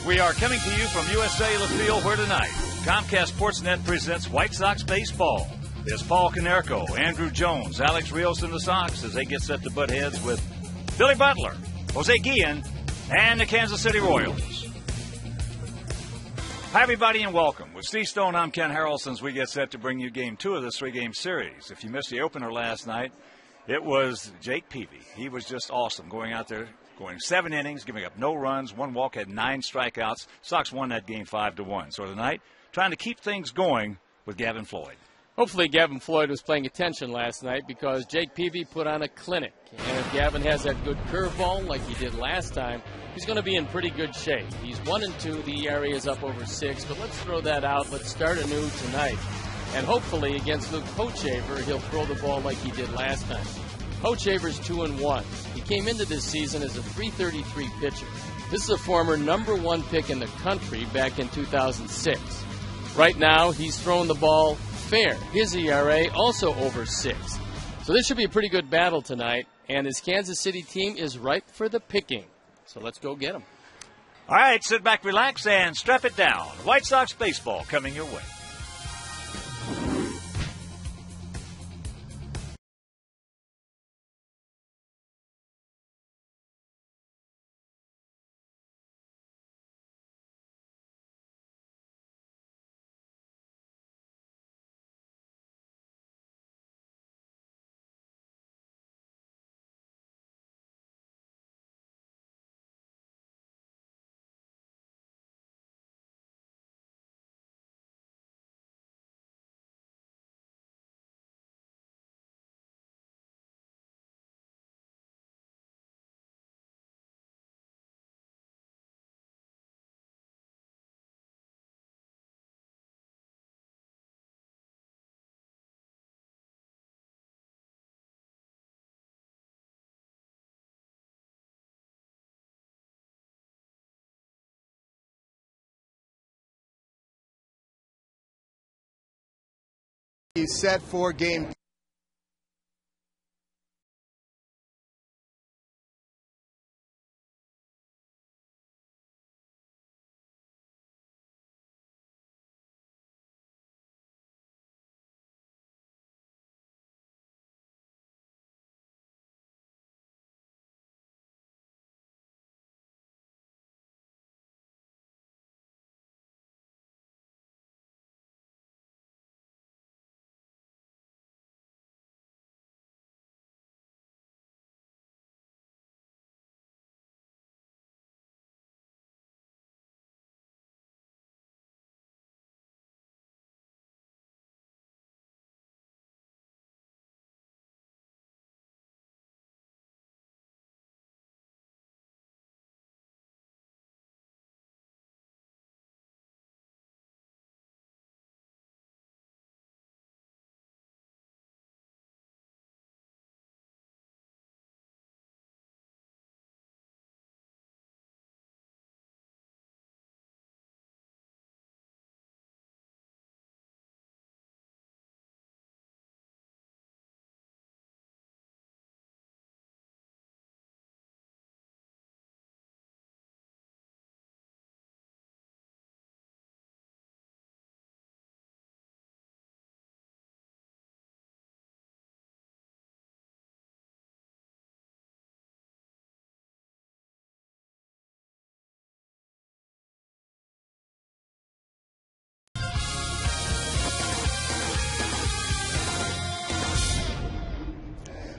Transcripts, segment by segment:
We are coming to you from U.S. Cellular Field, where tonight Comcast Sportsnet presents White Sox baseball. There's Paul Konerko, Andrew Jones, Alex Rios, and the Sox as they get set to butt heads with Billy Butler, Jose Guillen, and the Kansas City Royals. Hi, everybody, and welcome. With Steve Stone, I'm Ken Harrelson as we get set to bring you Game 2 of this three-game series. If you missed the opener last night, it was Jake Peavy. He was just awesome going out there, going 7 innings, giving up no runs, 1 walk, had 9 strikeouts. Sox won that game 5-1. So tonight, trying to keep things going with Gavin Floyd. Hopefully Gavin Floyd was paying attention last night because Jake Peavy put on a clinic. And if Gavin has that good curveball like he did last time, he's going to be in pretty good shape. He's 1-2. The ERA is up over 6. But let's throw that out. Let's start anew tonight. And hopefully against Luke Hochevar, he'll throw the ball like he did last time. Hochevar's 2-1. He came into this season as a .333 pitcher. This is a former #1 pick in the country back in 2006. Right now, he's throwing the ball fair. His ERA also over 6. So this should be a pretty good battle tonight, and his Kansas City team is ripe for the picking. So let's go get them. All right, sit back, relax, and strap it down. White Sox baseball coming your way. He's set for game.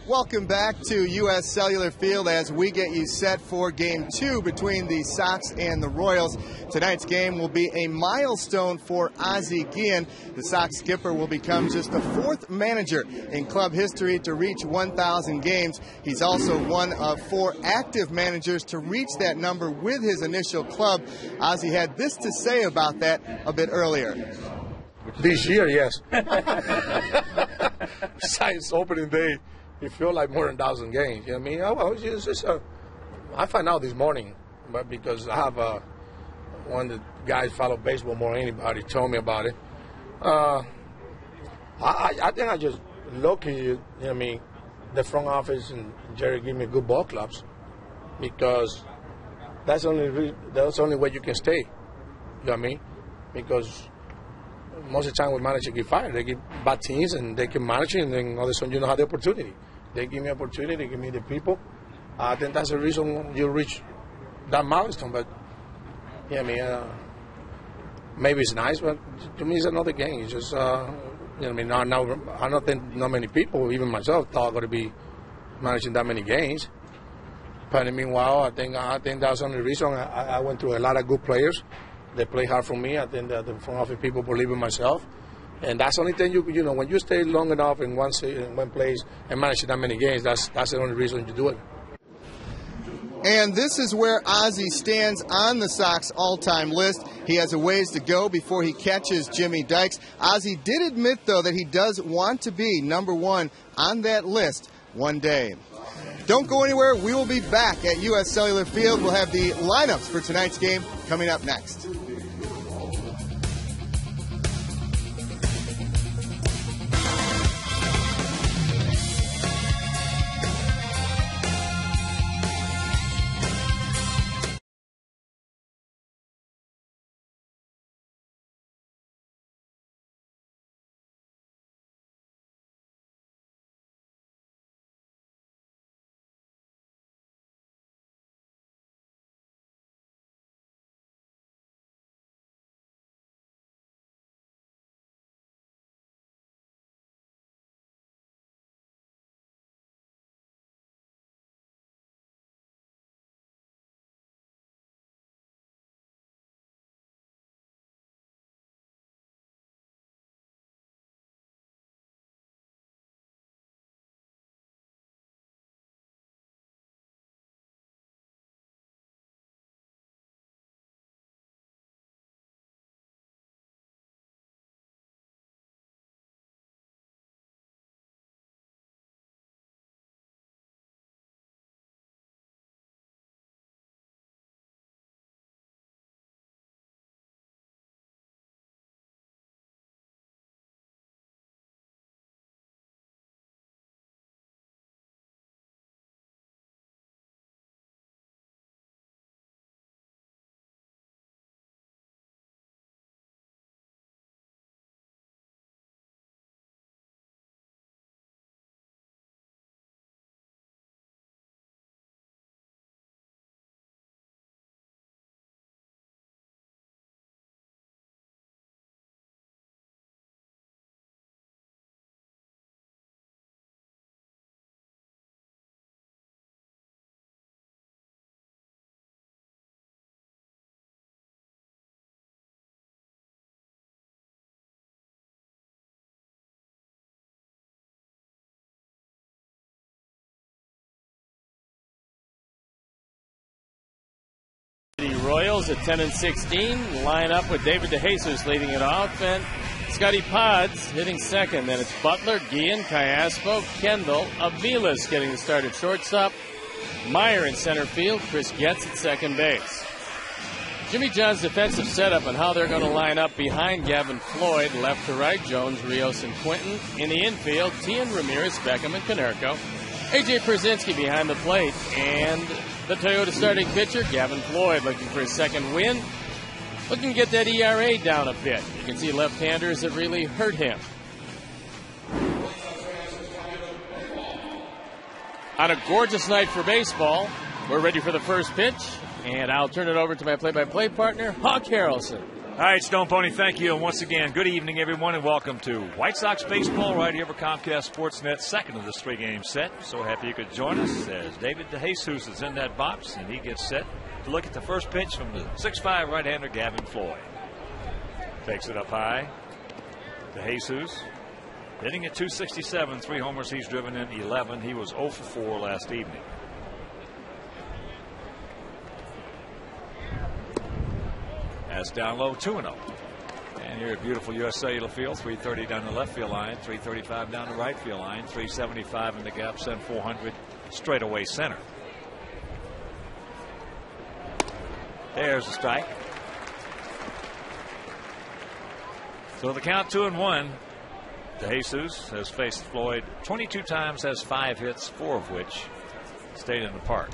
Welcome back to U.S. Cellular Field as we get you set for Game 2 between the Sox and the Royals. Tonight's game will be a milestone for Ozzie Guillen. The Sox skipper will become just the 4th manager in club history to reach 1,000 games. He's also one of 4 active managers to reach that number with his initial club. Ozzie had this to say about that a bit earlier. This year, yes. Besides opening day, you feel like more than 1,000 games. You know what I mean? Well, it's just, I found out this morning, but because I have one of the guys follow baseball more than anybody told me about it. I think I just lucky, you know what I mean, the front office and Jerry give me good ball clubs because that's the only way you can stay. You know what I mean? Because most of the time when managers get fired, they get bad teams and they can manage it, and then all of a sudden you don't have the opportunity. They give me opportunity, they give me the people. I think that's the reason you reach that milestone. But yeah, I mean, maybe it's nice, but to me it's another game. It's just, you know what I mean, now I don't think not many people, even myself, thought I'm going to be managing that many games. But meanwhile, I think that's the only reason. I went through a lot of good players. They play hard for me. I think that the front office people believe in myself. And that's the only thing you know, when you stay long enough in one place and manage that many games, that's the only reason you do it. And this is where Ozzie stands on the Sox all-time list. He has a ways to go before he catches Jimmy Dykes. Ozzie did admit, though, that he does want to be number one on that list one day. Don't go anywhere. We will be back at U.S. Cellular Field. We'll have the lineups for tonight's game coming up next. The Royals at 10-16 line up with David DeJesus leading it off, and Scotty Pods hitting second. Then it's Butler, Guillen, Callaspo, Kendall, Aviles getting the start at shortstop, Meyer in center field, Chris Getz at second base. Jimmy John's defensive setup and how they're going to line up behind Gavin Floyd, left to right, Jones, Rios, and Quinton. In the infield, Tian, Ramirez, Beckham, and Konerko. A.J. Przinsky behind the plate, and the Toyota starting pitcher, Gavin Floyd, looking for his second win. Looking to get that ERA down a bit. You can see left-handers that really hurt him. On a gorgeous night for baseball, we're ready for the first pitch, and I'll turn it over to my play-by-play partner, Hawk Harrelson. All right, Stone Pony, thank you. And once again, good evening, everyone, and welcome to White Sox baseball right here for Comcast Sportsnet, second of this three-game set. So happy you could join us as David DeJesus is in that box, and he gets set to look at the first pitch from the 6'5" right-hander Gavin Floyd. Takes it up high. DeJesus hitting at .267, 3 homers. He's driven in 11. He was 0 for 4 last evening. That's down low, 2-0. And here at beautiful U.S. Cellular Field, 330 down the left field line, 335 down the right field line, 375 in the gap, send 400 straightaway center. There's the strike. So the count 2-1. DeJesus has faced Floyd 22 times, has 5 hits, 4 of which stayed in the park.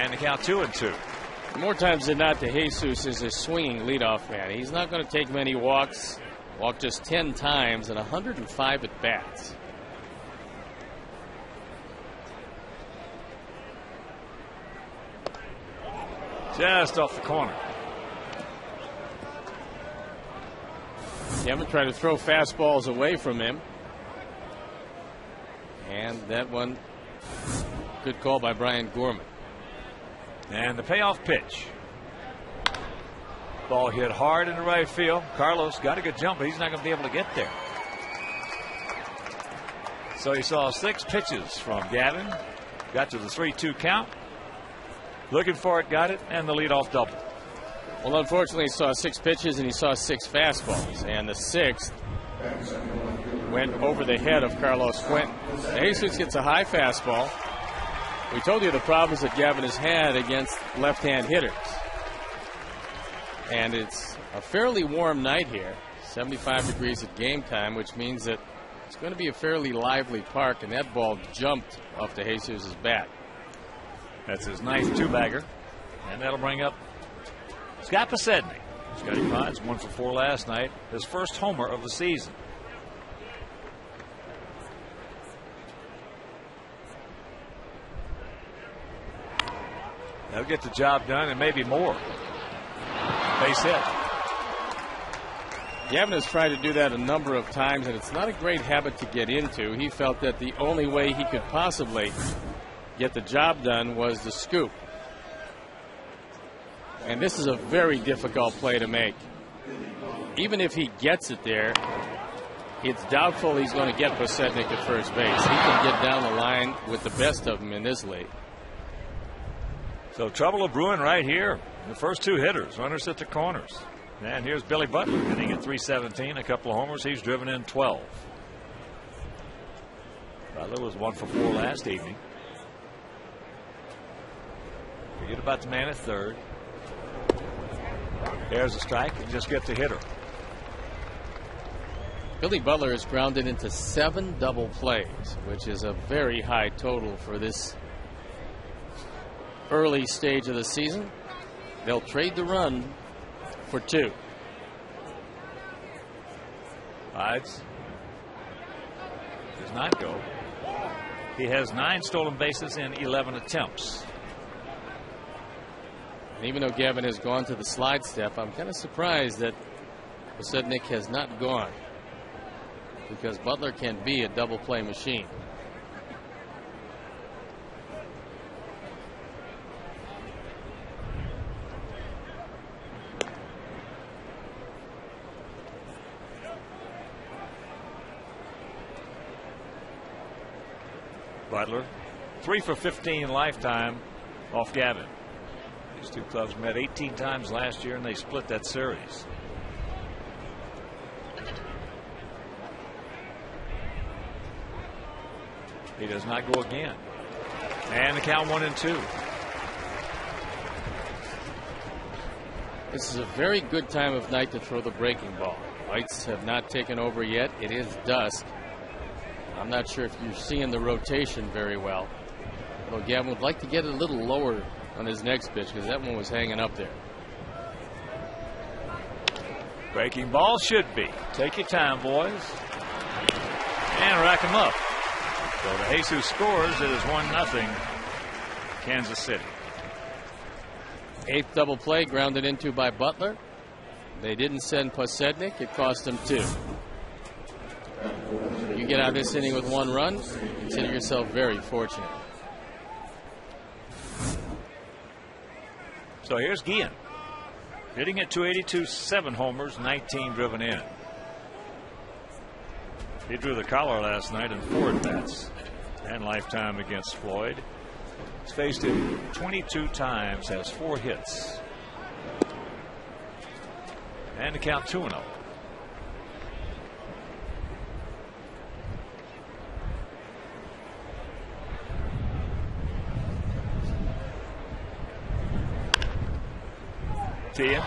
And the count 2-2. More times than not, De Jesus is a swinging leadoff man. He's not going to take many walks. Walked just 10 times and 105 at bats. Just off the corner. Gavin tried to throw fastballs away from him. And that one, good call by Brian Gorman. And the payoff pitch. Ball hit hard in the right field. Carlos got a good jump, but he's not going to be able to get there. So he saw 6 pitches from Gavin. Got to the 3-2 count. Looking for it, got it, and the leadoff double. Well, unfortunately, he saw 6 pitches and he saw 6 fastballs. And the 6th went over the head of Carlos Quentin. Jesus gets a high fastball. We told you the problems that Gavin has had against left-hand hitters. And it's a fairly warm night here, 75 degrees at game time, which means that it's going to be a fairly lively park, and that ball jumped off De Jesus' bat. That's his 9th 2-bagger, and that'll bring up Scott Posednik. Scotty Pod's 1 for 4 last night, his first homer of the season. They'll get the job done and maybe more. Base hit. Gavin has tried to do that a number of times, and it's not a great habit to get into. He felt that the only way he could possibly get the job done was the scoop. And this is a very difficult play to make. Even if he gets it there, it's doubtful he's going to get Posednik at first base. He can get down the line with the best of them in this league. So trouble of brewing right here. The first 2 hitters, runners at the corners. And here's Billy Butler hitting at .317, a couple of homers. He's driven in 12. Butler was 1 for 4 last evening. Forget about the man at third. There's a strike and just get the hitter. Billy Butler is grounded into 7 double plays, which is a very high total for this early stage of the season. They'll trade the run for 2. Hides does not go. He has 9 stolen bases in 11 attempts. And even though Gavin has gone to the slide step, I'm kind of surprised that Posednik has not gone, because Butler can be a double play machine. Butler 3 for 15 lifetime off Gavin. These 2 clubs met 18 times last year, and they split that series. He does not go again. And the count 1-2. This is a very good time of night to throw the breaking ball. Lights have not taken over yet. It is dusk. I'm not sure if you're seeing the rotation very well. Although Gavin would like to get it a little lower on his next pitch, because that one was hanging up there. Breaking ball should be. Take your time, boys. And rack them up. So De Jesus scores. It is 1-0 Kansas City. 8th double play grounded into by Butler. They didn't send Posednik. It cost them 2. You get out of this inning with 1 run, consider yourself very fortunate. So here's Guillen hitting at .282, 7 homers, 19 driven in. He drew the collar last night in 4 at-bats and lifetime against Floyd. He's faced him 22 times, has 4 hits. And the count 2-0. Tia.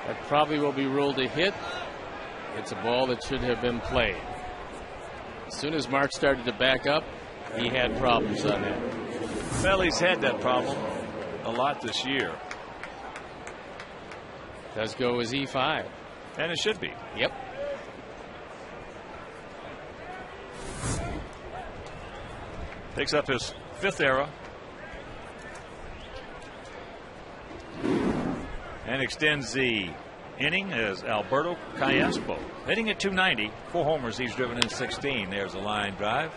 That probably will be ruled a hit. It's a ball that should have been played. As soon as Mark started to back up, he had problems on that. Well, he's had that problem a lot this year. Does go as E5. And it should be. Yep. Picks up his 5th error. And extends the inning as Alberto Callaspo. Hitting at 290. 4 homers. He's driven in 16. There's a line drive.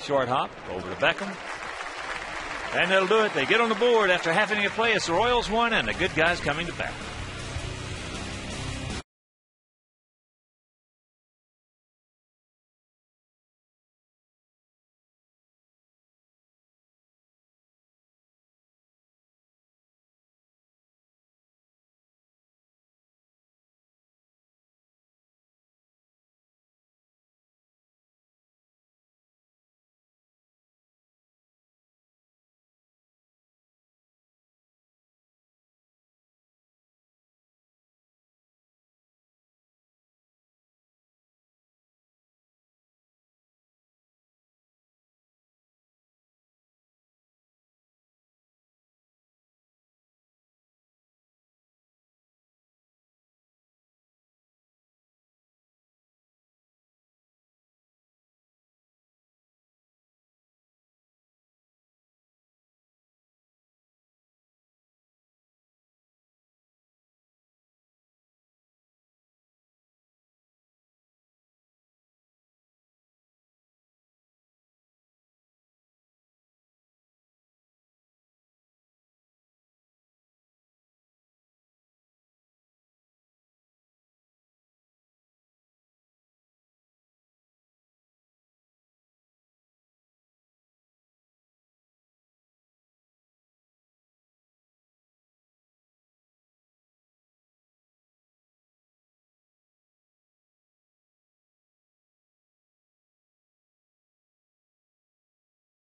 Short hop over to Beckham. And they'll do it. They get on the board after half inning of play. It's the Royals 1 and the good guys coming to bat.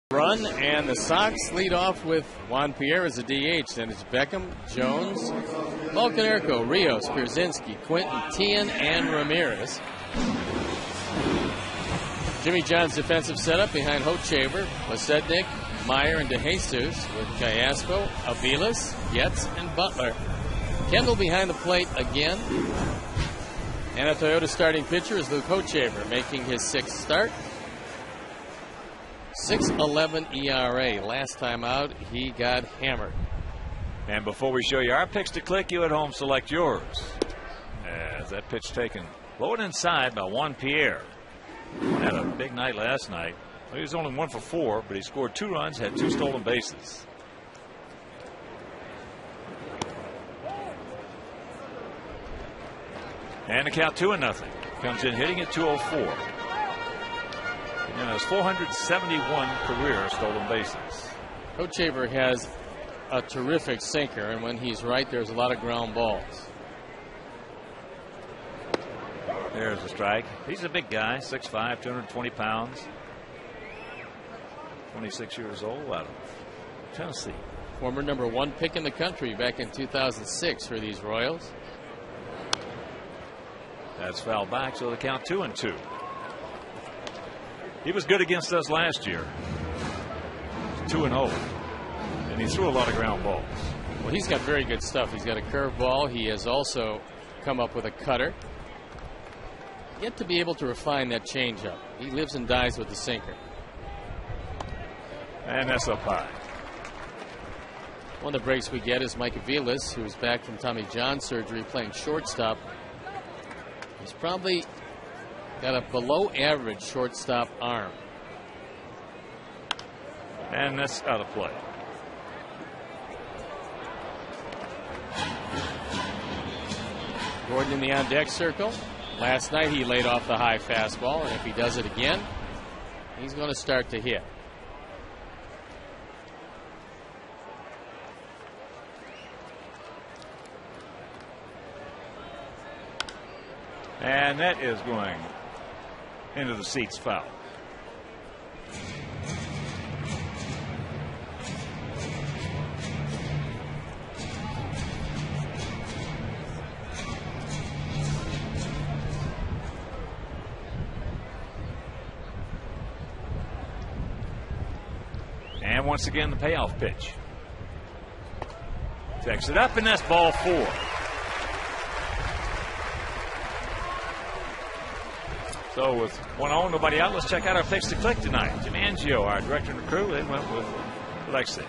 Run, and the Sox lead off with Juan Pierre as a DH. Then it's Beckham, Jones, Volcanerco, Rios, Pierzynski, Quinton, Tian, and Ramirez. Jimmy John's defensive setup behind Hochevar, Lesednik, Meyer, and DeJesus with Callaspo, Aviles, Getz, and Butler. Kendall behind the plate again. And a Toyota starting pitcher is Luke Hochevar, making his 6th start. 6.11 ERA. Last time out, he got hammered. And before we show you our picks to click, you at home select yours. As that pitch taken low and inside by Juan Pierre. Had a big night last night. Well, he was only 1 for 4, but he scored 2 runs, had 2 stolen bases. And the count 2-0. Comes in hitting at 204. And has 471 career stolen bases. Hochevar has a terrific sinker, and when he's right, there's a lot of ground balls. There's a strike. He's a big guy, 6'5", 220 pounds. 26 years old, out of Tennessee. Former number 1 pick in the country back in 2006 for these Royals. That's foul back, so the count 2-2. He was good against us last year. 2-0. And he threw a lot of ground balls. Well, he's got very good stuff. He's got a curveball. He has also come up with a cutter. Yet to be able to refine that changeup. He lives and dies with the sinker. And that's up high. One of the breaks we get is Mike Aviles, who's back from Tommy John surgery, playing shortstop. He's probably got a below average shortstop arm. And that's out of play. Gordon in the on deck circle. Last night he laid off the high fastball, and if he does it again, he's going to start to hit. And that is going into the seats, foul. once again, the payoff pitch. Takes it up, and that's ball 4. So with 1 on, nobody out, let's check out our picks to click tonight. Jim Angio, our director and crew, they went with Lexi.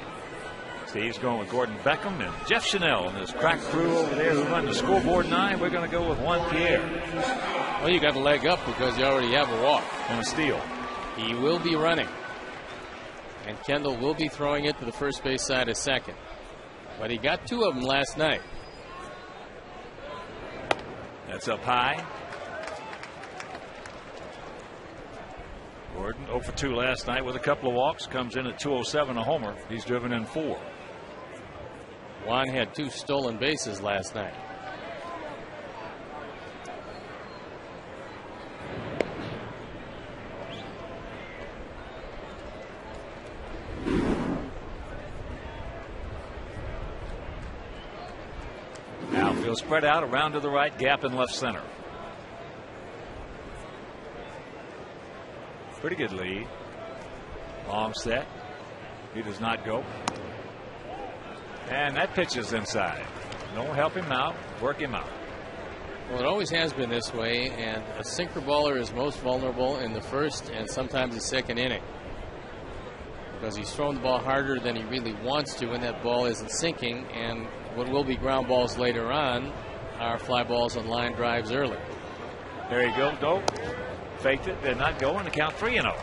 Steve's going with Gordon Beckham and Jeff Chanel and his crack crew over there who run the scoreboard 9. We're going to go with Juan Pierre. Well, you got a leg up because you already have a walk. And a steal. He will be running. And Kendall will be throwing it to the first base side of second. But he got 2 of them last night. That's up high. Gordon 0 for 2 last night with a couple of walks. Comes in at 207, a homer. He's driven in 4. Juan had 2 stolen bases last night. Outfield spread out around to the right, gap in left center. Pretty good lead. Long set. He does not go. And that pitch is inside. Don't help him out. Work him out. Well, it always has been this way, and a sinker baller is most vulnerable in the first and sometimes the second inning. Because he's thrown the ball harder than he really wants to when that ball isn't sinking, and what will be ground balls later on are fly balls and line drives early. There you go, Dope. Faked it, did not go, and the count 3-0.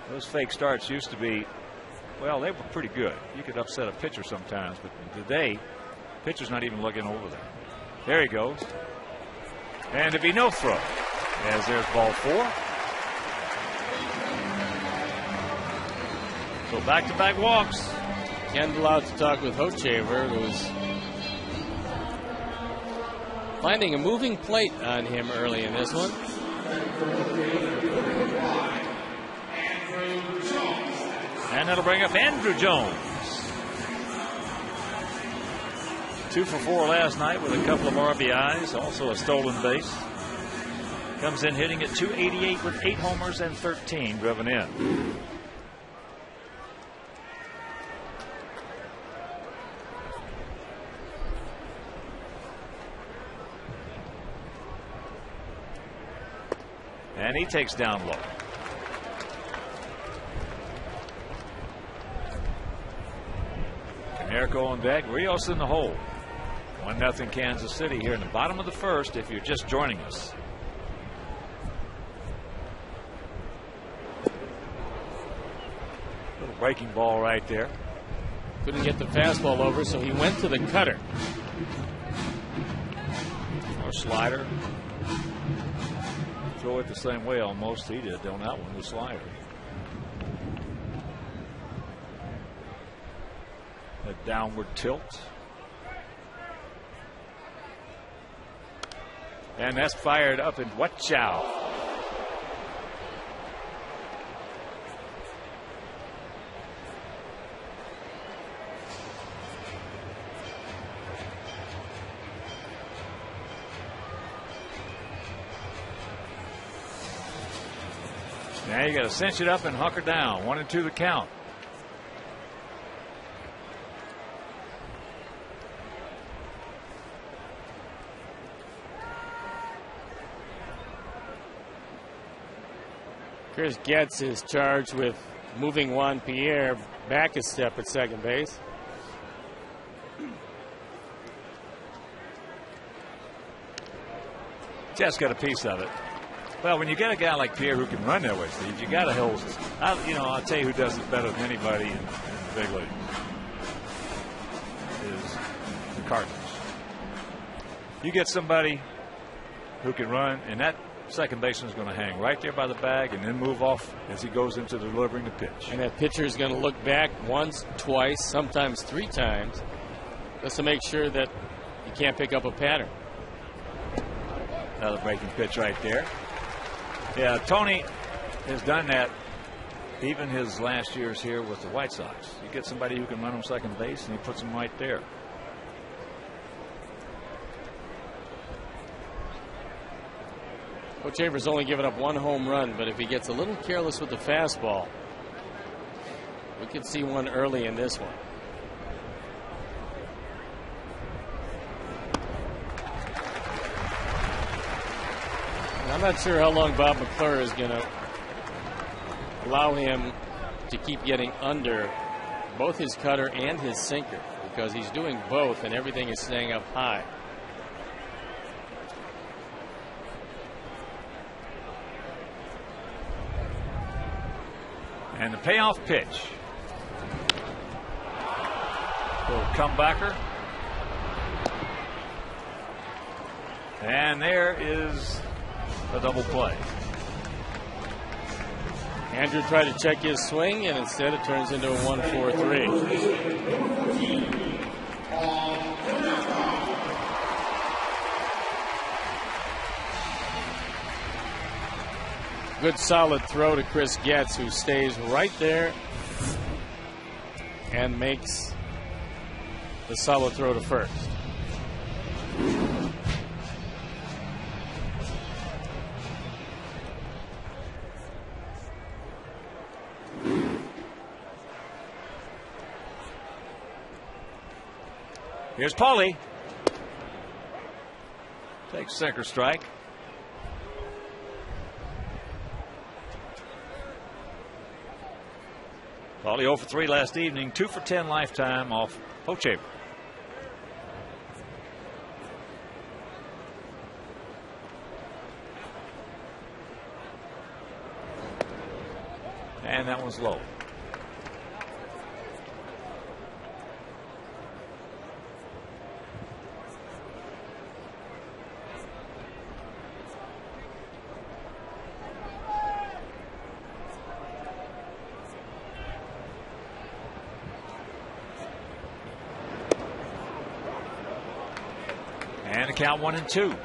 Those fake starts used to be, well, they were pretty good. You could upset a pitcher sometimes, but today, pitcher's not even looking over there. There he goes. And to be no throw, as there's ball 4. So back-to-back walks. Kendall out to talk with Hochevar, who's finding a moving plate on him early in this one. And that'll bring up Andrew Jones. 2 for 4 last night with a couple of RBIs, also a stolen base. Comes in hitting at .288 with 8 homers and 13 driven in. And he takes down low. Canerico on deck. Rios in the hole. 1-0 Kansas City here in the bottom of the first if you're just joining us. Little breaking ball right there. Couldn't get the fastball over, so he went to the cutter. Or slider. Throw it the same way almost he did on that one, the slider. A downward tilt. And that's fired up and watch out. Now you got to cinch it up and hunker down. 1-2 the count. Chris Getz is charged with moving Juan Pierre back a step at second base. Jeff's got a piece of it. Well, when you get a guy like Pierre who can run that way, Steve, you got to hold. I'll tell you who does it better than anybody in the big league is the Cardinals. You get somebody who can run, and that second baseman is going to hang right there by the bag and then move off as he goes into delivering the pitch. And that pitcher is going to look back once, twice, sometimes 3 times, just to make sure that you can't pick up a pattern. Another breaking pitch right there. Yeah, Tony has done that even his last years here with the White Sox. You get somebody who can run on second base and he puts them right there. Coach Chambers only given up 1 home run, but if he gets a little careless with the fastball, we could see one early in this one. I'm not sure how long Bob McClure is going to allow him to keep getting under both his cutter and his sinker, because he's doing both and everything is staying up high. And the payoff pitch. Little comebacker. And there is a double play. Andrew tried to check his swing, and instead it turns into a 1-4-3. Good solid throw to Chris Getz, who stays right there and makes the solid throw to first. Here's Paulie. Takes sinker strike. Paulie 0 for 3 last evening, 2 for 10 lifetime off Pochaber. And that one's low. And a count 1-2.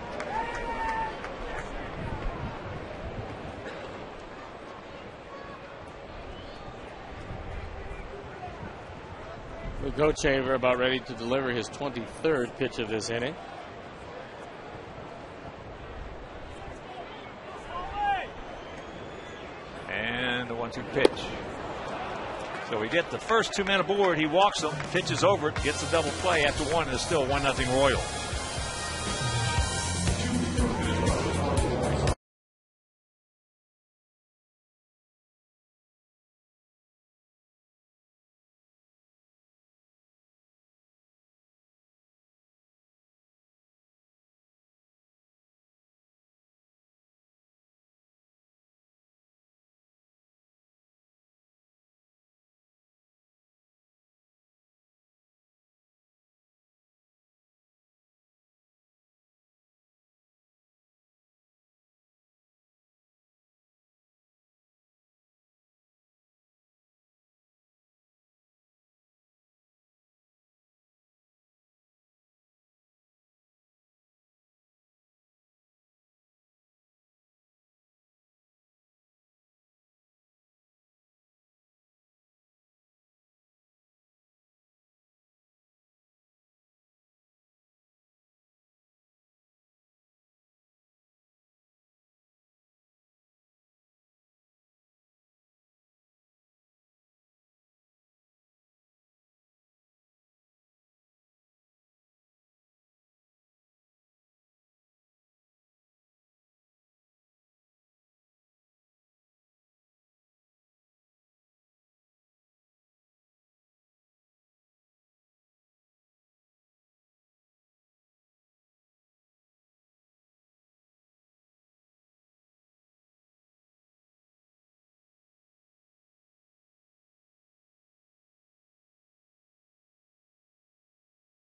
Coach Chambers about ready to deliver his 23rd pitch of this inning. And the 1-2 pitch. So we get the first 2 men aboard. He walks them, pitches over it, gets a double play. After 1, it's still 1-0 Royals.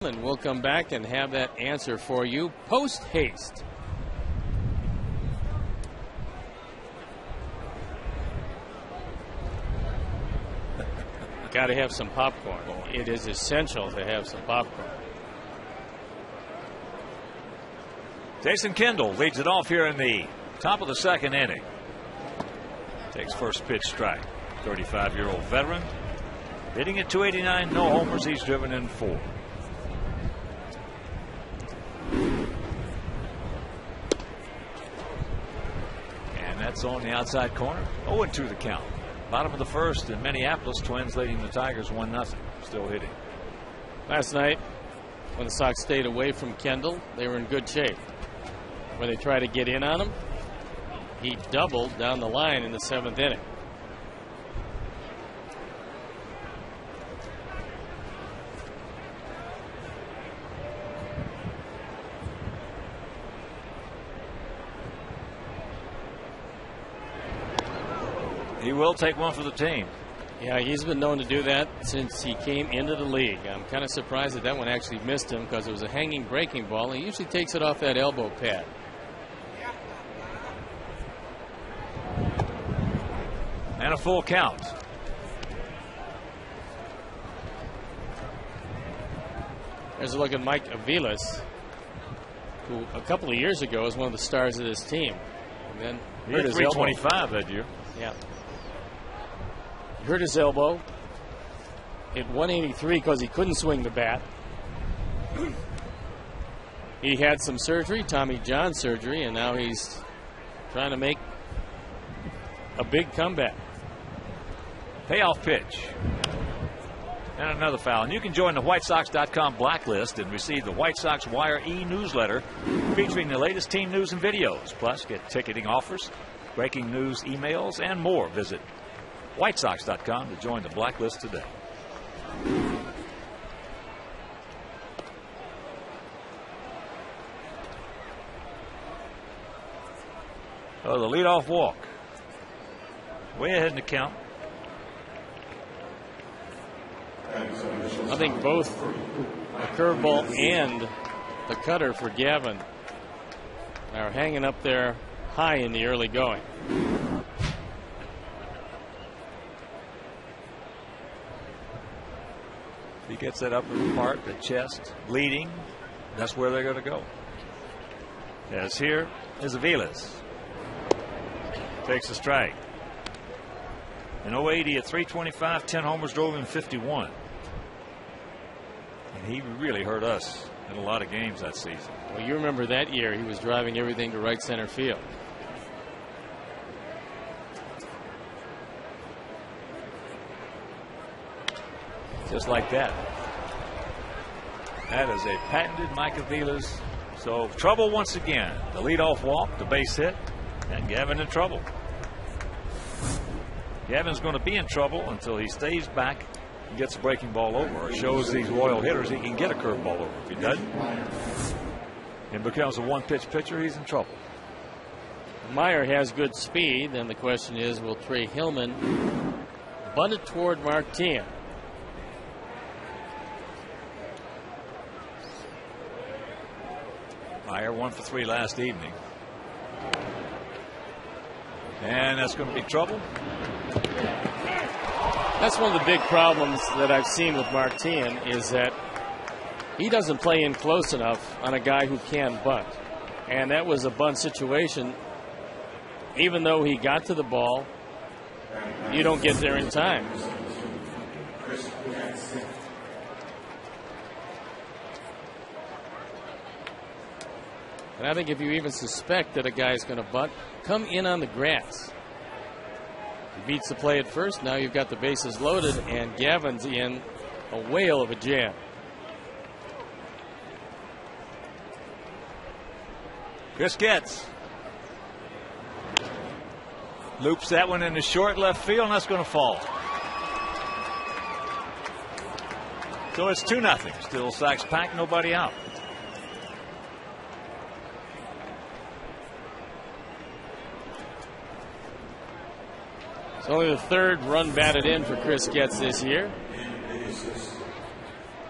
And we'll come back and have that answer for you post haste. Got to have some popcorn. It is essential to have some popcorn. Jason Kendall leads it off here in the top of the 2nd inning. Takes first pitch strike. 35-year-old veteran. Hitting at .289, no homers. He's driven in 4. That's on the outside corner. 0-2 the count. Bottom of the first in Minneapolis. Twins leading the Tigers 1-0. Still hitting. Last night, when the Sox stayed away from Kendall, they were in good shape. When they tried to get in on him, he doubled down the line in the 7th inning. He will take one for the team. Yeah, he's been known to do that since he came into the league. I'm kind of surprised that one actually missed him because it was a hanging breaking ball. He usually takes it off that elbow pad. And a full count. There's a look at Mike Aviles, who a couple of years ago was one of the stars of this team. And then he hurt his 325 that year. Yeah. Hurt his elbow. Hit 183 because he couldn't swing the bat. He had some surgery, Tommy John surgery, and now he's trying to make a big comeback. Payoff pitch. And another foul. And you can join the WhiteSox.com blacklist and receive the White Sox Wire e-newsletter featuring the latest team news and videos. Plus, get ticketing offers, breaking news emails, and more. Visit WhiteSox.com to join the blacklist today. Oh, the leadoff walk. Way ahead in the count. I think both the curveball and the cutter for Gavin are hanging up there high in the early going. He gets that upper part, the chest, leading. That's where they're going to go. As here is Aviles. Takes a strike. In 080 at 325, 10 homers, drove him 51. And he really hurt us in a lot of games that season. Well, you remember that year he was driving everything to right center field. Just like that. That is a patented Mike Aviles. So trouble once again. The leadoff walk, the base hit, and Gavin in trouble. Gavin's going to be in trouble until he stays back and gets a breaking ball over, or shows these Royal hitters he can get a curveball over. If he doesn't, and becomes a one-pitch pitcher, he's in trouble. Meyer has good speed, and the question is, will Trey Hillman bunt it toward Martin? Meyer 1 for 3 last evening. And that's going to be trouble. That's one of the big problems that I've seen with Martin is that he doesn't play in close enough on a guy who can bunt. And that was a bunt situation. Even though he got to the ball, you don't get there in time. And I think if you even suspect that a guy is going to bunt, come in on the grass. He beats the play at first. Now you've got the bases loaded, and Gavin's in a whale of a jam. Chris Getz loops that one into short left field, and that's going to fall. So it's 2-0. Still Sox pack, nobody out. It's only the third run batted in for Chris Getz this year.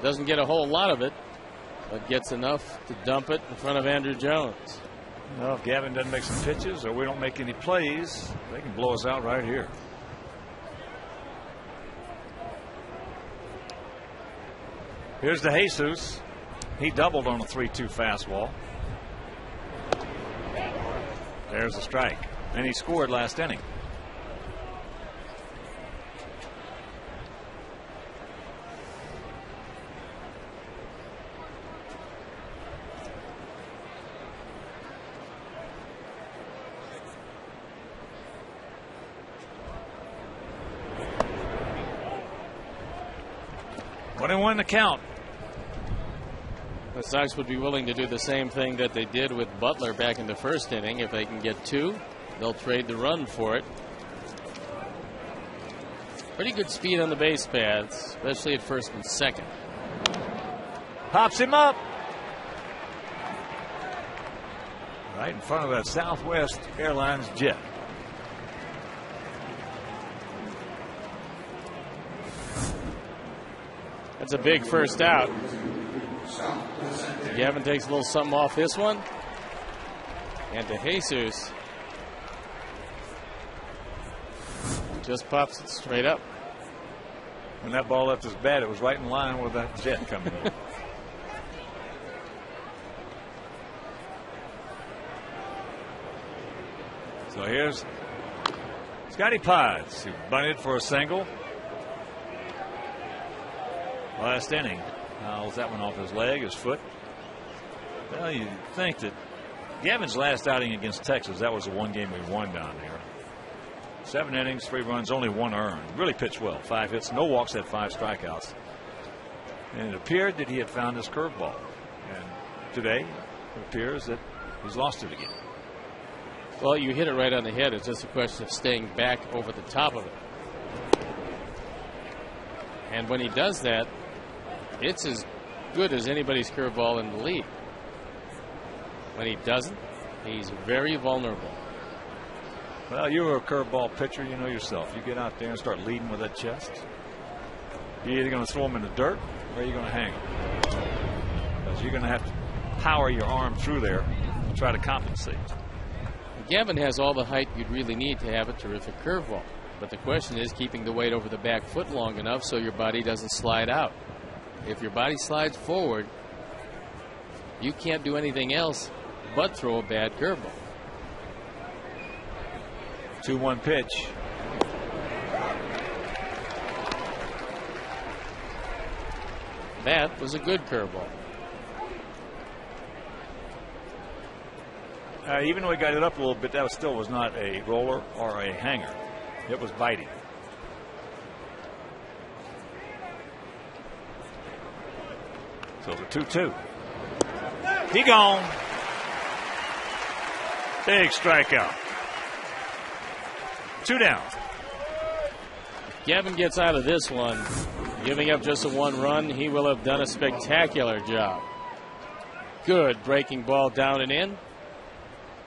Doesn't get a whole lot of it, but gets enough to dump it in front of Andrew Jones. Well, if Gavin doesn't make some pitches or we don't make any plays, they can blow us out right here. Here's the Jesus. He doubled on a 3-2 fastball. There's a strike. And he scored last inning. 1-1 the count. The Sox would be willing to do the same thing that they did with Butler back in the first inning. If they can get 2, they'll trade the run for it. Pretty good speed on the base paths, especially at first and second. Pops him up. Right in front of that Southwest Airlines jet. That's a big first out. Gavin takes a little something off this one. And De Jesus just pops it straight up. When that ball left his bat, it was right in line with that jet coming in. So here's Scotty Pods, who bunted for a single. Last inning. Fouls that one off his leg, his foot. Well, you think that Gavin's last outing against Texas, that was the one game we won down there. 7 innings, 3 runs, only 1 earned. Really pitched well. 5 hits, no walks, had 5 strikeouts. And it appeared that he had found his curveball. And today, it appears that he's lost it again. Well, you hit it right on the head. It's just a question of staying back over the top of it. And when he does that, it's as good as anybody's curveball in the league. When he doesn't, he's very vulnerable. Well, you're a curveball pitcher, you know yourself. You get out there and start leading with that chest. You're either going to throw him in the dirt or you're going to hang him. Because you're going to have to power your arm through there and try to compensate. Gavin has all the height you'd really need to have a terrific curveball. But the question is keeping the weight over the back foot long enough so your body doesn't slide out. If your body slides forward, you can't do anything else but throw a bad curveball. 2-1 pitch. That was a good curveball. Even though he got it up a little bit, that still was not a roller or a hanger. It was biting. So the 2-2. He gone. Big strikeout. 2 down. Gavin gets out of this one, giving up just a 1 run. He will have done a spectacular job. Good breaking ball down and in.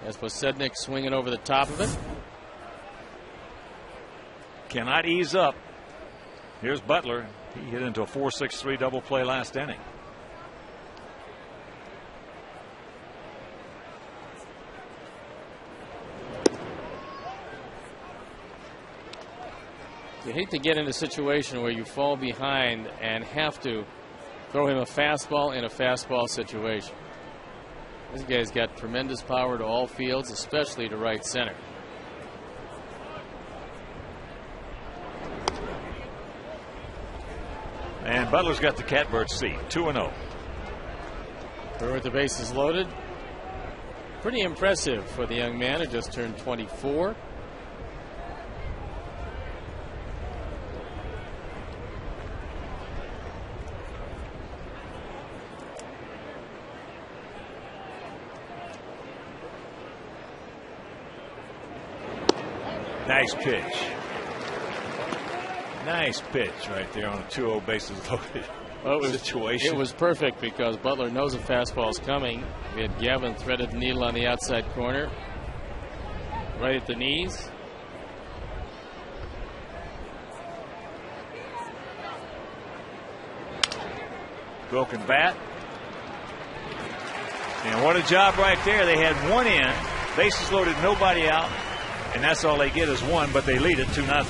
As Posednik swinging over the top of it. Cannot ease up. Here's Butler. He hit into a 4-6-3 double play last inning. You hate to get in a situation where you fall behind and have to throw him a fastball in a fastball situation. This guy's got tremendous power to all fields, especially to right center. And Butler's got the catbird seat, 2-0. Through with the bases loaded. Pretty impressive for the young man who just turned 24. Nice pitch. Nice pitch right there on a 2-0 bases loaded situation. It was perfect because Butler knows a fastball's coming. We had Gavin threaded the needle on the outside corner, right at the knees. Broken bat. And what a job right there. They had 1 in, bases loaded, nobody out. And that's all they get is 1, but they lead it 2-0.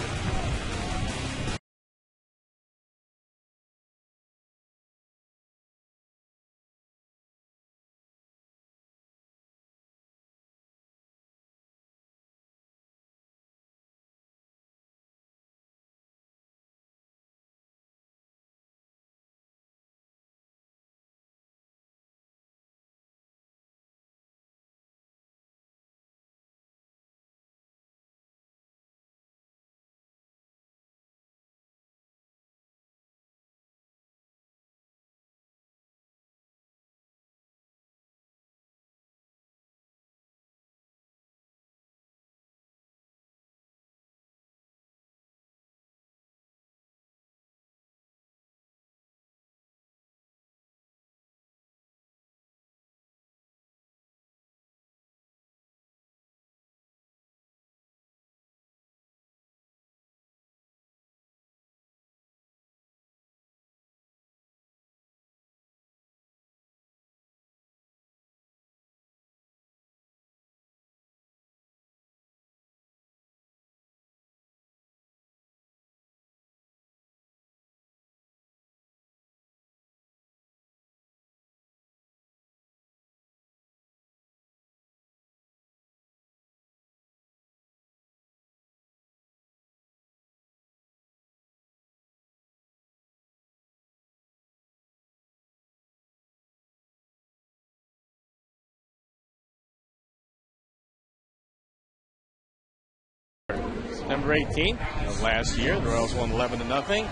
September 18th of last year. The Royals won 11-0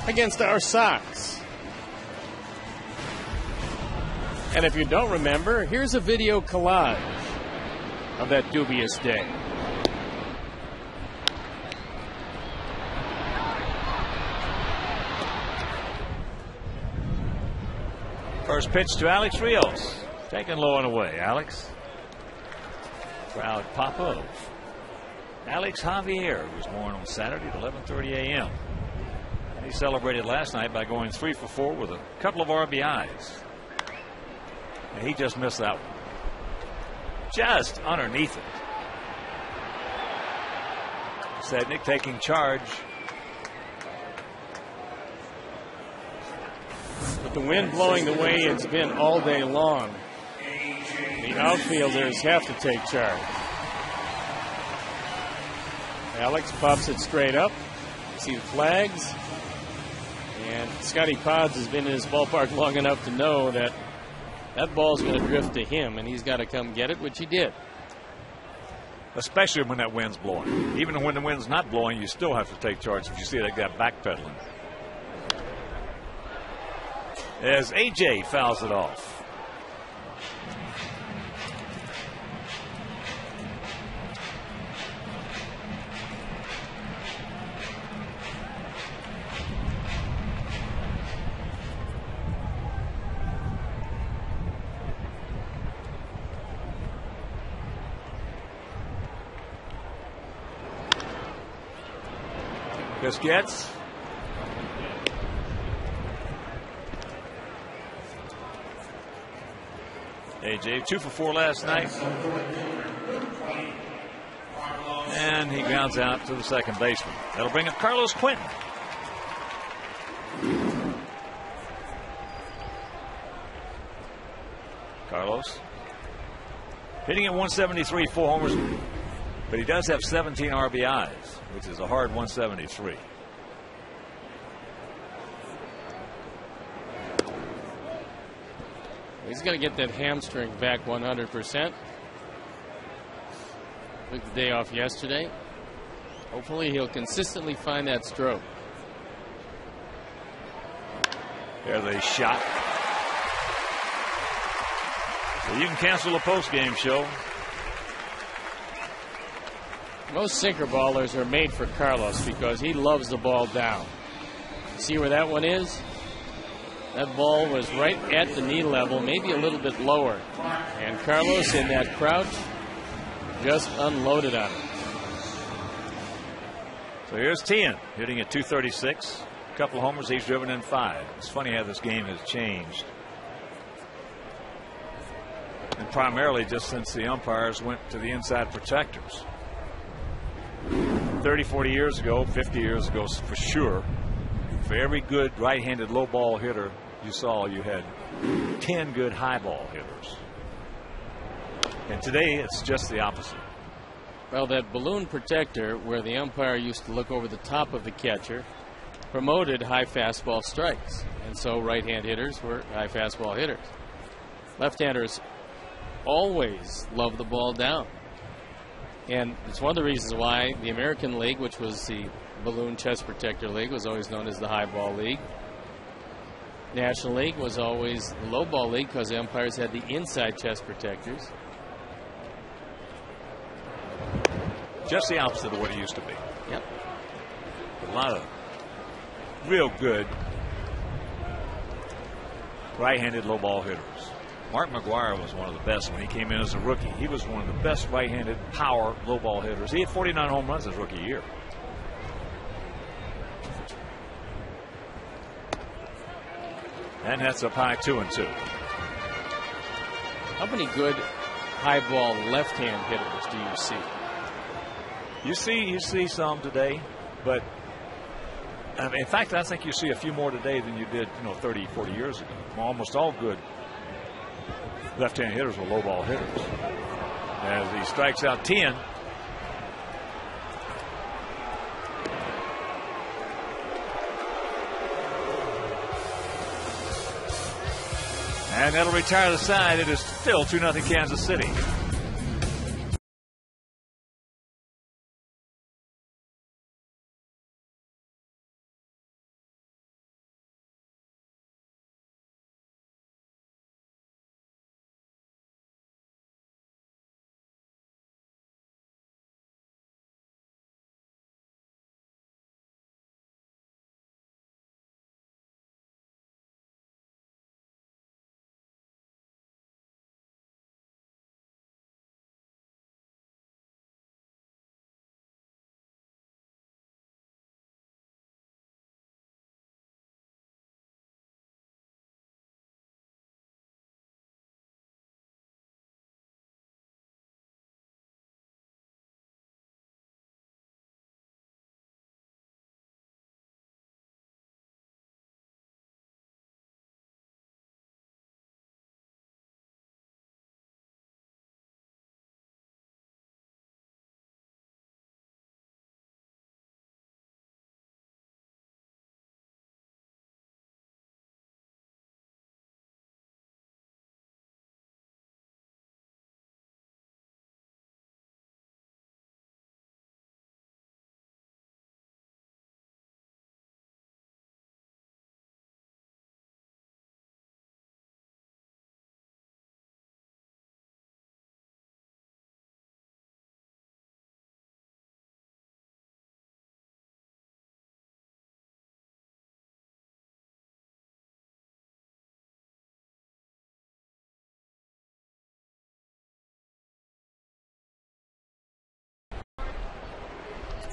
against our Sox. And if you don't remember, here's a video collage of that dubious day. First pitch to Alex Rios. Taken low and away. Alex. Proud papa of Alex Javier, who was born on Saturday at 11:30 a.m. And he celebrated last night by going 3 for 4 with a couple of RBIs. And he just missed that one. Just underneath it. Sednick taking charge. With the wind blowing the way it's been all day long, the outfielders have to take charge. Alex pops it straight up. You see the flags. And Scotty Pods has been in his ballpark long enough to know that that ball's going to drift to him, and he's got to come get it, which he did. Especially when that wind's blowing. Even when the wind's not blowing, you still have to take charge if you see that guy backpedaling. As AJ fouls it off. Gets AJ 2 for 4 last night, and he grounds out to the second baseman. That'll bring up Carlos Quentin. Carlos hitting at 173, 4 homers, but he does have 17 RBIs, which is a hard 173. He's going to get that hamstring back 100%. Took the day off yesterday. Hopefully he'll consistently find that stroke. There's a shot. So you can cancel a post-game show. Most sinker ballers are made for Carlos because he loves the ball down. See where that one is? That ball was right at the knee level, maybe a little bit lower. And Carlos, in that crouch, just unloaded on it. So here's Tien hitting at 236. A couple of homers, he's driven in 5. It's funny how this game has changed. And primarily just since the umpires went to the inside protectors. 30, 40 years ago, 50 years ago for sure, for every good right-handed low ball hitter you saw, you had 10 good high ball hitters. And today it's just the opposite. Well, that balloon protector where the umpire used to look over the top of the catcher promoted high fastball strikes. And so right-hand hitters were high fastball hitters. Left-handers always love the ball down. And it's one of the reasons why the American League, which was the balloon chest protector league, was always known as the high ball league. National League was always the low ball league because the umpires had the inside chest protectors. Just the opposite of what it used to be. Yep. A lot of real good right-handed low ball hitters. Mark McGwire was one of the best when he came in as a rookie. He was one of the best right-handed power low ball hitters. He had 49 home runs his rookie year. And that's up high 2-2. How many good high ball left-hand hitters do you see? You see some today, but in fact, I think you see a few more today than you did, 30, 40 years ago. Almost all good left-hand hitters were low ball hitters. As he strikes out 10. And that'll retire the side. It is still 2-0 Kansas City.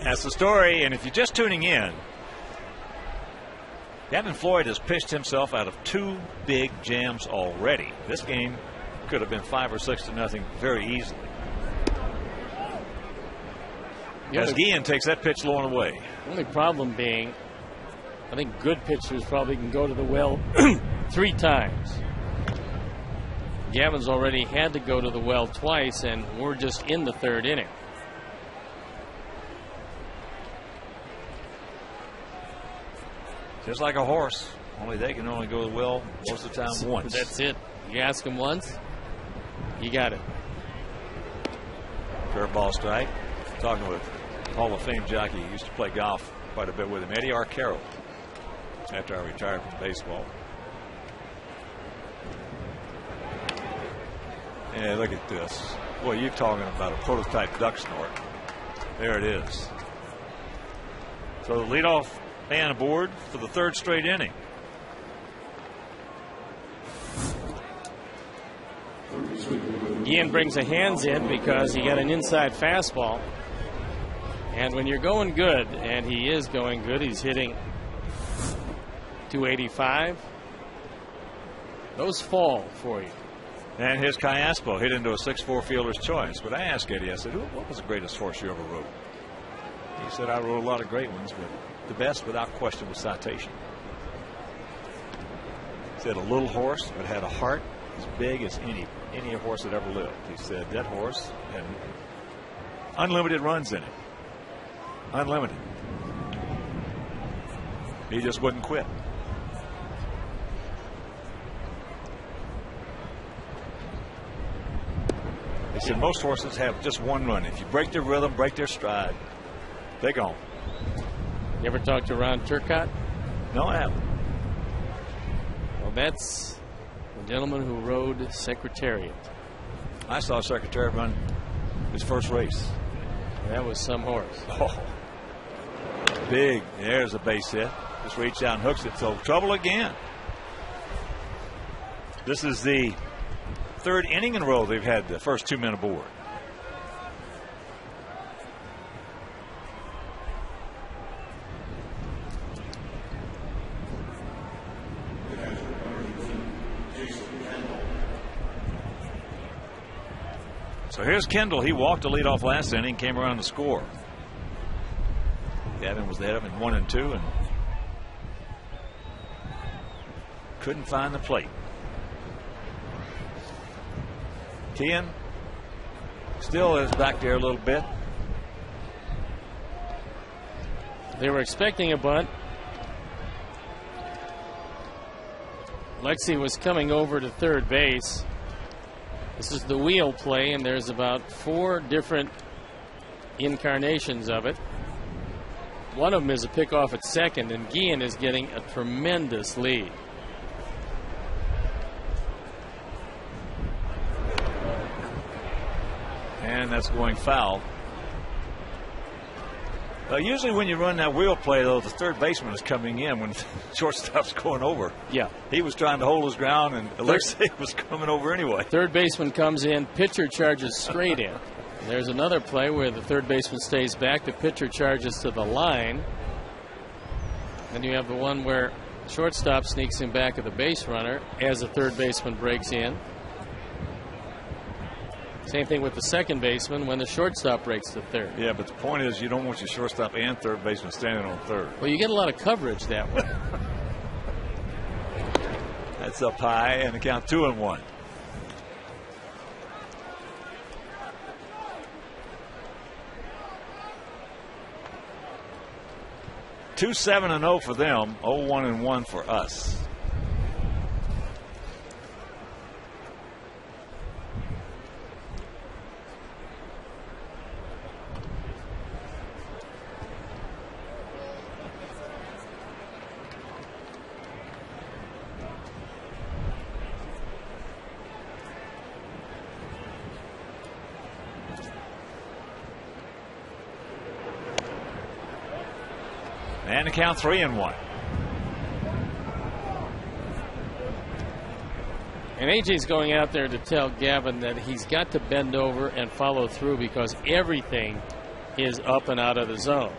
That's the story. And if you're just tuning in, Gavin Floyd has pitched himself out of 2 big jams already. This game could have been 5 or 6 to nothing very easily. As Guillen takes that pitch low and away. The only problem being, I think good pitchers probably can go to the well 3 times. Gavin's already had to go to the well twice, and we're just in the 3rd inning. Just like a horse, only they can only go to the well most of the time once. That's it. You ask him once, you got it. Curveball strike. Talking with Hall of Fame jockey, he used to play golf quite a bit with him, Eddie Arcaro, after I retired from baseball. Yeah, look at this. Boy, you're talking about a prototype duck snort. There it is. So the leadoff man aboard for the 3rd straight inning. Guillen brings the hands in because he got an inside fastball. And when you're going good, and he is going good, he's hitting 285. Those fall for you. And here's Cayaspo hit into a 6-4 fielder's choice. But I asked Eddie, I said, what was the greatest horse you ever rode? He said, I rode a lot of great ones, but the best without question was Citation. He said a little horse but had a heart as big as any horse that ever lived. He said that horse had unlimited runs in it. Unlimited. He just wouldn't quit. He said most horses have just one run. If you break their rhythm, break their stride, they're gone. You ever talk to Ron Turcotte? No, I haven't. Well, that's the gentleman who rode Secretariat. I saw Secretariat run his first race. That was some horse. Oh. Big. There's a base hit. Just reached out and hooks it. So trouble again. This is the 3rd inning in a row they've had the first 2 men aboard. So here's Kendall. He walked the leadoff last inning, came around to score. Gavin was ahead of him 1 and 2 and couldn't find the plate. Guillen still is back there a little bit. They were expecting a bunt. Lexi was coming over to 3rd base. This is the wheel play, and there's about 4 different incarnations of it. One of them is a pickoff at 2nd, and Guillen is getting a tremendous lead. And that's going foul. Usually when you run that wheel play, though, the 3rd baseman is coming in when shortstop's going over. Yeah. He was trying to hold his ground, and Alexei was coming over anyway. 3rd baseman comes in, pitcher charges straight in. There's another play where the 3rd baseman stays back, the pitcher charges to the line. Then you have the one where shortstop sneaks him back of the base runner as the 3rd baseman breaks in. Same thing with the 2nd baseman when the shortstop breaks to 3rd. Yeah, but the point is you don't want your shortstop and 3rd baseman standing on 3rd. Well, you get a lot of coverage that way. That's up high, and the count 2-1. Two 7-0 for them, 0-1-1 for us. And the count 3-1. And AJ's going out there to tell Gavin that he's got to bend over and follow through because everything is up and out of the zone.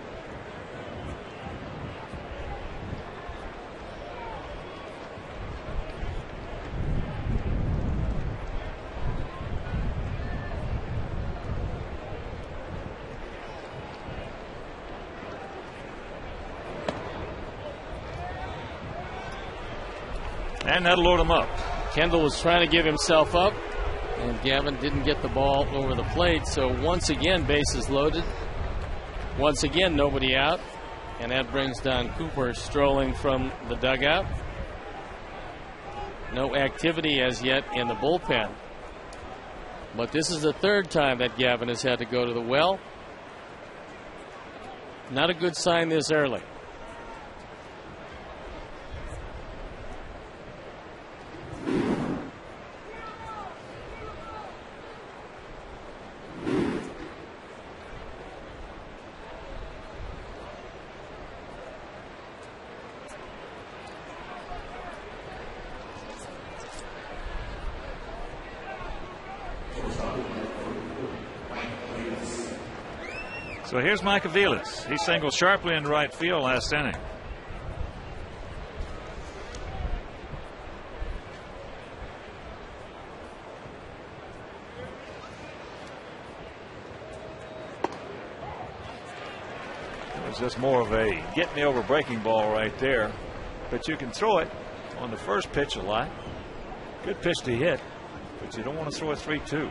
And that'll load him up. Kendall was trying to give himself up, and Gavin didn't get the ball over the plate. So once again, bases loaded. Once again, nobody out. And that brings Don Cooper strolling from the dugout. No activity as yet in the bullpen. But this is the third time that Gavin has had to go to the well. Not a good sign this early. So here's Mike Aviles. He singled sharply in right field last inning. It was just more of a get me over breaking ball right there. But you can throw it on the first pitch a lot. Good pitch to hit, but you don't want to throw a 3-2.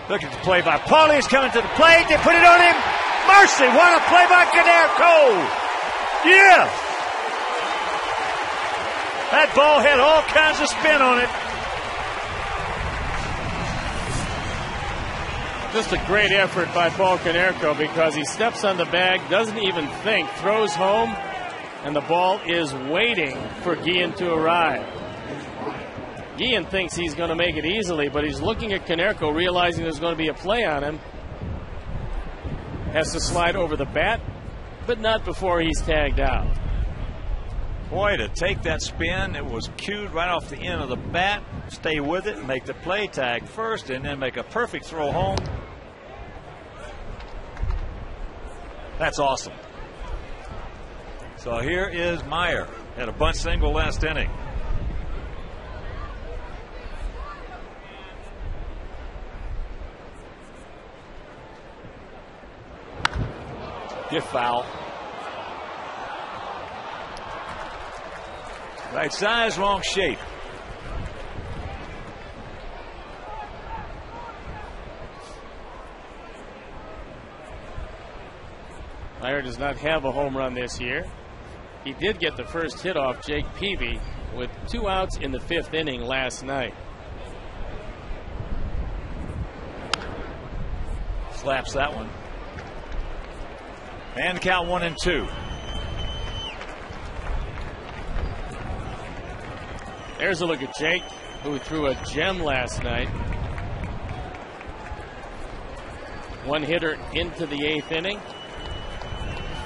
Look at the play by Paulie. He's coming to the plate. They put it on him. Mercy. What a play by Canerco. Yeah. That ball had all kinds of spin on it. Just a great effort by Paul Canerco, because he steps on the bag, doesn't even think, throws home, and the ball is waiting for Guillen to arrive. Guillen thinks he's going to make it easily, but he's looking at Canerco, realizing there's going to be a play on him. Has to slide over the bat, but not before he's tagged out. Boy, to take that spin, it was cued right off the end of the bat. Stay with it, make the play, tag first, and then make a perfect throw home. That's awesome. So here is Meyer. Had a bunt single last inning. Get foul. Right size, wrong shape. Meyer does not have a home run this year. He did get the first hit off Jake Peavy with 2 outs in the 5th inning last night. Slaps that one. And count 1-2. There's a look at Jake, who threw a gem last night. 1 hitter into the 8th inning.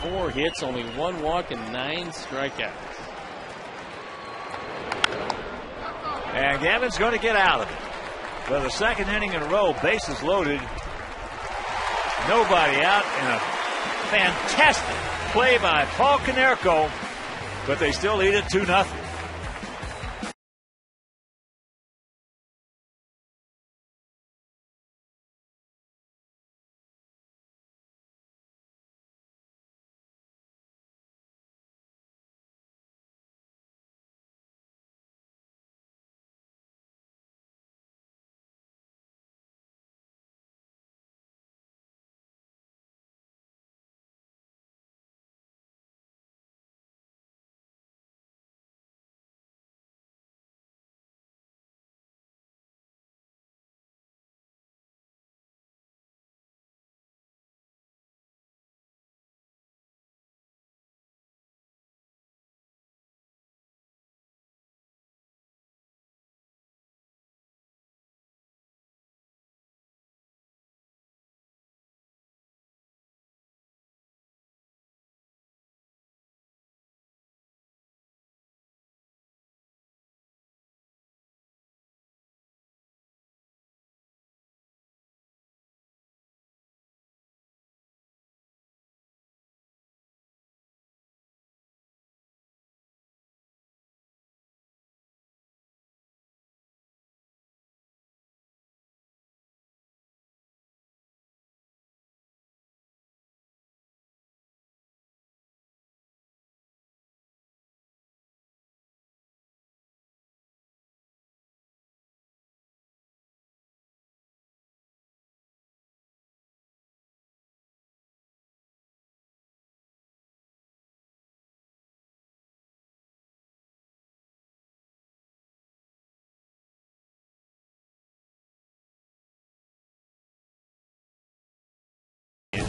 4 hits, only 1 walk, and 9 strikeouts. And Gavin's going to get out of it. For the 2nd inning in a row, bases loaded. Nobody out, and a fantastic play by Paul Canerco, but they still lead it 2-0.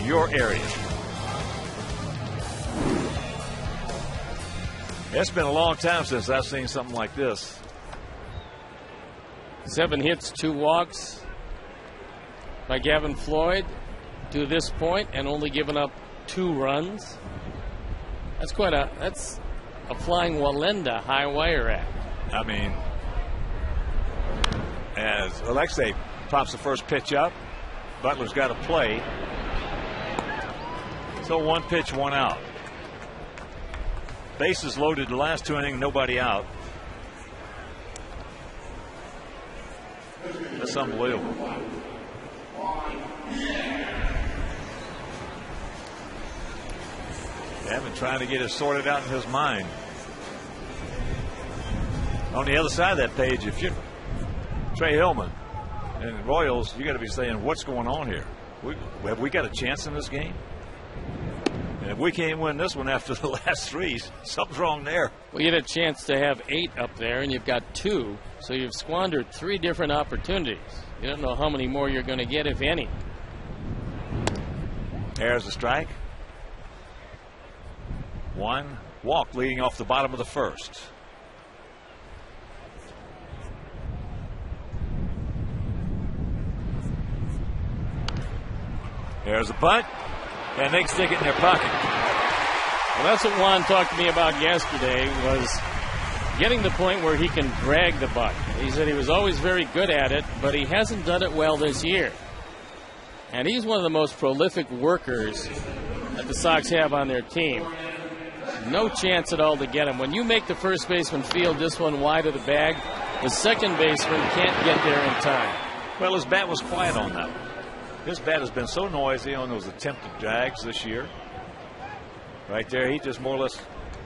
your area. It's been a long time since I've seen something like this. 7 hits, 2 walks by Gavin Floyd to this point, and only given up 2 runs. That's a flying Walenda high wire act. I mean, as Alexei pops the first pitch up, Butler's got to play. So 1 pitch, 1 out. Bases loaded the last 2 innings, nobody out. That's unbelievable. Gavin trying to get it sorted out in his mind. On the other side of that page, if you're Trey Hillman and Royals, you got to be saying, what's going on here? Have we got a chance in this game? And if we can't win this one after the last 3, something's wrong there. Well, you had a chance to have 8 up there, and you've got 2, so you've squandered 3 different opportunities. You don't know how many more you're going to get, if any. There's a strike. 1 walk leading off the bottom of the first. There's a bunt, and they can stick it in their pocket. Well, that's what Juan talked to me about yesterday, was getting the point where he can drag the bunt. He said he was always very good at it, but he hasn't done it well this year. And he's one of the most prolific workers that the Sox have on their team. No chance at all to get him. When you make the first baseman field this one wide of the bag, the second baseman can't get there in time. Well, his bat was quiet on that one. His bat has been so noisy on those attempted drags this year. Right there, he just more or less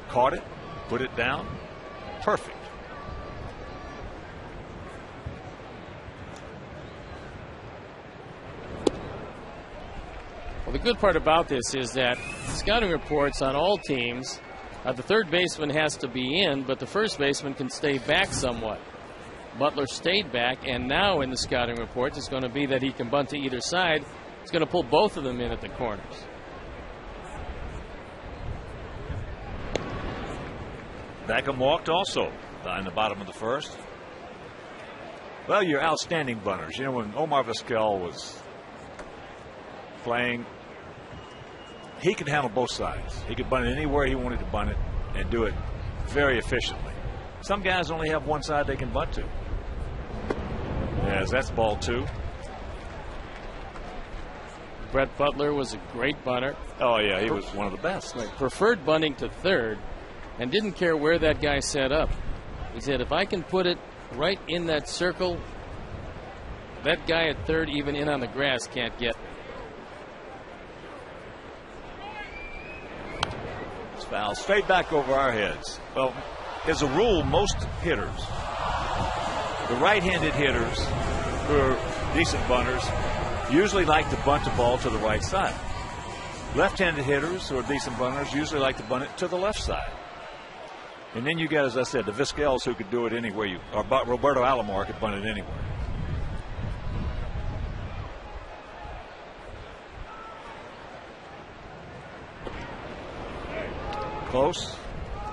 caught it, put it down. Perfect. Well, the good part about this is that scouting reports on all teams, the third baseman has to be in, but the first baseman can stay back somewhat. Butler stayed back, and now in the scouting reports it's going to be that he can bunt to either side. It's going to pull both of them in at the corners. Beckham walked also in the bottom of the first. Well, your outstanding bunters. You know, when Omar Vizquel was playing, he could handle both sides. He could bunt it anywhere he wanted to bunt it and do it very efficiently. Some guys only have one side they can bunt to. Yes, that's ball 2. Brett Butler was a great bunter. Oh, yeah, he was one of the best. Right. Preferred bunting to third and didn't care where that guy set up. He said, if I can put it right in that circle, that guy at third, even in on the grass, can't get me. It's foul straight back over our heads. Well, as a rule, most hitters, the right-handed hitters who are decent bunters, usually like to bunt the ball to the right side. Left-handed hitters who are decent bunters usually like to bunt it to the left side. And then you got, as I said, the Vizquels who could do it anywhere or Roberto Alomar could bunt it anywhere. Close.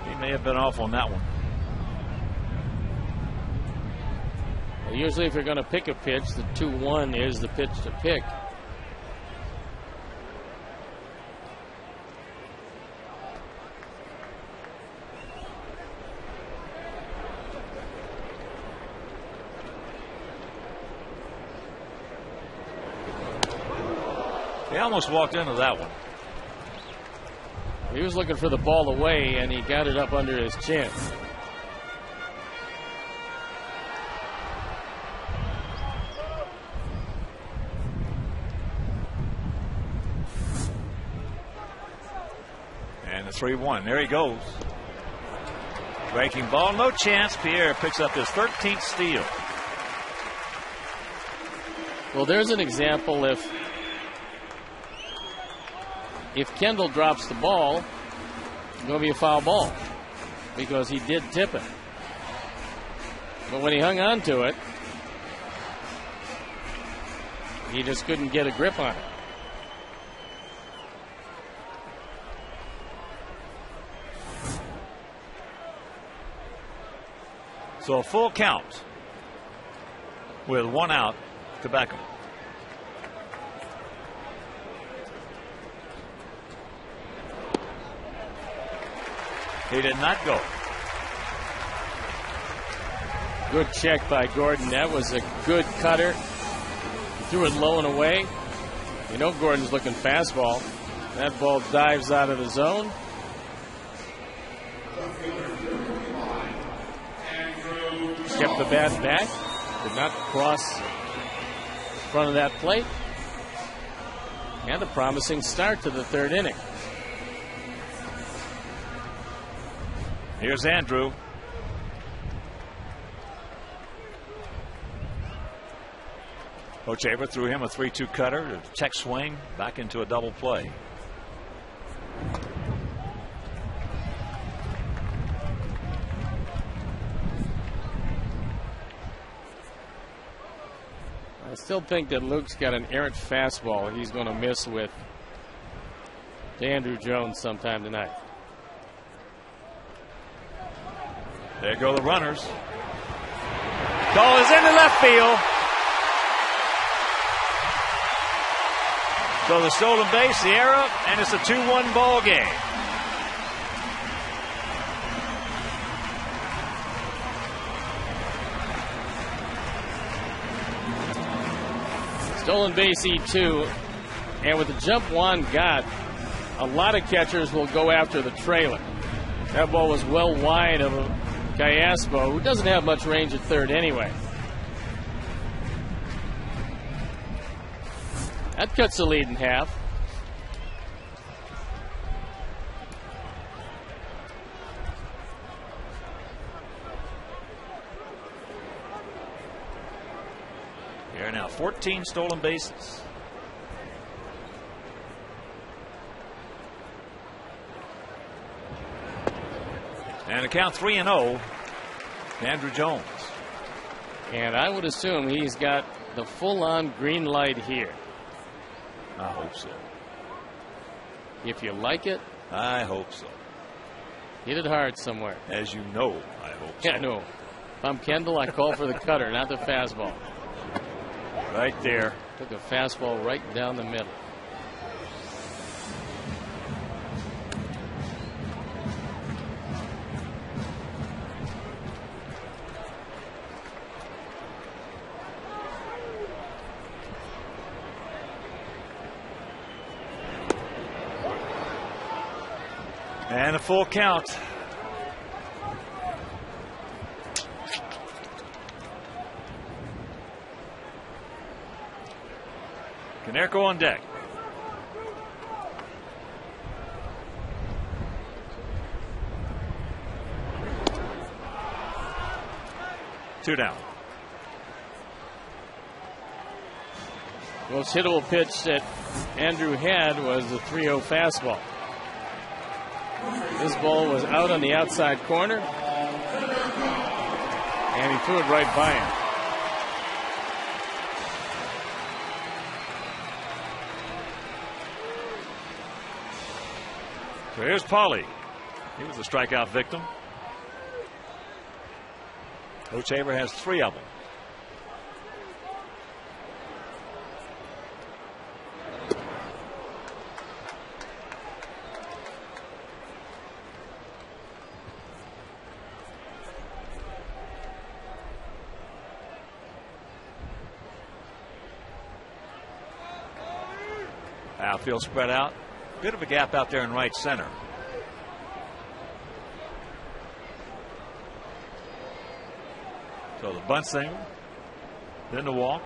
He may have been off on that one. Well, usually if you're going to pick a pitch, the 2-1 is the pitch to pick. He almost walked into that one. He was looking for the ball away, and he got it up under his chin. And the 3-1. There he goes. Breaking ball. No chance. Pierre picks up his 13th steal. Well, there's an example. If Kendall drops the ball, it's going to be a foul ball because he did tip it. But when he hung on to it, he just couldn't get a grip on it. So a full count with 1 out to Beckham. He did not go. Good check by Gordon. That was a good cutter. He threw it low and away. You know Gordon's looking fastball. That ball dives out of the zone. Kept the bat back. Did not cross in front of that plate. And a promising start to the 3rd inning. Here's Andrew. Hochevar threw him a 3-2 cutter, a check swing, back into a double play. I still think that Luke's got an errant fastball he's going to miss with Andrew Jones sometime tonight. There go the runners. Ball is into left field. So the stolen base, the error, and it's a 2-1 ball game. Stolen base E2, and with the jump Juan got, a lot of catchers will go after the trailer. That ball was well wide of a Gallaspo, who doesn't have much range at 3rd anyway. That cuts the lead in half. Here now, 14 stolen bases. And a count 3-0 to Andrew Jones. And I would assume he's got the full-on green light here. I hope so. If you like it, I hope so. hit it hard somewhere. As you know, I hope so. Yeah, no. If I'm Kendall, I call for the cutter, not the fastball. Right there. Took a fastball right down the middle. And a full count. Konerko on deck. Two down. Most hittable pitch that Andrew had was the 3-0 fastball. This ball was out on the outside corner, and he threw it right by him. So here's Pauly. He was a strikeout victim. Hochevar has 3 of them. Outfield spread out. Bit of a gap out there in right center. So the bunt single, then the walk.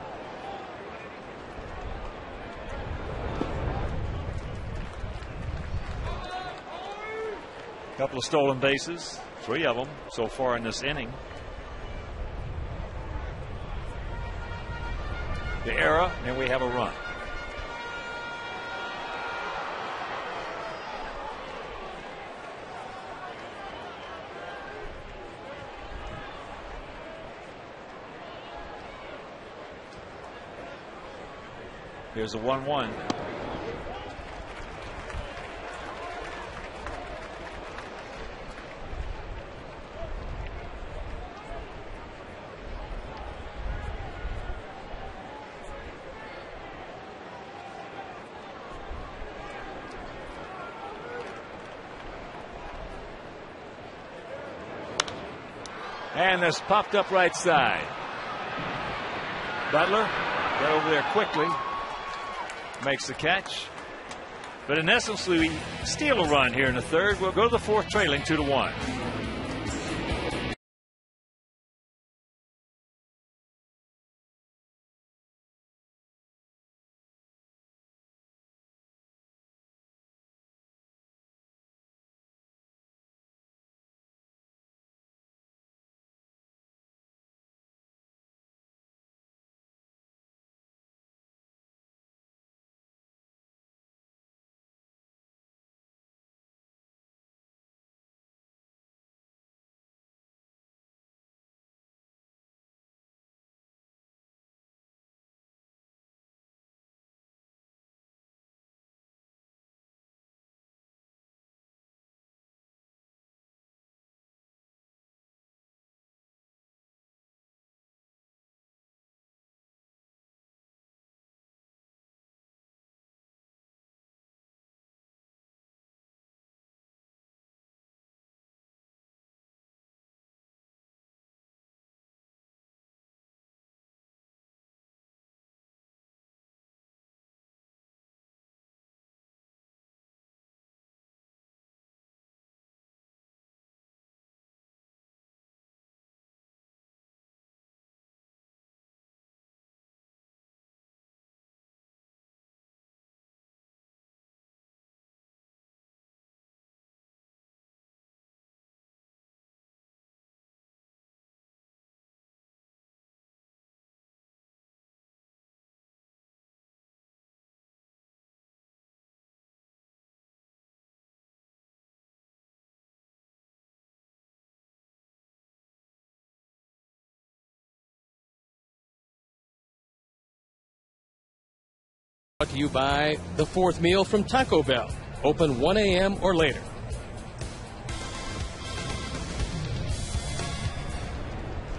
Couple of stolen bases, 3 of them so far in this inning. The error, and we have a run. Here's a 1-1. And this popped up right side. Butler got over there quickly. Makes the catch. But in essence, we steal a run here in the third. We'll go to the fourth trailing 2-1. Brought to you by the fourth meal from Taco Bell. Open 1 a.m. or later.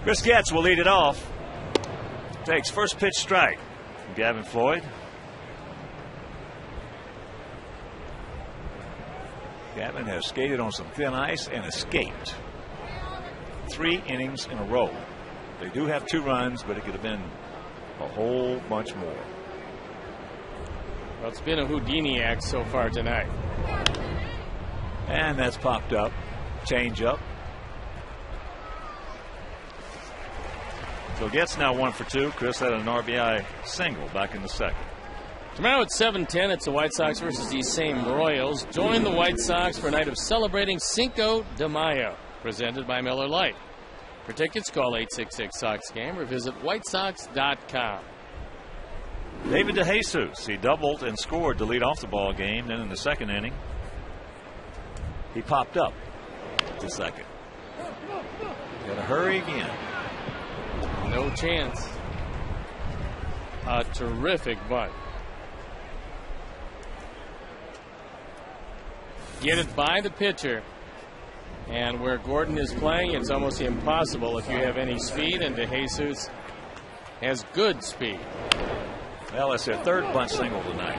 Chris Getz will lead it off. Takes first pitch strike from Gavin Floyd. Gavin has skated on some thin ice and escaped 3 innings in a row. They do have 2 runs, but it could have been a whole bunch more. Well, it's been a Houdini act so far tonight. And that's popped up. Change up. So Getz now 1 for 2. Chris had an RBI single back in the second. Tomorrow at 7:10, it's the White Sox versus these same Royals. Join the White Sox for a night of celebrating Cinco de Mayo, presented by Miller Lite. For tickets, call 866-SOX-GAME or visit whitesox.com. David DeJesus, he doubled and scored to lead off the ball game. Then in the second inning, he popped up to second. Got to hurry again. No chance. A terrific bunt. Get it by the pitcher. And where Gordon is playing, it's almost impossible if you have any speed, and DeJesus has good speed. Well, it's their third bunt single tonight.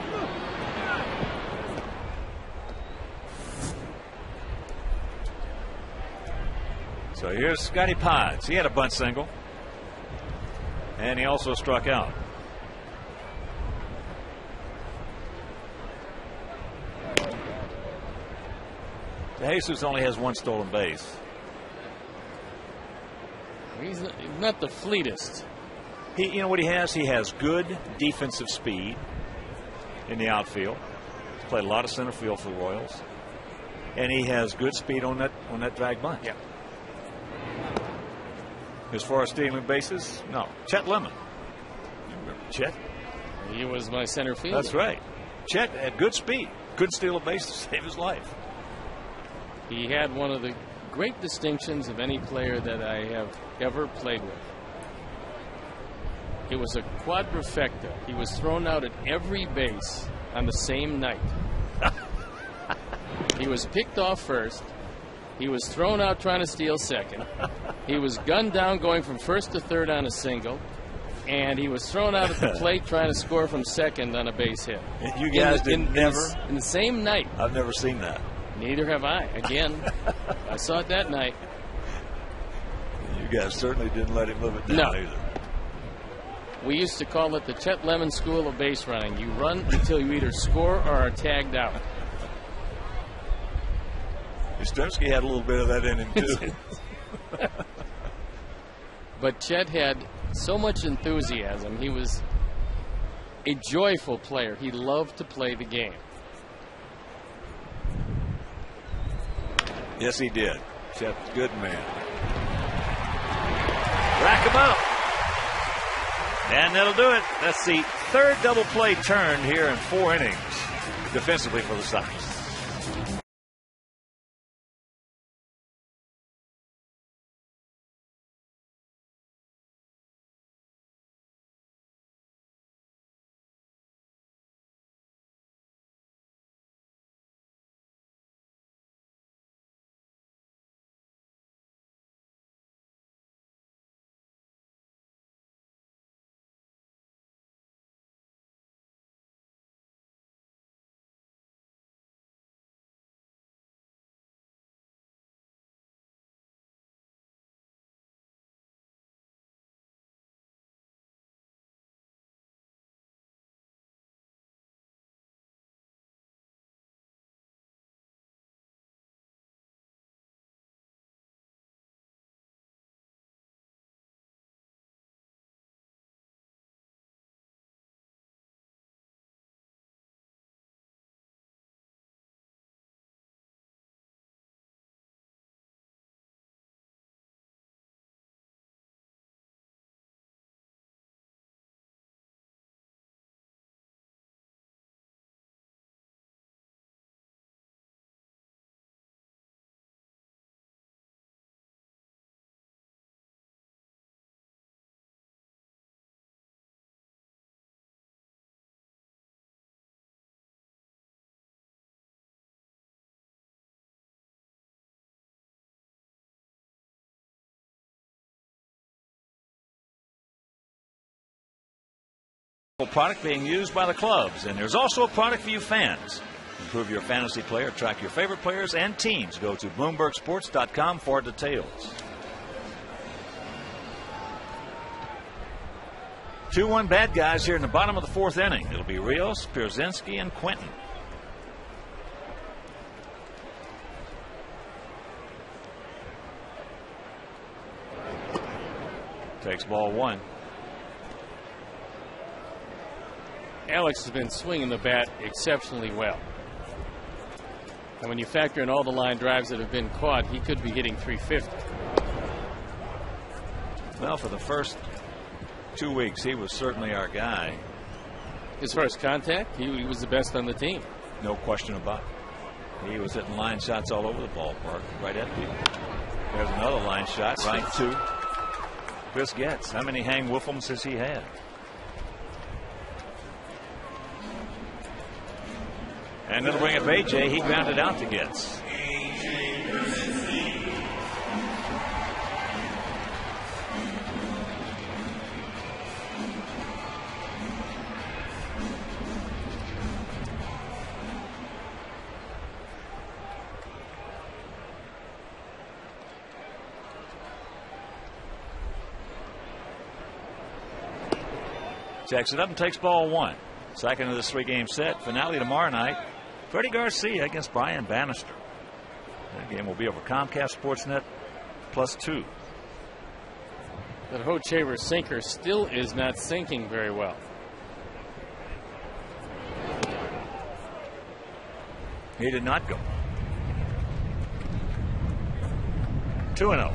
So here's Scotty Potts. He had a bunt single. And he also struck out. DeJesus only has 1 stolen base. He's not the fleetest. You know what he has? He has good defensive speed in the outfield. He's played a lot of center field for the Royals. And he has good speed on that drag bunt. Yeah. As far as stealing bases, no. Chet Lemon. You remember Chet? He was my center fielder. That's right. Chet had good speed. Couldn't steal a base to save his life. He had one of the great distinctions of any player that I have ever played with. It was a quadrifecta. He was thrown out at every base on the same night. He was picked off first. He was thrown out trying to steal second. He was gunned down going from first to third on a single. And he was thrown out at the plate trying to score from second on a base hit. You guys in the same night. I've never seen that. Neither have I. Again, I saw it that night. You guys certainly didn't let him live it down either. We used to call it the Chet Lemon School of base running. You run until you either score or are tagged out. Yastrzemski had a little bit of that in him, too. But Chet had so much enthusiasm. He was a joyful player. He loved to play the game. Yes, he did. Chet's a good man. Rack him up. And that'll do it. That's the third double play turned here in 4 innings defensively for the Sox. Product being used by the clubs, and there's also a product for you fans. Improve your fantasy player, track your favorite players and teams. Go to BloombergSports.com for details. 2-1 bad guys here in the bottom of the 4th inning. It'll be Rios, Pierzynski, and Quentin. Takes ball 1. Alex has been swinging the bat exceptionally well. And when you factor in all the line drives that have been caught, he could be hitting 350. Well, for the first 2 weeks, he was certainly our guy. As far as contact, he was the best on the team. No question about it. He was hitting line shots all over the ballpark, right at people. There's another line shot, right to Chris Getz. How many hang woofums has he had? And it'll bring up AJ. He grounded out to Getz. Checks it up and takes ball 1. Second of this 3-game set. Finale tomorrow night. Freddie Garcia against Brian Bannister. That game will be over Comcast Sportsnet +2. That Hochevar sinker still is not sinking very well. He did not go. 2-0.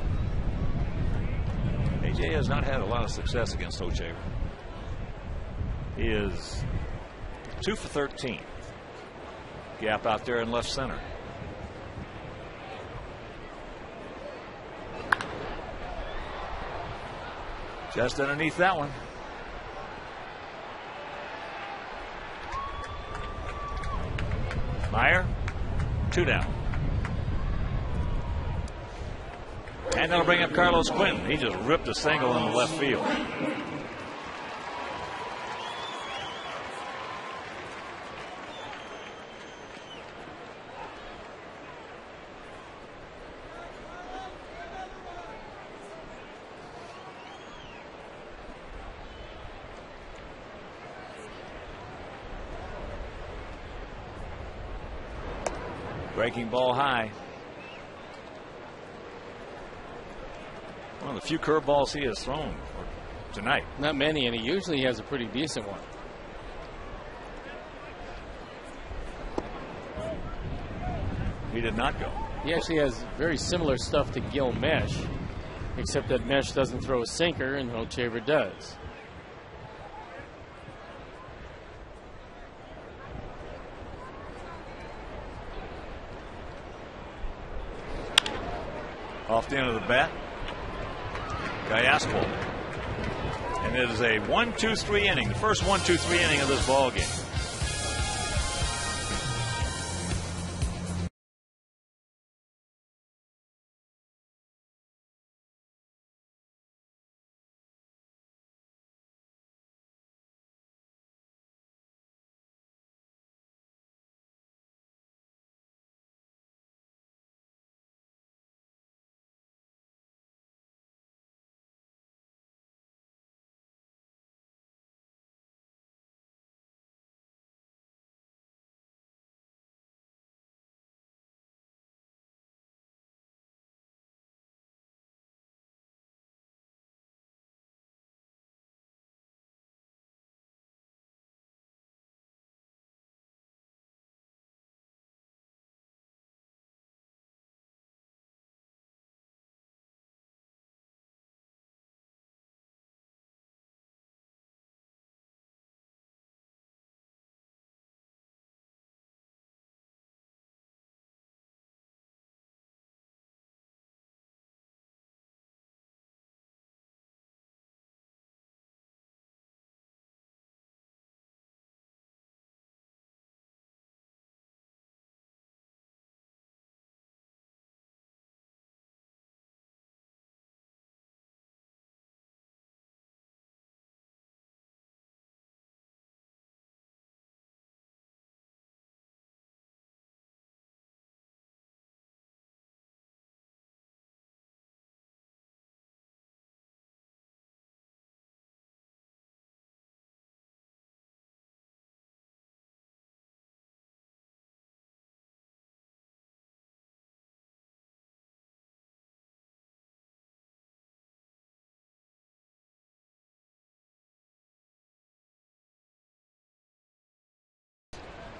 AJ has not had a lot of success against Hochevar. He is 2 for 13. Gap out there in left center. Just underneath that one. Meyer, 2 down. And that'll bring up Carlos Quentin. He just ripped a single in the left field. Breaking ball high. One of the few curveballs he has thrown tonight. Not many, and he usually has a pretty decent one. He did not go. He actually has very similar stuff to Gil Mesh, except that Mesh doesn't throw a sinker and Hochevar does. Off the end of the bat, Gayaspo. And it is a 1-2-3 inning, the first 1-2-3 inning of this ball game.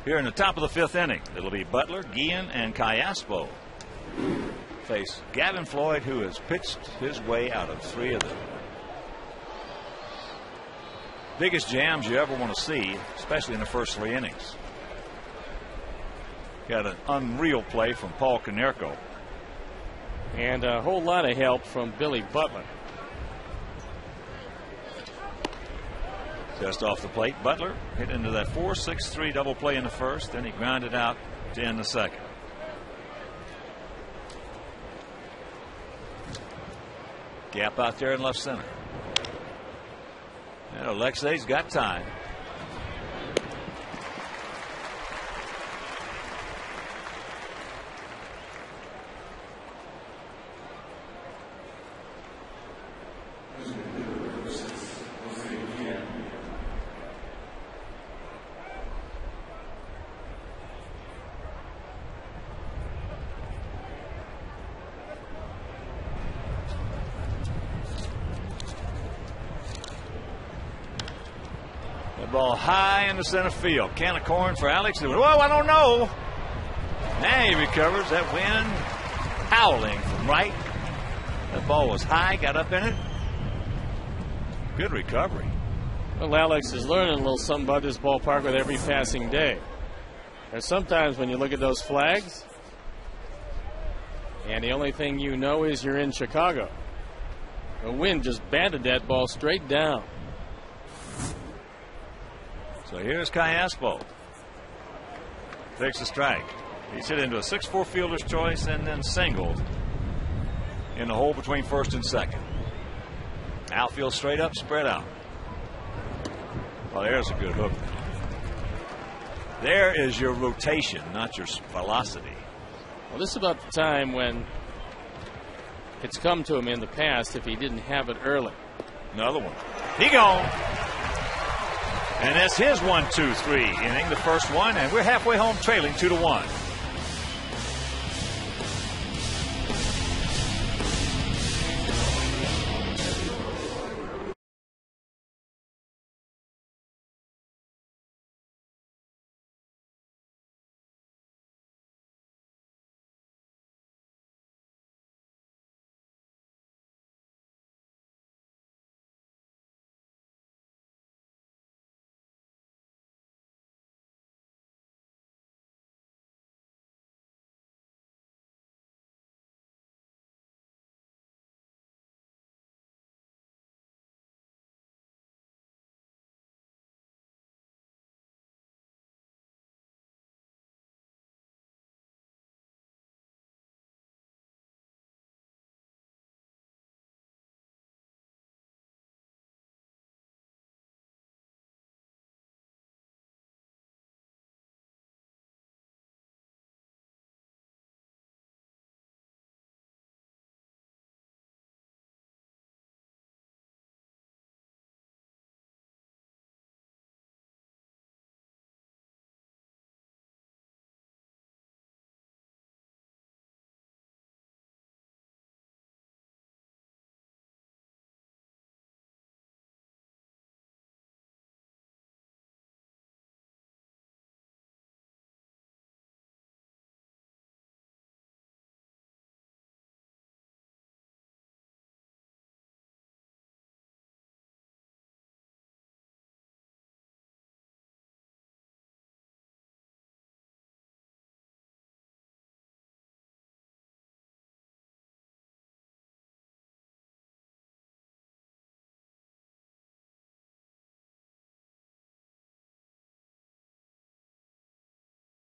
Here in the top of the fifth inning, it'll be Butler, Guillen, and Cayaspo face Gavin Floyd, who has pitched his way out of 3 of the biggest jams you ever want to see, especially in the first 3 innings. Got an unreal play from Paul Konerko. And a whole lot of help from Billy Butler. Just off the plate, Butler hit into that 4-6-3 double play in the first, then he grounded out to end the second. Gap out there in left center. And Alexei's got time. Ball high in the center field. Can of corn for Alex. Whoa, I don't know. Now he recovers. That wind howling from right. That ball was high, got up in it. Good recovery. Well, Alex is learning a little something about this ballpark with every passing day. And sometimes when you look at those flags, and the only thing you know is you're in Chicago. The wind just batted that ball straight down. So here's Cayaspo. Takes a strike. He's hit into a 6-4 fielder's choice and then singled in the hole between first and second. Outfield straight up, spread out. Oh, there's a good hook. There is your rotation, not your velocity. Well, this is about the time when it's come to him in the past if he didn't have it early. Another one. He gone. And that's his 1-2-3 inning, the first one, and we're halfway home trailing 2-1.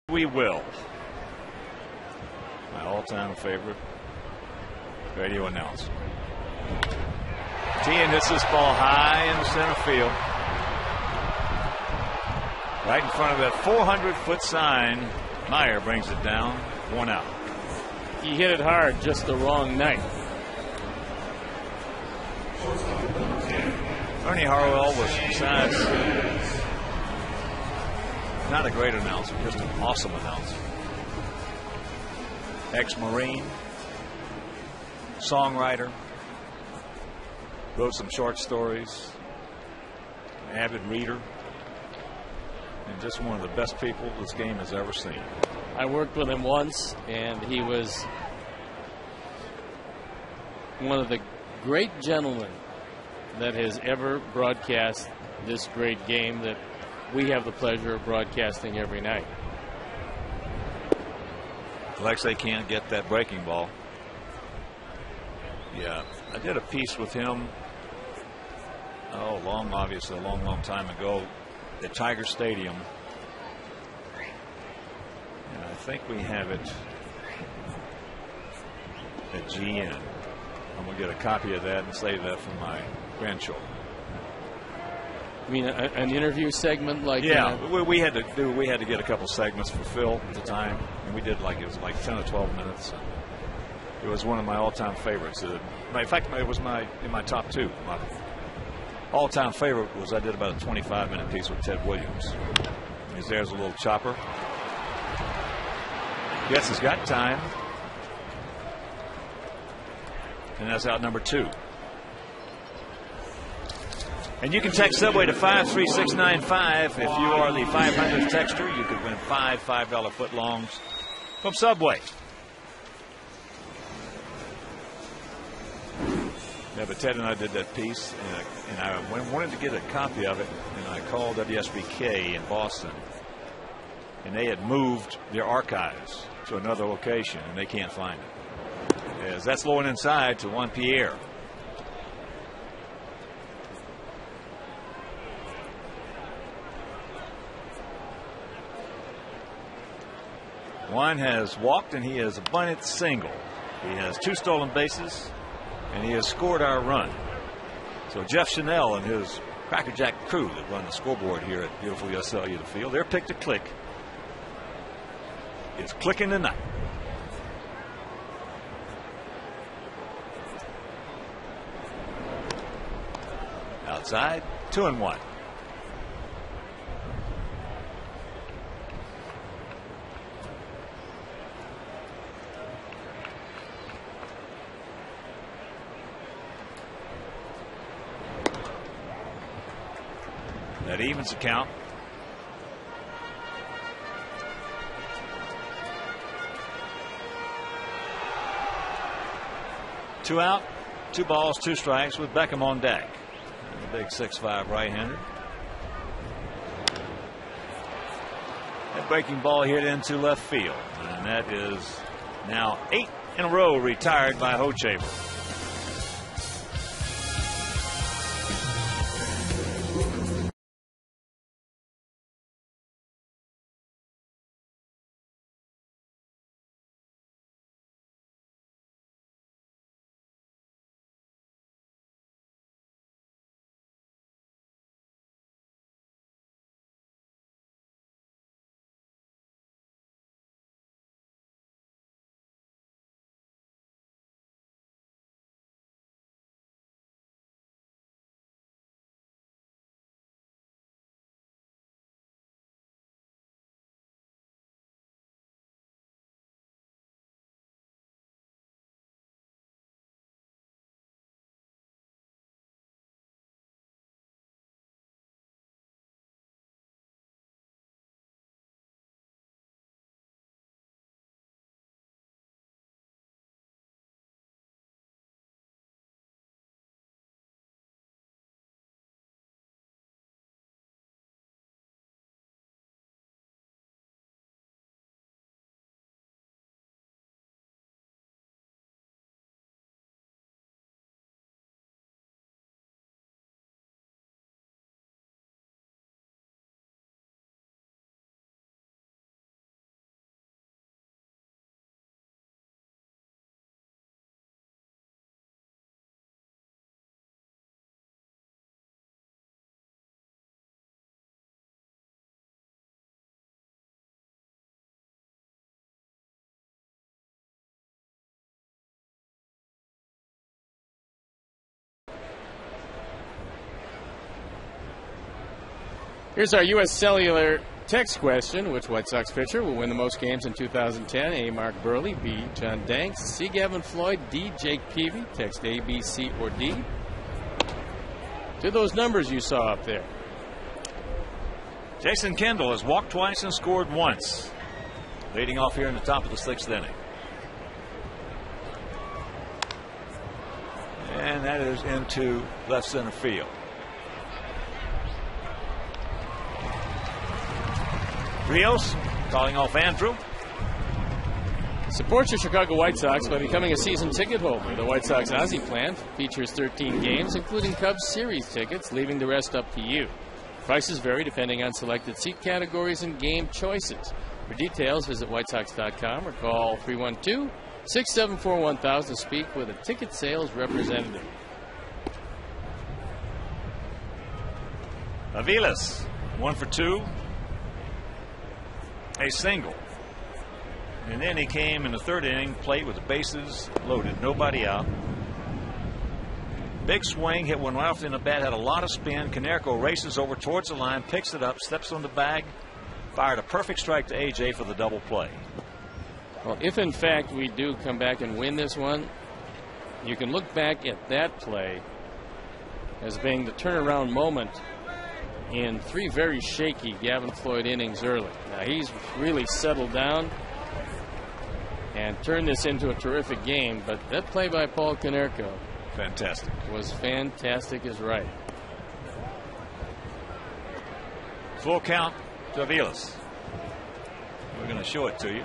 We will. My all-time favorite radio announcer. Teeing hits this ball high in the center field. Right in front of that 400-foot sign. Meyer brings it down. 1 out. He hit it hard, just the wrong night. Ernie Harwell was, besides not a great announcer, just an awesome announcer. Ex-Marine, songwriter, wrote some short stories, avid reader, and just one of the best people this game has ever seen. I worked with him once, and he was one of the great gentlemen that has ever broadcast this great game that we have the pleasure of broadcasting every night. Alexei can't get that breaking ball. Yeah, I did a piece with him, obviously a long time ago at Tiger Stadium. And I think we have it at GN. I'm going to get a copy of that and save that for my grandchildren. I mean, an interview segment like yeah, that? we had to get a couple segments for Phil at the time, and we did it was 10 or 12 minutes. It was one of my all-time favorites. In fact, it was in my top 2. My all-time favorite was I did about a 25-minute piece with Ted Williams. There's a little chopper. Yes, he's got time. And that's out number 2. And you can text Subway to 53695. If you are the 500th texter, you could win 5 $5 footlongs from Subway. Yeah, but Ted and I did that piece, and I wanted to get a copy of it, and I called WSBK in Boston, and they had moved their archives to another location, and they can't find it. As that's low and inside to Juan Pierre. Juan has walked and he has bunted single. He has 2 stolen bases and he has scored our run. So Jeff Chanel and his Crackerjack crew that run the scoreboard here at beautiful US Cellular Field, they're picked to click. It's clicking tonight. Outside, 2-1. That evens the count. Two out, 2 balls, 2 strikes with Beckham on deck. The big 6'5" right-hander. That breaking ball hit into left field, and that is now 8 in a row retired by Hochevar. Here's our U.S. Cellular text question. Which White Sox pitcher will win the most games in 2010? A. Mark Burley, B. John Danks, C. Gavin Floyd, D. Jake Peavy. Text A, B, C, or D to those numbers you saw up there. Jason Kendall has walked twice and scored once, leading off here in the top of the 6th inning. And that is into left center field. Rios calling off Andrew. Support your Chicago White Sox by becoming a season ticket holder. The White Sox Ozzie plan features 13 games, including Cubs Series tickets, leaving the rest up to you. Prices vary depending on selected seat categories and game choices. For details, visit whitesox.com or call 312-674-1000 to speak with a ticket sales representative. Aviles, 1 for 2. A single. And then he came in the 3rd inning, plate with the bases loaded, nobody out. Big swing, hit one right off in the bat, had a lot of spin. Konerko races over towards the line, picks it up, steps on the bag, fired a perfect strike to AJ for the double play. Well, if in fact we do come back and win this one, you can look back at that play as being the turnaround moment in 3 very shaky Gavin Floyd innings early. Now he's really settled down and turned this into a terrific game, but that play by Paul Konerko fantastic. Was fantastic is right. Full count to Aviles. We're going to show it to you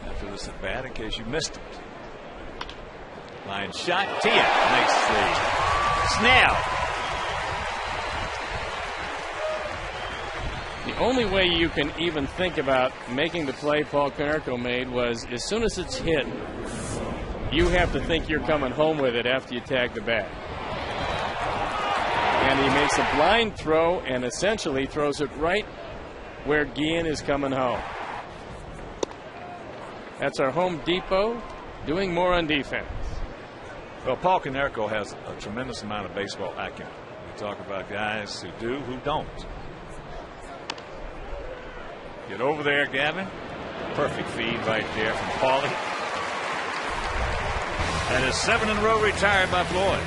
after this at bat in case you missed it. Line shot. Tia makes the snap. The only way you can even think about making the play Paul Konerko made was as soon as it's hit, you have to think you're coming home with it after you tag the bag. And he makes a blind throw and essentially throws it right where Guillen is coming home. That's our Home Depot doing more on defense. Well, Paul Konerko has a tremendous amount of baseball acumen. We talk about guys who do, who don't. Get over there, Gavin. Perfect feed right there from Paulie. That is 7 in a row retired by Floyd.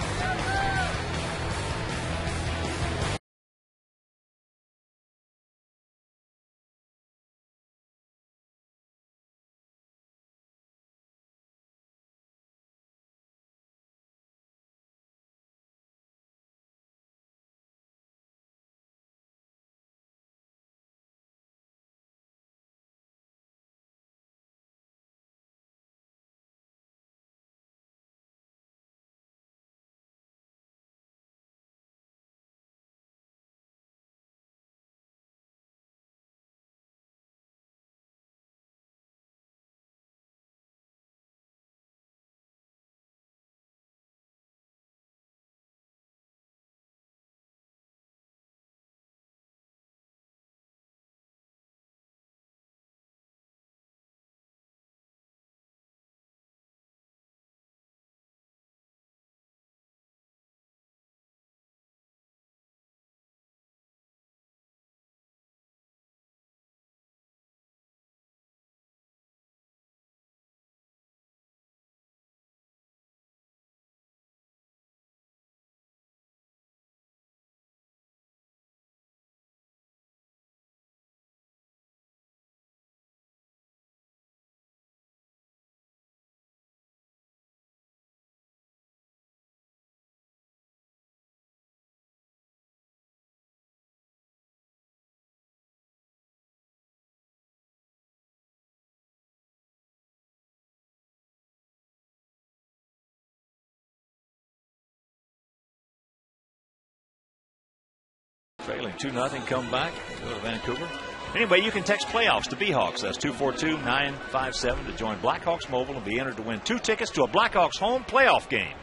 Trailing 2-0 comeback to Vancouver. Anyway, you can text playoffs to B-Hawks. That's 242-957 to join Blackhawks Mobile and be entered to win 2 tickets to a Blackhawks home playoff game.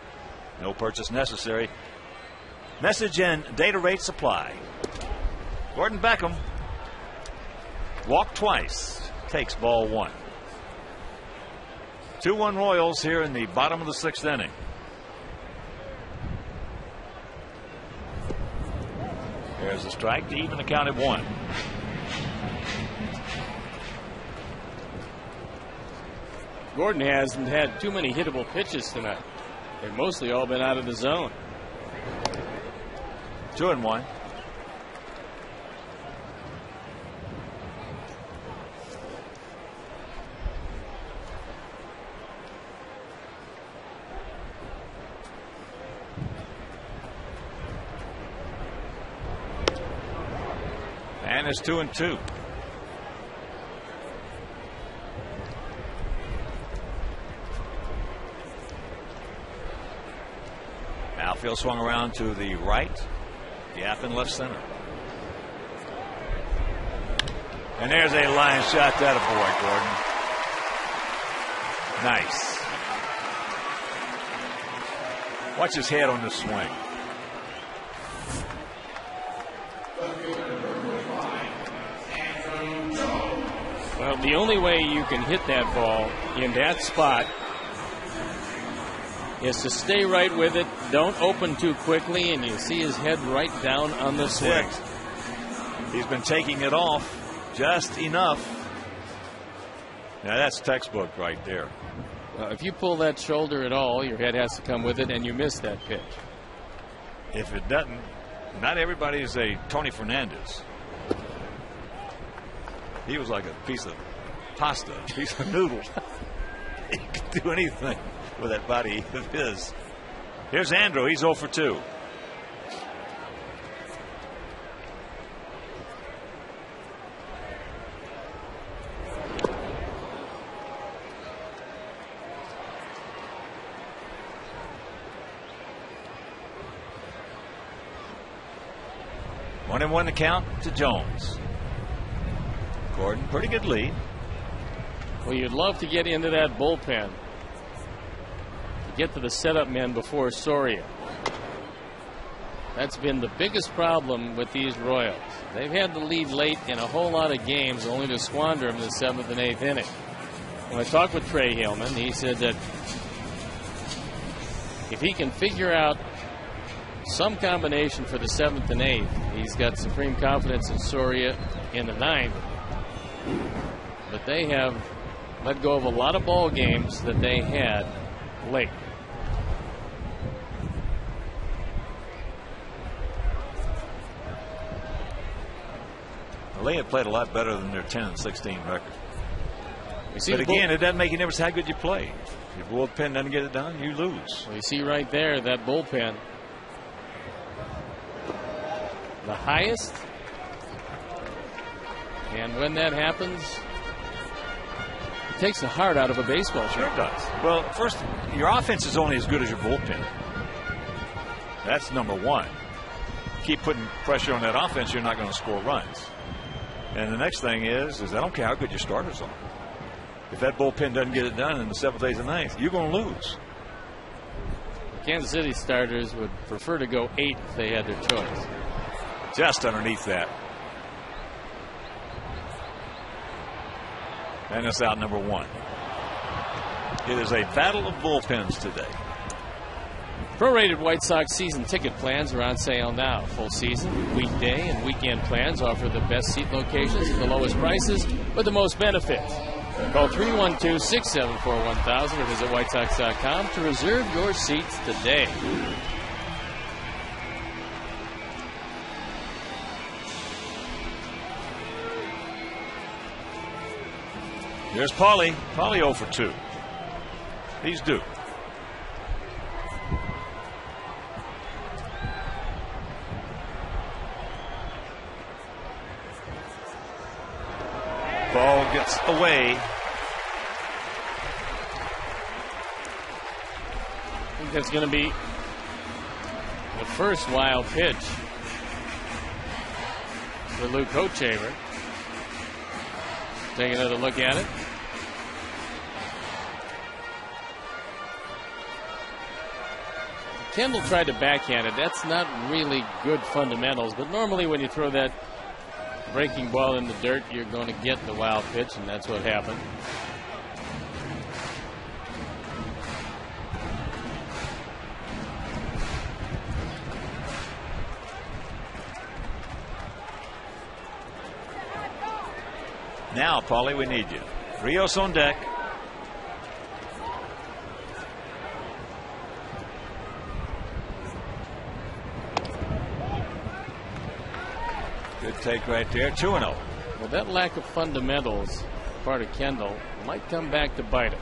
No purchase necessary. Message and data rate supply. Gordon Beckham walked twice. Takes ball 1. 2-1 Royals here in the bottom of the 6th inning. There's a strike to even the count at 1. Gordon hasn't had too many hittable pitches tonight. They've mostly all been out of the zone. 2-1. And it's 2-2. Outfield swung around to the right, gap in left center. And there's a line shot. That a boy, Gordon. Nice. Watch his head on this swing. Well, the only way you can hit that ball in that spot is to stay right with it. Don't open too quickly, and you see his head right down on the swing. He's been taking it off just enough. Now that's textbook right there. If you pull that shoulder at all, your head has to come with it, and you miss that pitch. If it doesn't, not everybody is a Tony Fernandez. He was like a piece of pasta, a piece of noodle. He could do anything with that body of his. Here's Andrew. He's 0 for 2. One and one to count to Jones. Gordon, pretty good lead. Well, you'd love to get into that bullpen. To get to the setup men before Soria. That's been the biggest problem with these Royals. They've had the lead late in a whole lot of games, only to squander them in the 7th and 8th inning. When I talked with Trey Hillman, he said that if he can figure out some combination for the 7th and 8th, he's got supreme confidence in Soria in the 9th. But they have let go of a lot of ball games that they had late. Well, they have played a lot better than their 10-16 record. But again, it doesn't make any difference how good you play. If the bullpen doesn't get it done, you lose. Well, you see right there that bullpen, the highest. And when that happens, it takes the heart out of a baseball player. Sure it does. Well, first, your offense is only as good as your bullpen. That's number one. Keep putting pressure on that offense, you're not going to score runs. And the next thing is I don't care how good your starters are. If that bullpen doesn't get it done in the 7th, 8th, and 9th, you're going to lose. Kansas City starters would prefer to go 8 if they had their choice. Just underneath that. And it's out number 1. It is a battle of bullpens today. Prorated White Sox season ticket plans are on sale now. Full season, weekday, and weekend plans offer the best seat locations at the lowest prices with the most benefits. Call 312-674-1000 or visit WhiteSox.com to reserve your seats today. There's Paulie. Paulie 0 for 2. He's due. Ball gets away. I think that's going to be the first wild pitch for Luke Hochaver. Take another look at it. Kendall tried to backhand it. That's not really good fundamentals, but normally when you throw that breaking ball in the dirt, you're going to get the wild pitch, and that's what happened. Now, Paulie, we need you. Rios on deck. Good take right there. 2-0. Well, that lack of fundamentals, part of Kendall, might come back to bite him.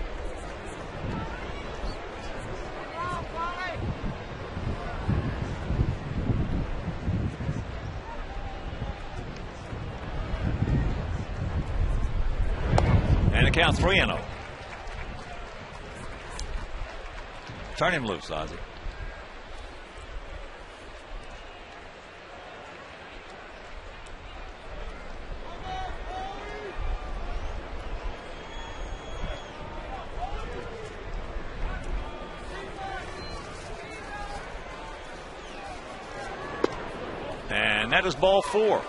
And the count 3-0. Turn him loose, Ozzie. And that is ball 4.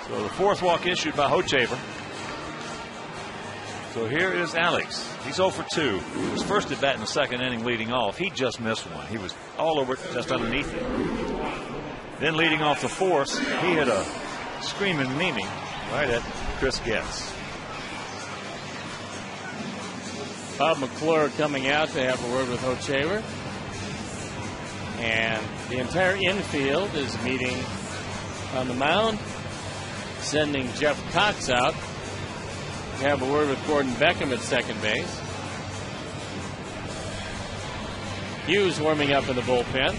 So the 4th walk issued by Hochaver. So here is Alex. He's 0 for 2. He was first at bat in the 2nd inning leading off. He just missed one. He was all over it, just underneath it. Then leading off the 4th, he hit a screaming meaning right at Chris Getz. Bob McClure coming out to have a word with Hochaver. And the entire infield is meeting on the mound, sending Jeff Cox out to have a word with Gordon Beckham at second base. Hughes warming up in the bullpen.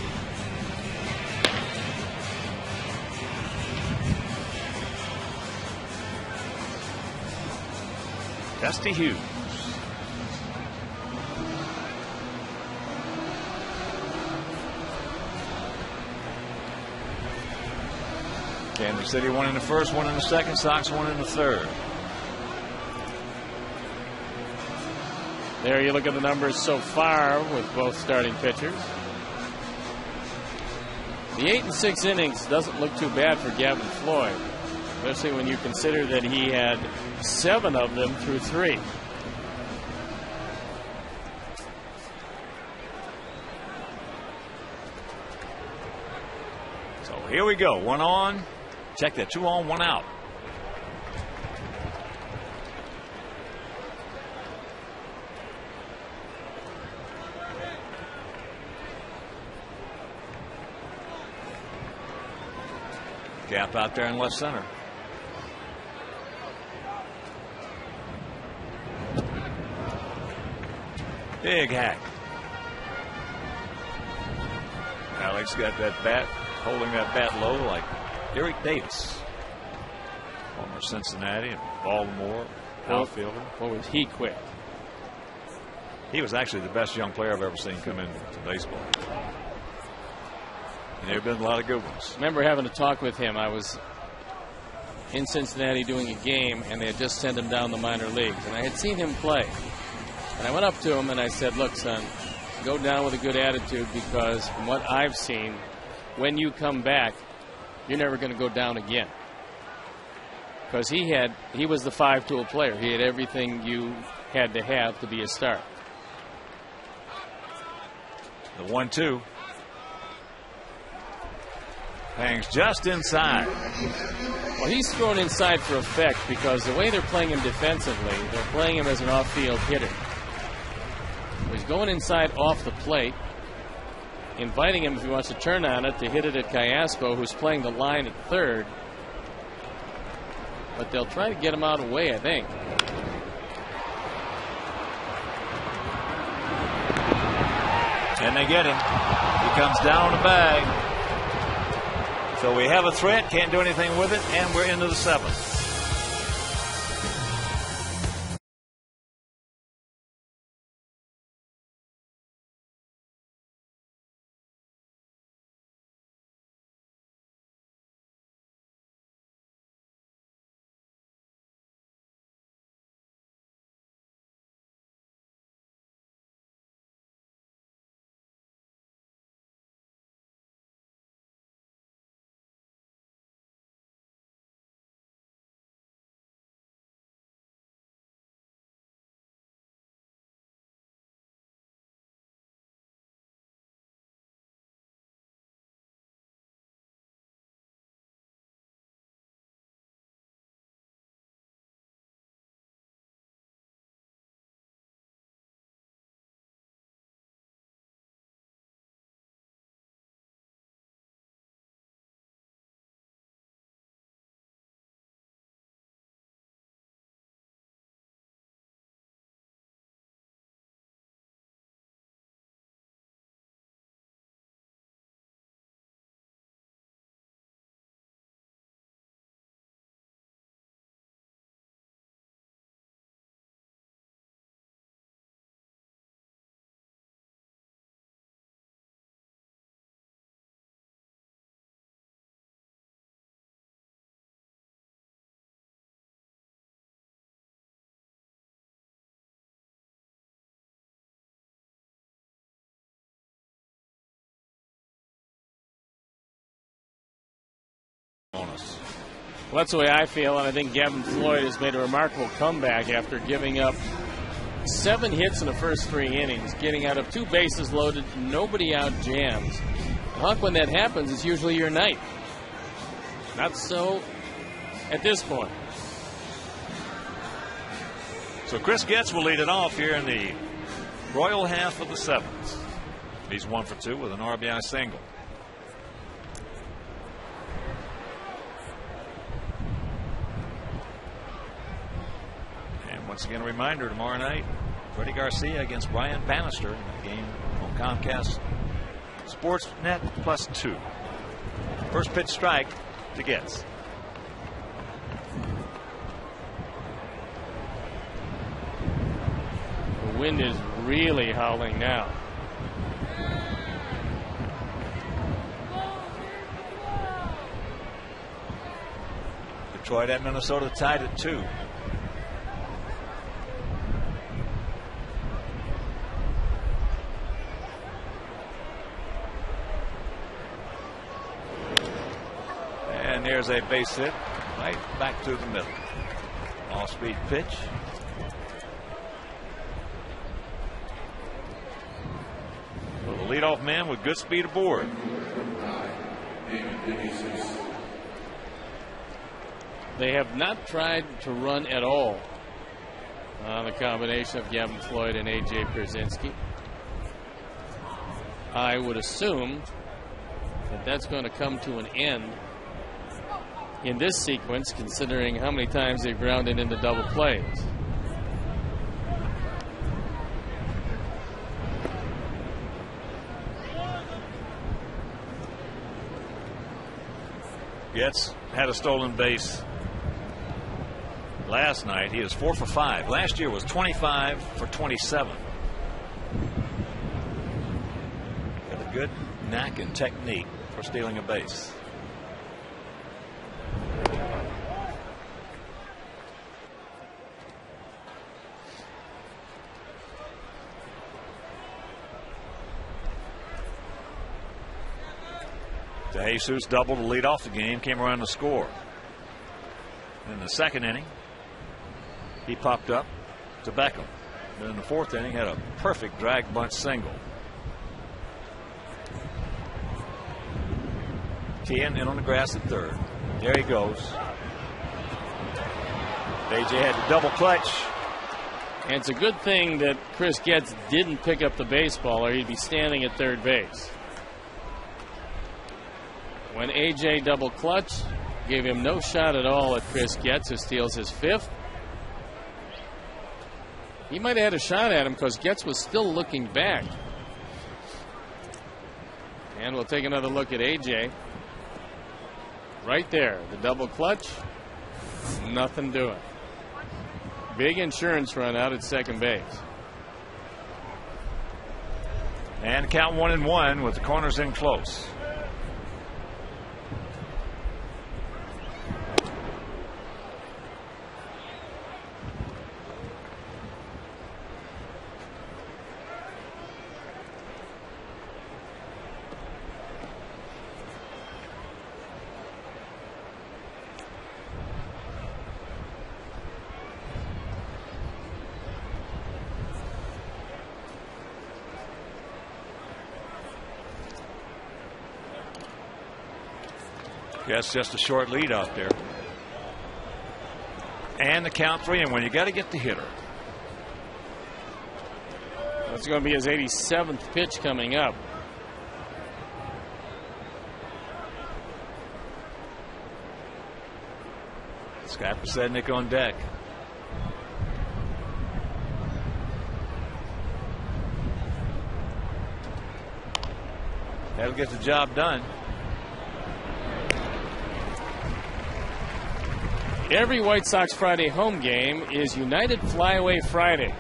Dusty Hughes. Kansas City 1 in the 1st, 1 in the 2nd, Sox 1 in the 3rd. There you look at the numbers so far with both starting pitchers. The 8 and 6 innings doesn't look too bad for Gavin Floyd, especially when you consider that he had 7 of them through 3. So here we go. 1 on. Check that. 2 on, 1 out. Gap out there in left center. Big hack. Alex got that bat, holding that bat low like Eric Davis, former Cincinnati and Baltimore outfielder. What was he quick? He was actually the best young player I've ever seen come into baseball. And there have been a lot of good ones. Remember having a talk with him. I was in Cincinnati doing a game, and they had just sent him down the minor leagues. And I had seen him play. And I went up to him and I said, look, son, go down with a good attitude, because from what I've seen, when you come back, you're never going to go down again. Because he was the 5-tool player. He had everything you had to have to be a star. The 1-2. Hangs just inside. Well, he's thrown inside for effect, because the way they're playing him defensively, they're playing him as an off-field hitter. He's going inside off the plate, inviting him, if he wants to turn on it, to hit it at Callasco, who's playing the line at third. But they'll try to get him out of the way, I think. And they get him. He comes down on the bag. So we have a threat, can't do anything with it, and we're into the 7th. bonus. Well, that's the way I feel, and I think Gavin Floyd has made a remarkable comeback after giving up 7 hits in the first 3 innings, getting out of 2 bases loaded, nobody out jams. Huck, when that happens, it's usually your night. Not so at this point. So Chris Getz will lead it off here in the Royal half of the 7th. He's 1 for 2 with an RBI single. And once again, a reminder, tomorrow night, Freddie Garcia against Brian Bannister in that game on Comcast Sportsnet +2. First pitch strike to Getz. The wind is really howling now. Detroit at Minnesota tied at 2. And there's a base hit right back to the middle. Off-speed pitch. Well, the leadoff man with good speed aboard. They have not tried to run at all on the combination of Gavin Floyd and A.J. Pierzynski. I would assume that that's going to come to an end in this sequence, considering how many times they've grounded into double plays. Getz had a stolen base last night. He is 4 for 5. Last year was 25 for 27. Got a good knack and technique for stealing a base. Jesus doubled to lead off the game, came around to score. In the 2nd inning, he popped up to Beckham. Then in the 4th inning, had a perfect drag bunch single. Tian in on the grass at 3rd. There he goes. AJ had to double clutch. And it's a good thing that Chris Getz didn't pick up the baseball, or he'd be standing at 3rd base. When A.J. double clutch, gave him no shot at all at Chris Getz, who steals his 5th. He might have had a shot at him because Getz was still looking back. And we'll take another look at A.J. Right there, the double clutch, nothing doing. Big insurance run out at 2nd base. And count 1-1 with the corners in close. Yes, just a short lead out there. And the count 3-1. You got to get the hitter. That's going to be his 87th pitch coming up. Scott Posednik on deck. That'll get the job done. Every White Sox Friday home game is United Flyaway Friday.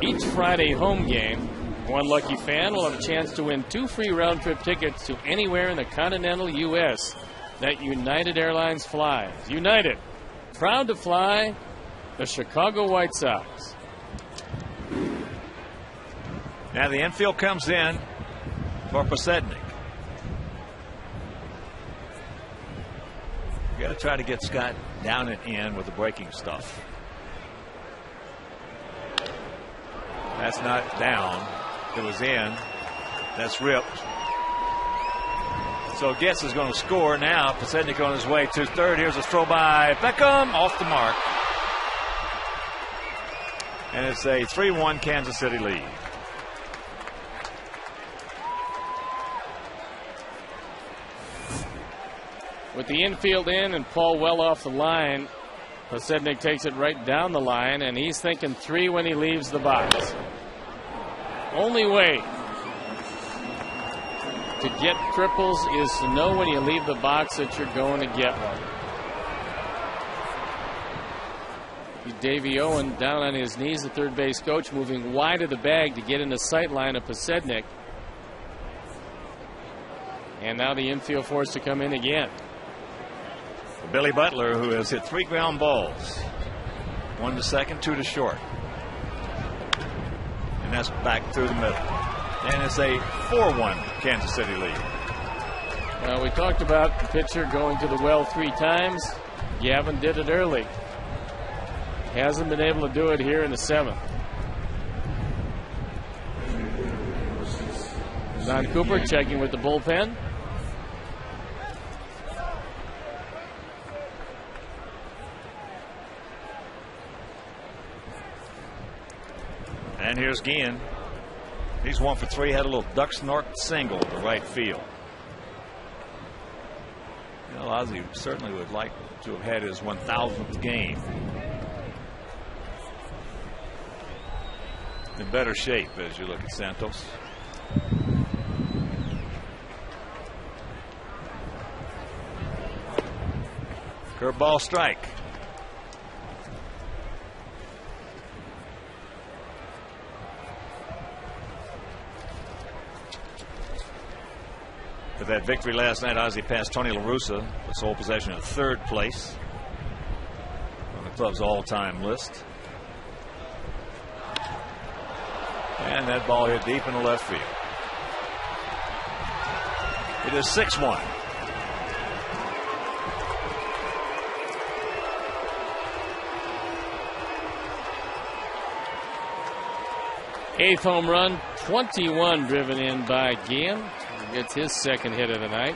Each Friday home game, one lucky fan will have a chance to win 2 free round-trip tickets to anywhere in the continental U.S. that United Airlines flies. United, proud to fly the Chicago White Sox. Now the infield comes in for Posednik. got to try to get Scott down and in with the breaking stuff. That's not down. It was in. That's ripped. So Getz is going to score now. Pasednik on his way to third. Here's a throw by Beckham off the mark. And it's a 3-1 Kansas City lead. With the infield in and Paul well off the line, Pasednik takes it right down the line, and he's thinking 3 when he leaves the box. Only way to get triples is to know when you leave the box that you're going to get one. Davey Owen down on his knees, the third base coach, moving wide of the bag to get in the sight line of Pasednik. And now the infield forced to come in again. Billy Butler, who has hit 3 ground balls. 1 to second, 2 to short. And that's back through the middle. And it's a 4-1 Kansas City lead. We talked about the pitcher going to the well 3 times. Gavin did it early. Hasn't been able to do it here in the 7th. Don Cooper checking with the bullpen. And here's Guillen. He's 1 for 3. Had a little duck snort single to right field. You know, Ozzie certainly would like to have had his 1,000th game. In better shape as you look at Santos. Curveball strike. With that victory last night, Ozzie passed Tony La Russa with sole possession of 3rd place on the club's all-time list. And that ball hit deep in the left field. It is 6-1. Eighth home run, 21 driven in by Guillen. Gets his 2nd hit of the night.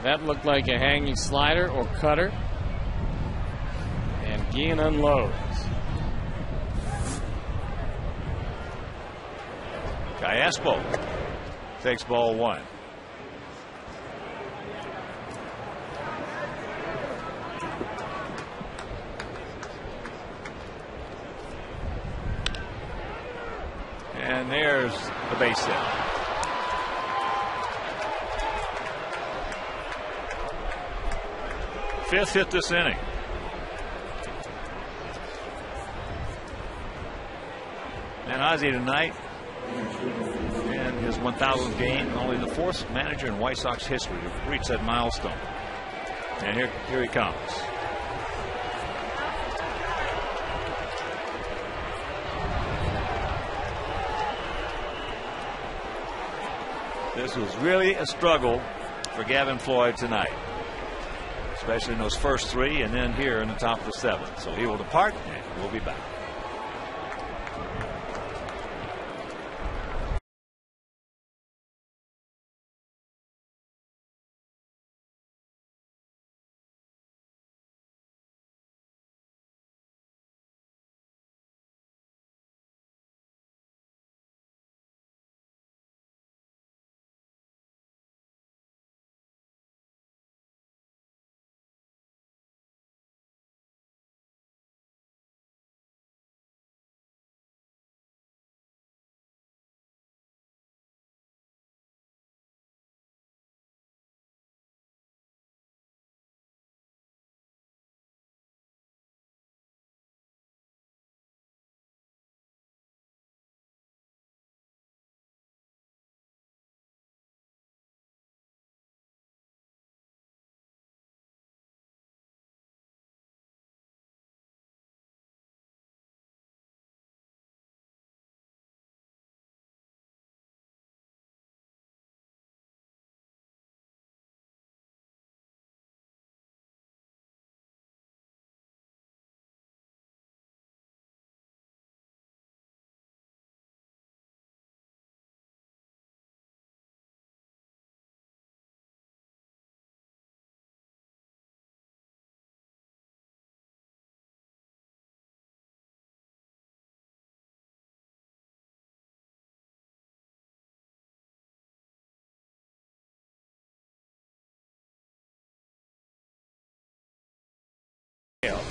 That looked like a hanging slider or cutter. And Guillen unloads. Callaspo takes ball 1. And there's the base hit. Fifth hit this inning. And Ozzie tonight in his 1,000th game, only the 4th manager in White Sox history to reach that milestone. And here he comes. This was really a struggle for Gavin Floyd tonight, especially in those first 3 and then here in the top of the 7th. So he will depart and we'll be back.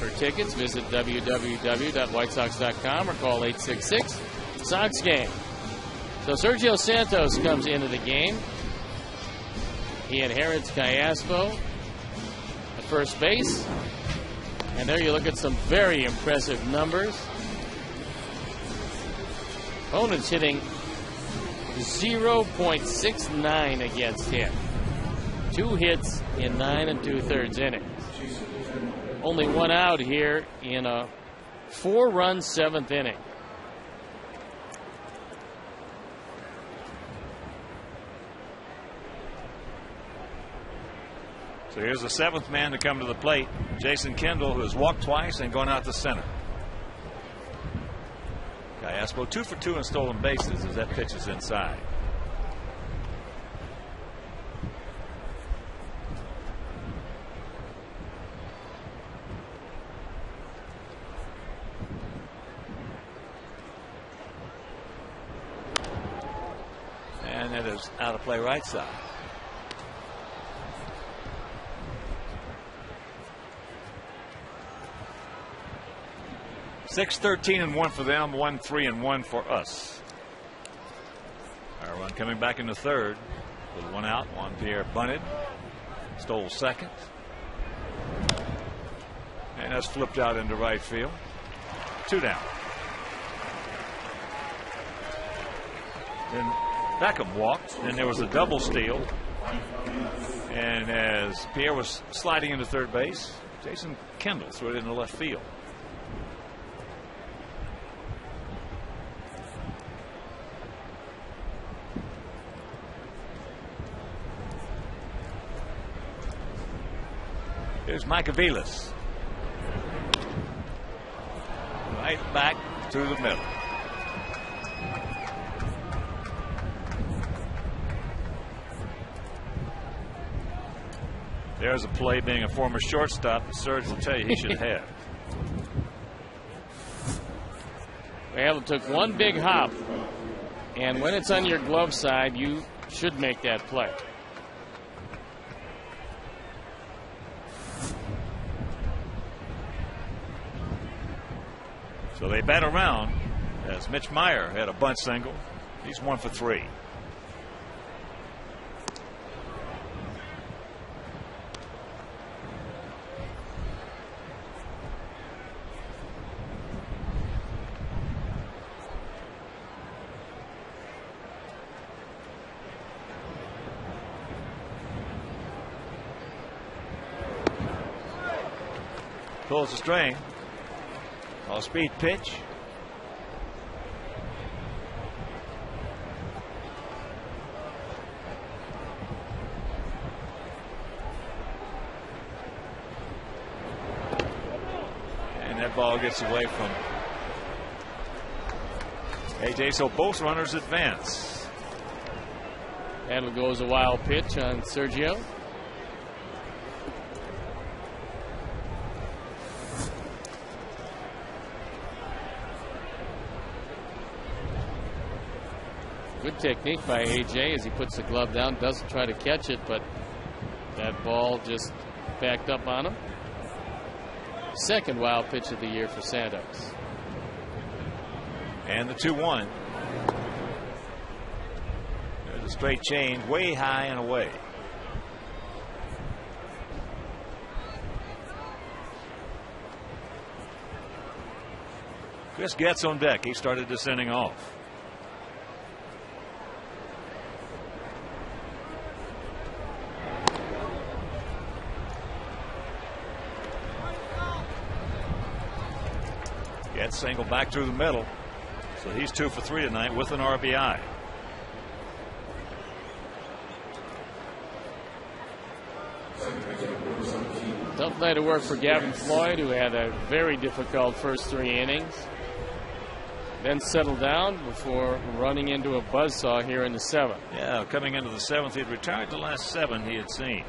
For tickets, visit www.whitesox.com or call 866-SOX-GAME. So Sergio Santos comes into the game. He inherits Callaspo at first base. And there you look at some very impressive numbers. Opponent's hitting 0.69 against him. 2 hits in 9 2/3 innings. Only 1 out here in a 4-run 7th inning. So here's the 7th man to come to the plate, Jason Kendall, who has walked twice and gone out to center. Callaspo 2 for 2 in stolen bases as that pitch is inside. And it is out of play right side. Six 13-1 for them, 1-3-1 for us. Our run coming back in the 3rd with 1 out. Juan Pierre bunted, stole second, and that's flipped out into right field. 2 down. Then Beckham walked, and there was a double steal. And as Pierre was sliding into third base, Jason Kendall threw it into left field. Here's Mike Aviles. Right back through the middle. There's a play, being a former shortstop, that Serge will tell you he should have. Well, it took 1 big hop, and when it's on your glove side, you should make that play. So they bat around as Mitch Meyer had a bunt single. He's 1 for 3. Pulls the string. All-speed pitch. And that ball gets away from AJ, so both runners advance. And goes a wild pitch on Sergio. Good technique by AJ as he puts the glove down, doesn't try to catch it, but that ball just backed up on him. Second wild pitch of the year for Santos. And the 2-1. There's a straight change, way high and away. Chris Getz on deck. He started this inning off. Getz single back through the middle. So he's 2 for 3 tonight with an RBI. Tough night of work for Gavin Floyd, who had a very difficult first 3 innings. Then settled down before running into a buzzsaw here in the 7th. Yeah, coming into the 7th, he'd retired the last 7 he had seen.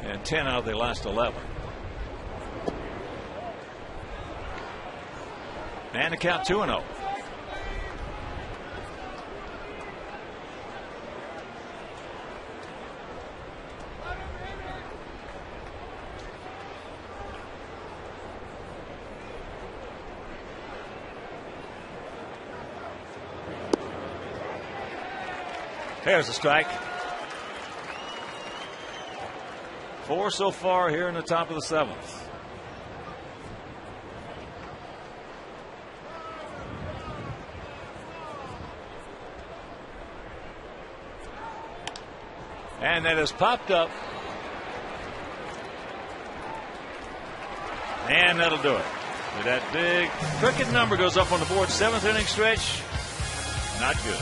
And 10 out of the last 11. And the count 2-0. There's a strike. 4 so far here in the top of the 7th. And that has popped up. And that'll do it. That big crooked number goes up on the board. 7th inning stretch. Not good.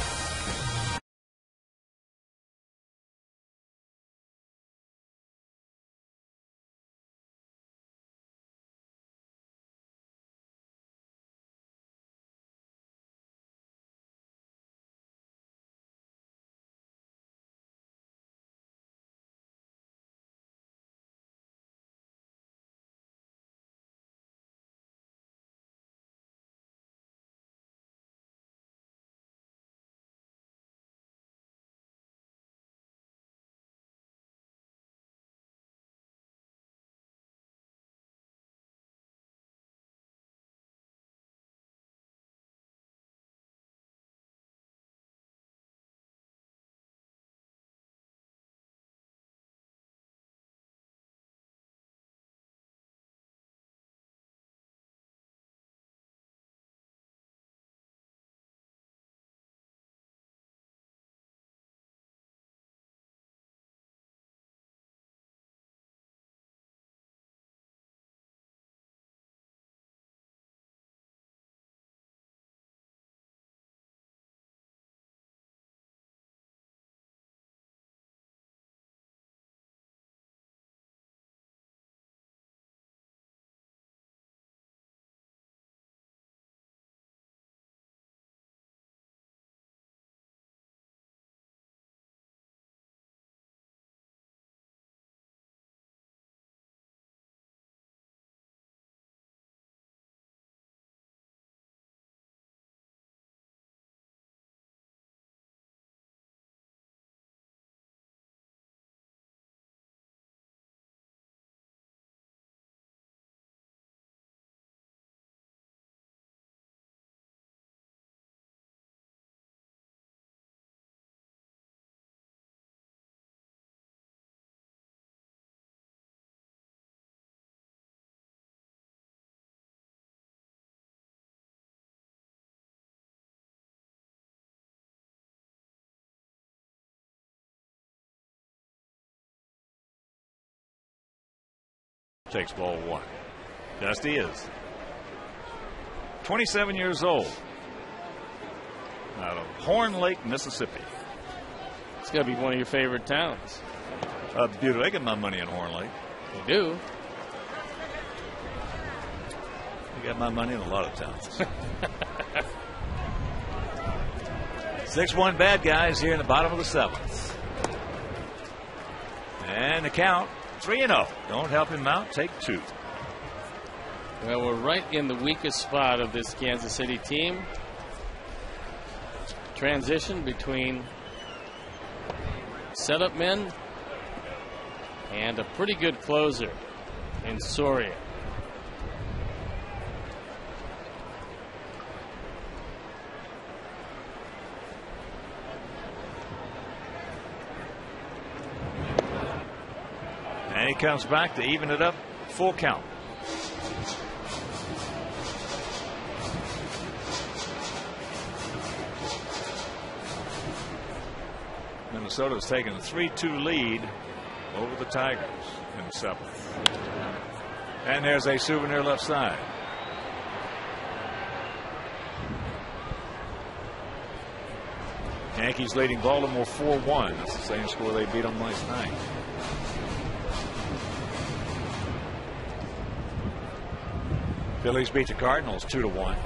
Takes ball 1. Dusty is 27 years old. Out of Horn Lake, Mississippi. It's got to be one of your favorite towns. Beautiful. I get my money in Horn Lake. You do? I got my money in a lot of towns. 6-1 bad guys here in the bottom of the 7th. And the count 3-0. Don't help him out. Take 2. Well, we're right in the weakest spot of this Kansas City team. Transition between setup men and a pretty good closer in Soria. And he comes back to even it up. Full count. Minnesota's taken a 3-2 lead over the Tigers in the 7th. And there's a souvenir left side. Yankees leading Baltimore 4-1. That's the same score they beat them last night. Phillies beat the Cardinals 2-1.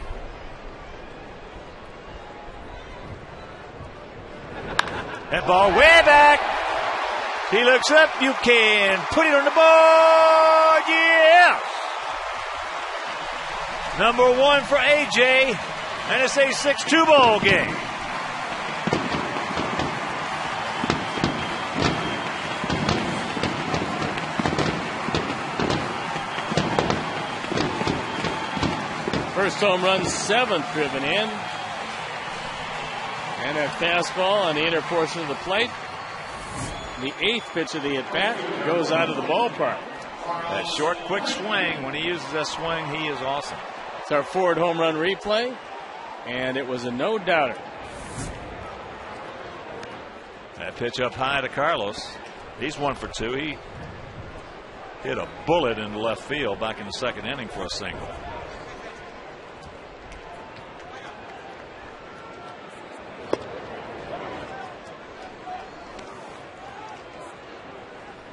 That ball way back. He looks up. You can put it on the board. Yeah. Number 1 for AJ, and it's a 6-2 ball game. First home run, 7th driven in. And a fastball on the inner portion of the plate. The 8th pitch of the at-bat goes out of the ballpark. That short, quick swing, when he uses that swing, he is awesome. It's our Ford home run replay, and it was a no-doubter. That pitch up high to Carlos. He's 1 for 2. He hit a bullet into left field back in the 2nd inning for a single.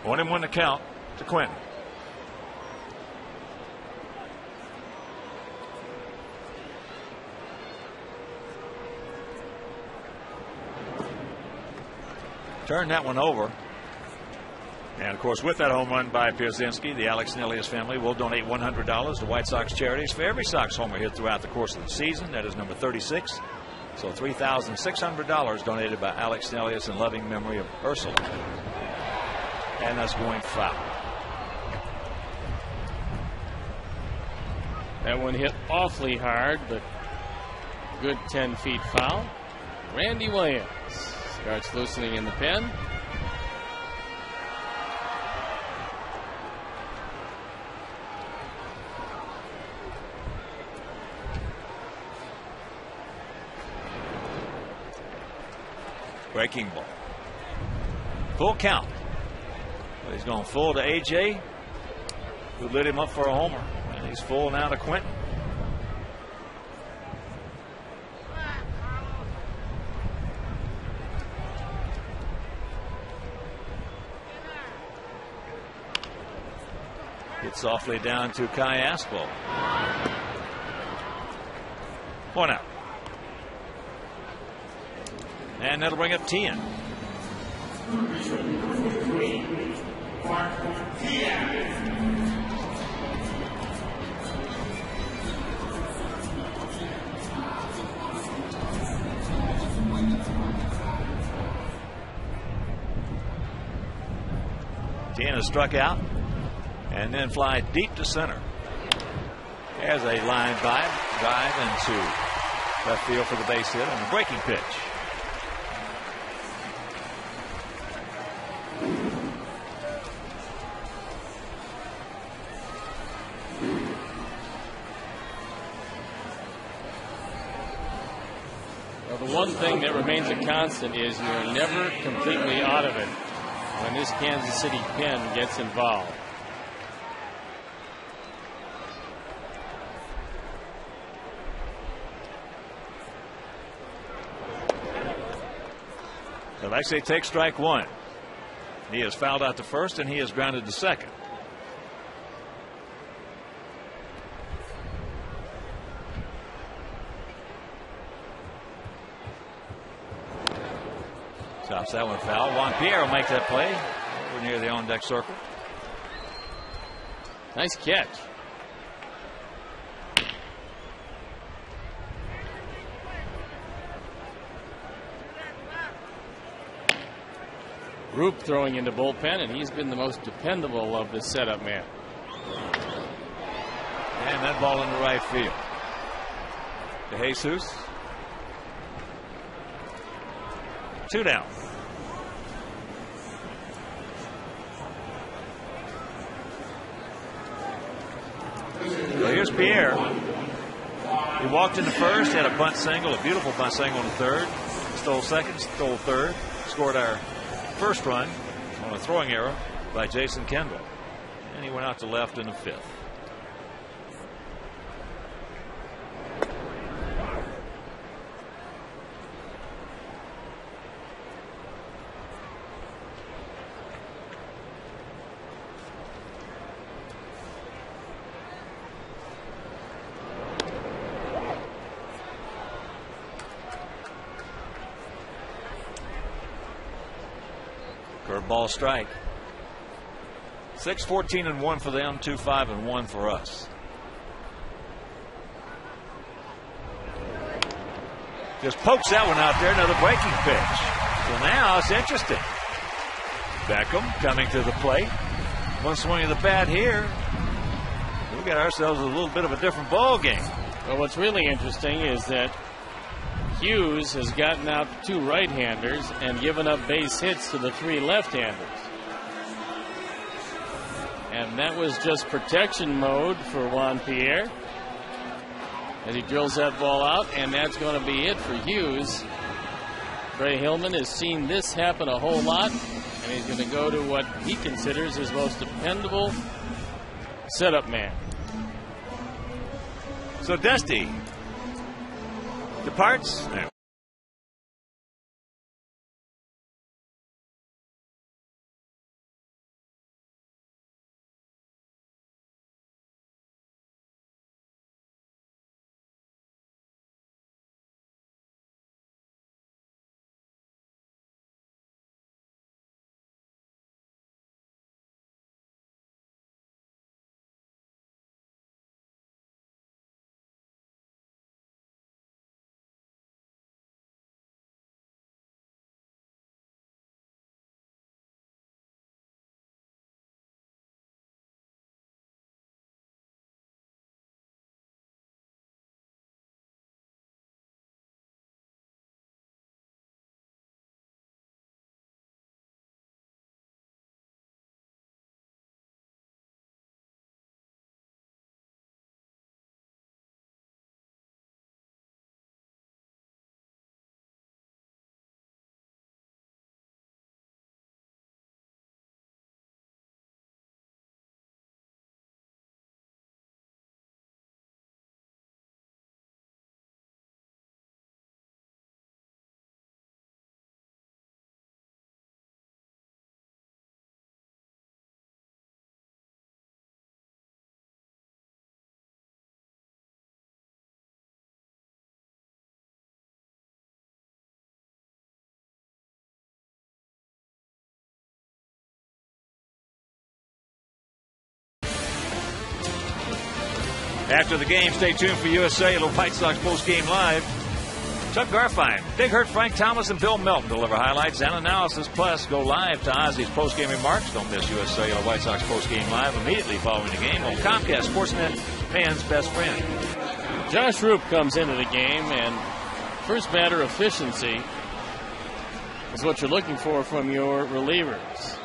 One and one to count to Quentin. Turn that one over. And of course, with that home run by Pierzynski, the Alex Nelius family will donate $100 to White Sox charities for every Sox homer hit throughout the course of the season. That is number 36. So $3,600 donated by Alex Nelius in loving memory of Ursula. And that's going foul. That one hit awfully hard, but good 10 feet foul. Randy Williams starts loosening in the pen. Breaking ball. Full count. He's going full to AJ, who lit him up for a homer. And he's full now to Quentin. Gets softly down to Kai Aspo. 1 out. And that'll bring up 10. Tiana struck out and then fly deep to center. There's a line drive into left field for the base hit and a breaking pitch. The one thing that remains a constant is you're never completely out of it when this Kansas City pen gets involved. Alexei takes strike 1. He has fouled out to first and he has grounded to second. Stops that one foul. Juan Pierre will make that play over near the on-deck circle. Nice catch. Roop throwing into bullpen, and he's been the most dependable of the setup man. And that ball into right field. To Jesus. 2 down. So here's Pierre. He walked into first, had a bunt single, a beautiful bunt single to third. Stole second, stole third. Scored our first run on a throwing error by Jason Kendall. And he went out to left in the 5th. Curveball strike. 6-14-1 for them, 2-5-1 for us. Just pokes that one out there, another breaking pitch. So now it's interesting. Beckham coming to the plate. One swing of the bat here. We got ourselves a little bit of a different ball game. Well, what's really interesting is that Hughes has gotten out 2 right-handers and given up base hits to the 3 left-handers. And that was just protection mode for Juan Pierre as he drills that ball out, and that's going to be it for Hughes. Trey Hillman has seen this happen a whole lot, and he's going to go to what he considers his most dependable setup man. So Dusty departs. After the game, stay tuned for US Cellular White Sox post-game live. Chuck Garfien, Big Hurt, Frank Thomas, and Bill Melton deliver highlights and analysis. Plus, go live to Ozzy's post-game remarks. Don't miss US Cellular White Sox post-game live immediately following the game on Comcast Sportsnet, fans' best friend. Josh Roop comes into the game, and first batter efficiency is what you're looking for from your relievers.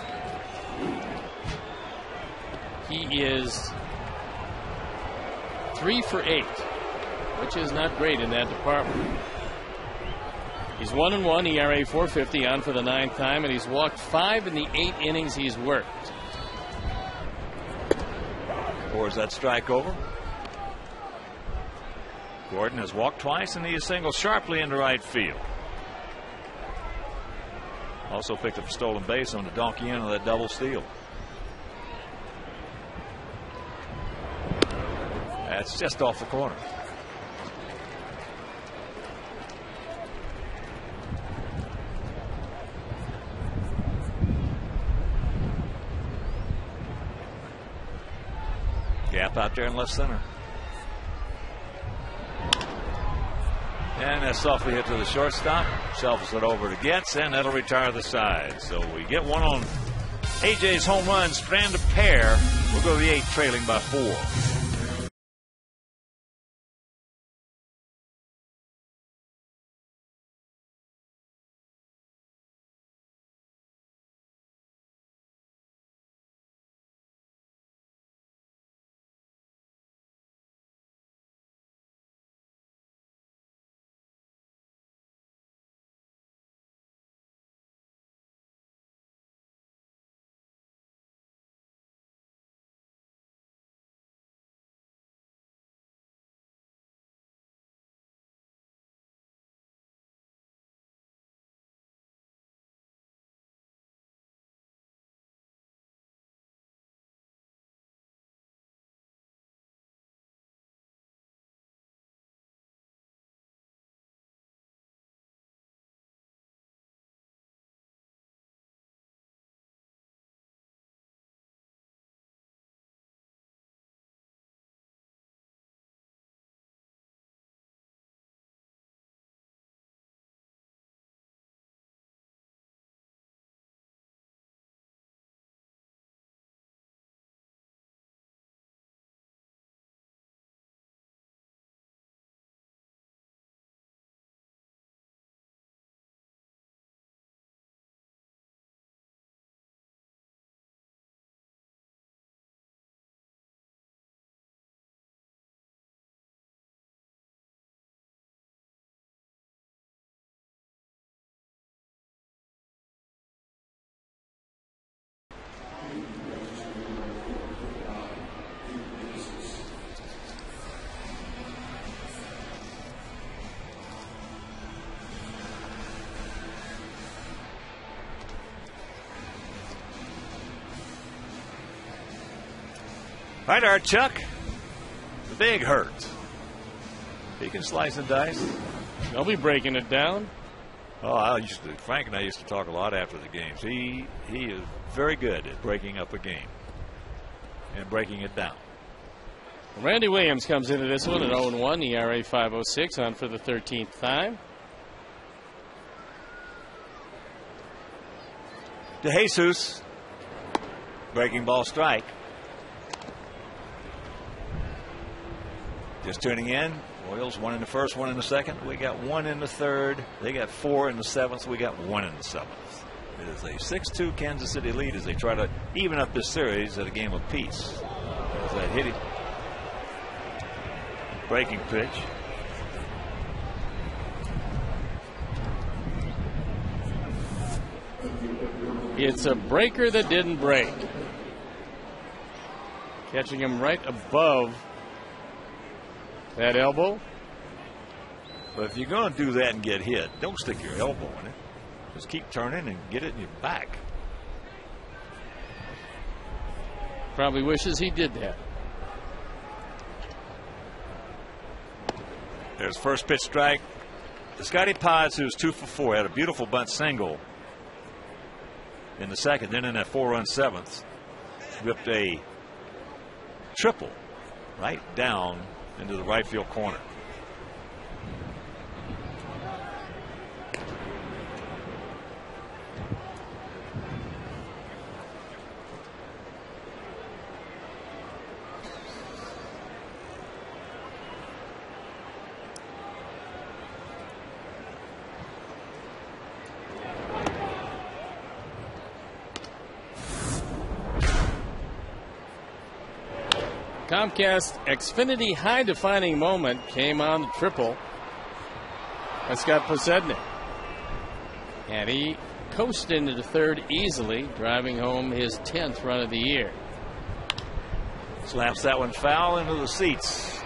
He is 3 for 8, which is not great in that department. He's 1-1, ERA 4.50, on for the 9th time, and he's walked 5 in the 8 innings he's worked. Pours that strike over. Gordon has walked twice, and he has singled sharply into right field. Also picked up a stolen base on the donkey end of that double steal. That's just off the corner. Gap out there in left center. And that's softly hit to the shortstop. Shuffles it over to Getz, and that'll retire the side. So we get one on AJ's home run, strand a pair. We'll go to the 8th, trailing by 4. Right, our Chuck. The big hurt. He can slice and dice. They'll be breaking it down. Oh, Frank and I used to talk a lot after the games. He is very good at breaking up a game and breaking it down. Randy Williams comes into this one at 0-1, ERA 5.06, on for the 13th time. DeJesus, breaking ball strike. Just tuning in. Royals 1 in the first, 1 in the second. We got 1 in the third. They got 4 in the seventh. We got 1 in the seventh. It is a 6-2 Kansas City lead as they try to even up this series at a game of peace. As that hitting breaking pitch. It's a breaker that didn't break. Catching him right above that elbow. But if you're going to do that and get hit, don't stick your elbow in it. Just keep turning and get it in your back. Probably wishes he did that. There's first pitch strike. Scotty Potts, who's 2 for 4, had a beautiful bunt single in the second. Then in that 4-run seventh, whipped a triple right down into the right field corner. Comcast Xfinity high defining moment came on the triple. That's Scott Posednik. And he coasted into the third easily, driving home his 10th run of the year. Slaps that one foul into the seats.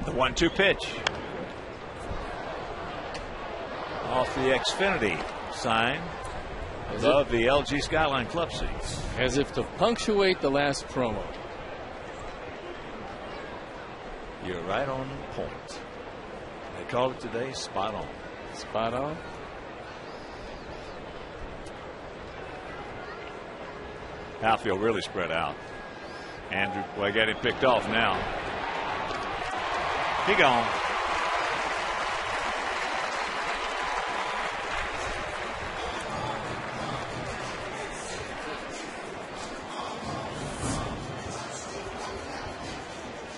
The 1-2 pitch. Off the Xfinity sign above the LG Skyline Club seats. As if to punctuate the last promo. You're right on point. They called it today spot on. Spot on. Outfield really spread out. Andrew, well, I got him picked off now. He gone.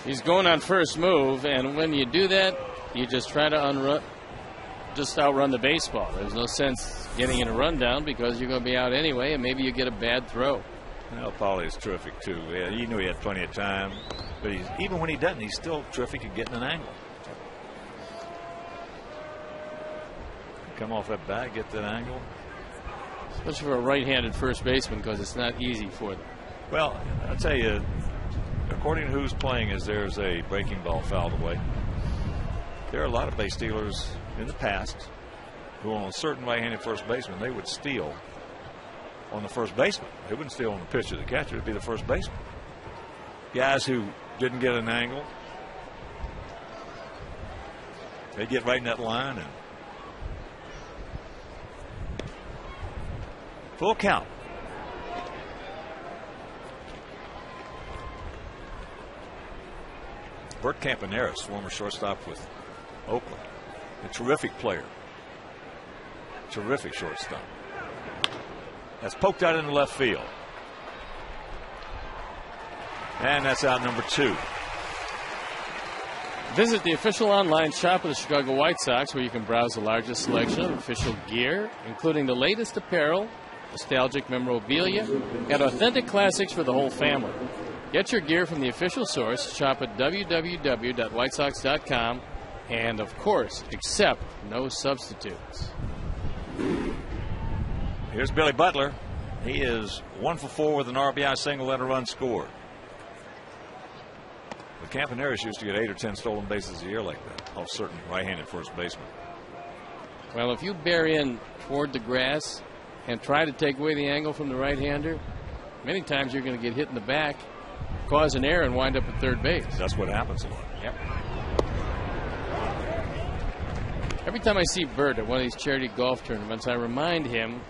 He's going on first move, and when you do that, you just try to outrun the baseball. There's no sense getting in a rundown because you're going to be out anyway, and maybe you get a bad throw. Well, Paulie is terrific too. Yeah, he knew he had plenty of time, but even when he doesn't, he's still terrific at getting an angle. Come off that bat, get that angle. Especially for a right-handed first baseman, because it's not easy for them. Well, I'll tell you, according to who's playing, as there's a breaking ball fouled away. There are a lot of base stealers in the past who, on a certain right-handed first baseman, they would steal on the first baseman. They wouldn't steal on the pitch of the catcher. It'd be the first baseman. Guys who didn't get an angle, they get right in that line and full count. Bert Campaneris, former shortstop with Oakland, a terrific player, terrific shortstop. That's poked out into left field. And that's out number 2. Visit the official online shop of the Chicago White Sox, where you can browse the largest selection of official gear, including the latest apparel, nostalgic memorabilia, and authentic classics for the whole family. Get your gear from the official source. Shop at www.whitesox.com, and, of course, accept no substitutes. Here's Billy Butler. He is 1 for 4 with an RBI single and a run scored. The Campaneris used to get 8 or 10 stolen bases a year like that off certain right-handed first basemen. Well, if you bear in toward the grass and try to take away the angle from the right-hander, many times you're going to get hit in the back, cause an error, and wind up at third base. That's what happens a lot. Yep. Every time I see Bert at one of these charity golf tournaments, I remind him,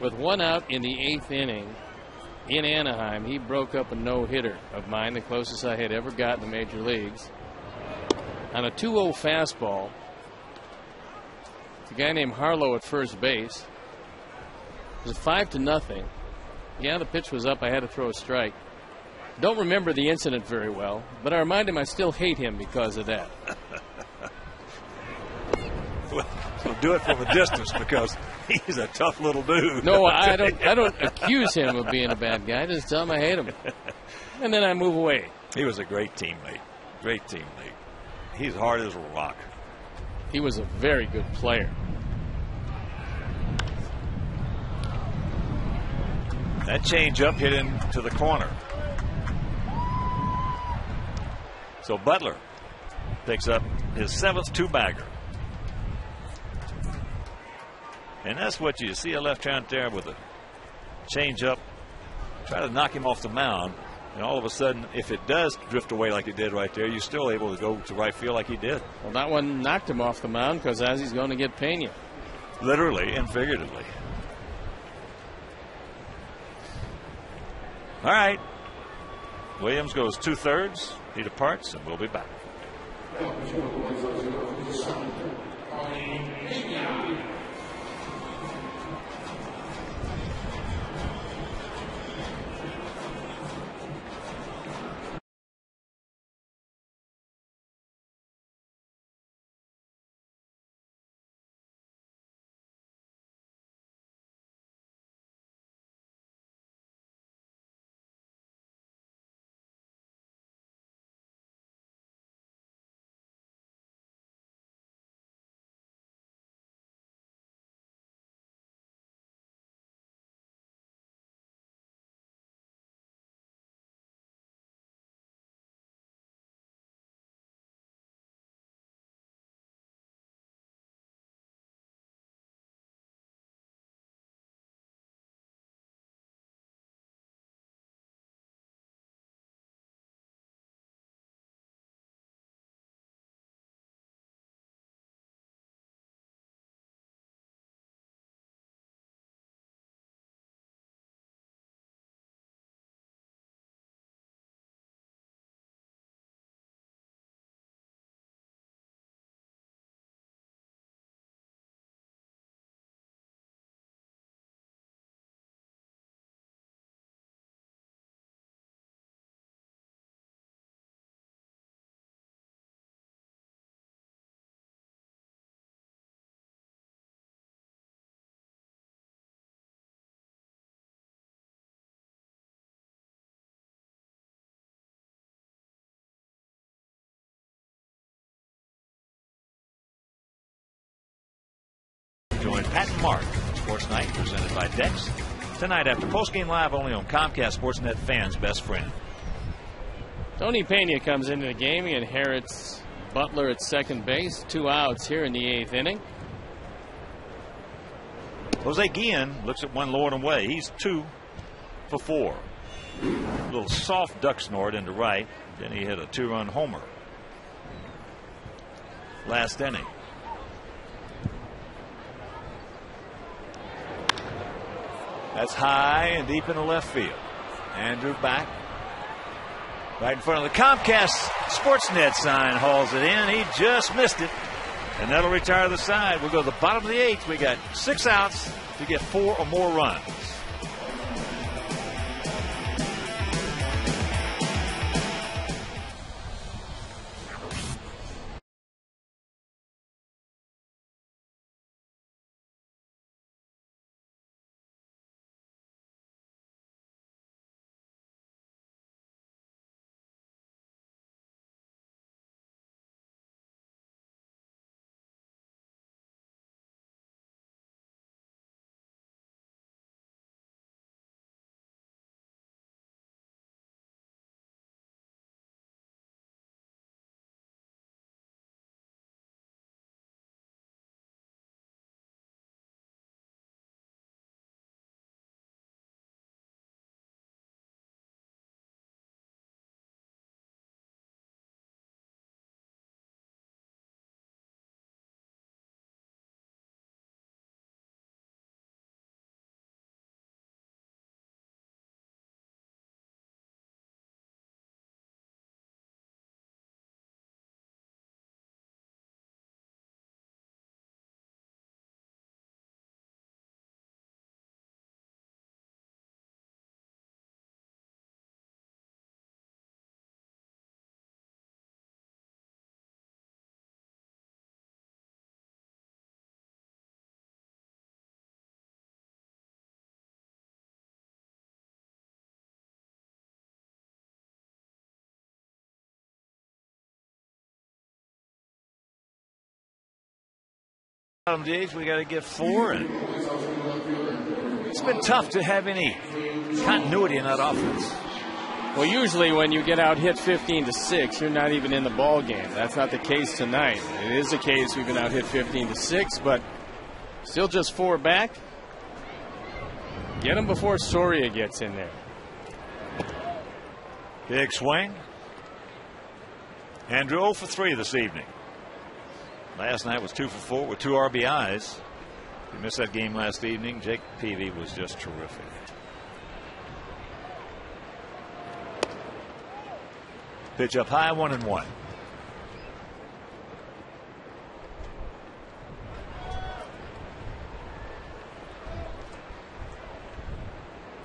with 1 out in the 8th inning in Anaheim, he broke up a no-hitter of mine, the closest I had ever gotten in the major leagues, on a 2-0 fastball. It's a guy named Harlow at first base. It was 5-0. Yeah, the pitch was up. I had to throw a strike. Don't remember the incident very well, but I remind him I still hate him because of that. So do it from a distance, because he's a tough little dude. No, I don't accuse him of being a bad guy. I just tell him I hate him, and then I move away. He was a great teammate. Great teammate. He's hard as a rock. He was a very good player. That changeup hit into the corner. So Butler picks up his 7th two-bagger. And that's what you see, a left-hand there with a changeup. Try to knock him off the mound. And all of a sudden, if it does drift away like it did right there, you're still able to go to right field like he did. Well, that one knocked him off the mound because Ozzy's going to get Pena. Literally and figuratively. All right. Williams goes 2/3. He departs, and we'll be back. Join Pat and Mark, Sports Night, presented by Dex. Tonight after postgame live only on Comcast Sportsnet, fans' best friend. Tony Pena comes into the game. He inherits Butler at second base. 2 outs here in the 8th inning. Jose Guillen looks at one low and away. He's 2 for 4. A little soft duck snort into right. Then he hit a 2-run homer last inning. That's high and deep in the left field. Andrew back. Right in front of the Comcast Sportsnet sign, hauls it in. He just missed it. And that'll retire the side. We'll go to the bottom of the 8th. We got 6 outs to get 4 or more runs. DH, we got to get 4, and it's been tough to have any continuity in that offense. Well, usually when you get out hit 15-6, you're not even in the ball game. That's not the case tonight. It is the case we've been out hit 15-6, but still just 4 back. Get him before Soria gets in there. Big swing. Andrew 0 for 3 this evening. Last night was 2 for 4 with 2 RBIs. If you missed that game last evening, Jake Peavy was just terrific. Pitch up high, 1-1.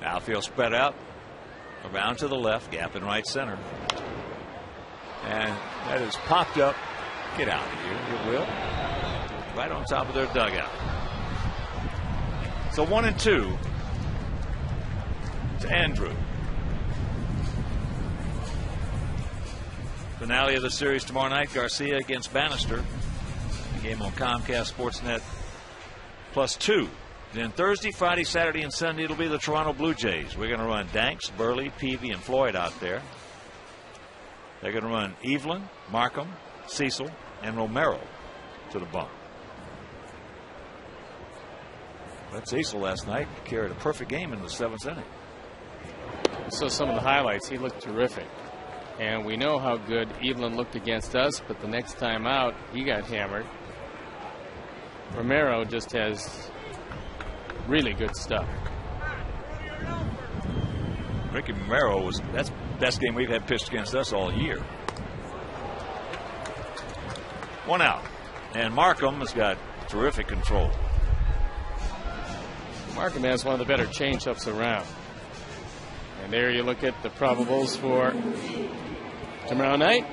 Outfield spread out around to the left, gap in right center. And that is popped up. Get out of here, you will. Right on top of their dugout. So 1-2 to Andrew. Finale of the series tomorrow night, Garcia against Bannister. The game on Comcast Sportsnet +2. Then Thursday, Friday, Saturday, and Sunday it'll be the Toronto Blue Jays. We're going to run Danks, Burley, Peavy, and Floyd out there. They're going to run Evelyn, Markham, Cecil, and Romero to the bump. But Cecil last night carried a perfect game in the 7th inning. So some of the highlights, he looked terrific. And we know how good Evelyn looked against us, but the next time out, he got hammered. Romero just has really good stuff. Ricky Romero that's the best game we've had pitched against us all year. 1 out. And Markham has got terrific control. Markham has one of the better changeups around. And there you look at the probables for tomorrow night.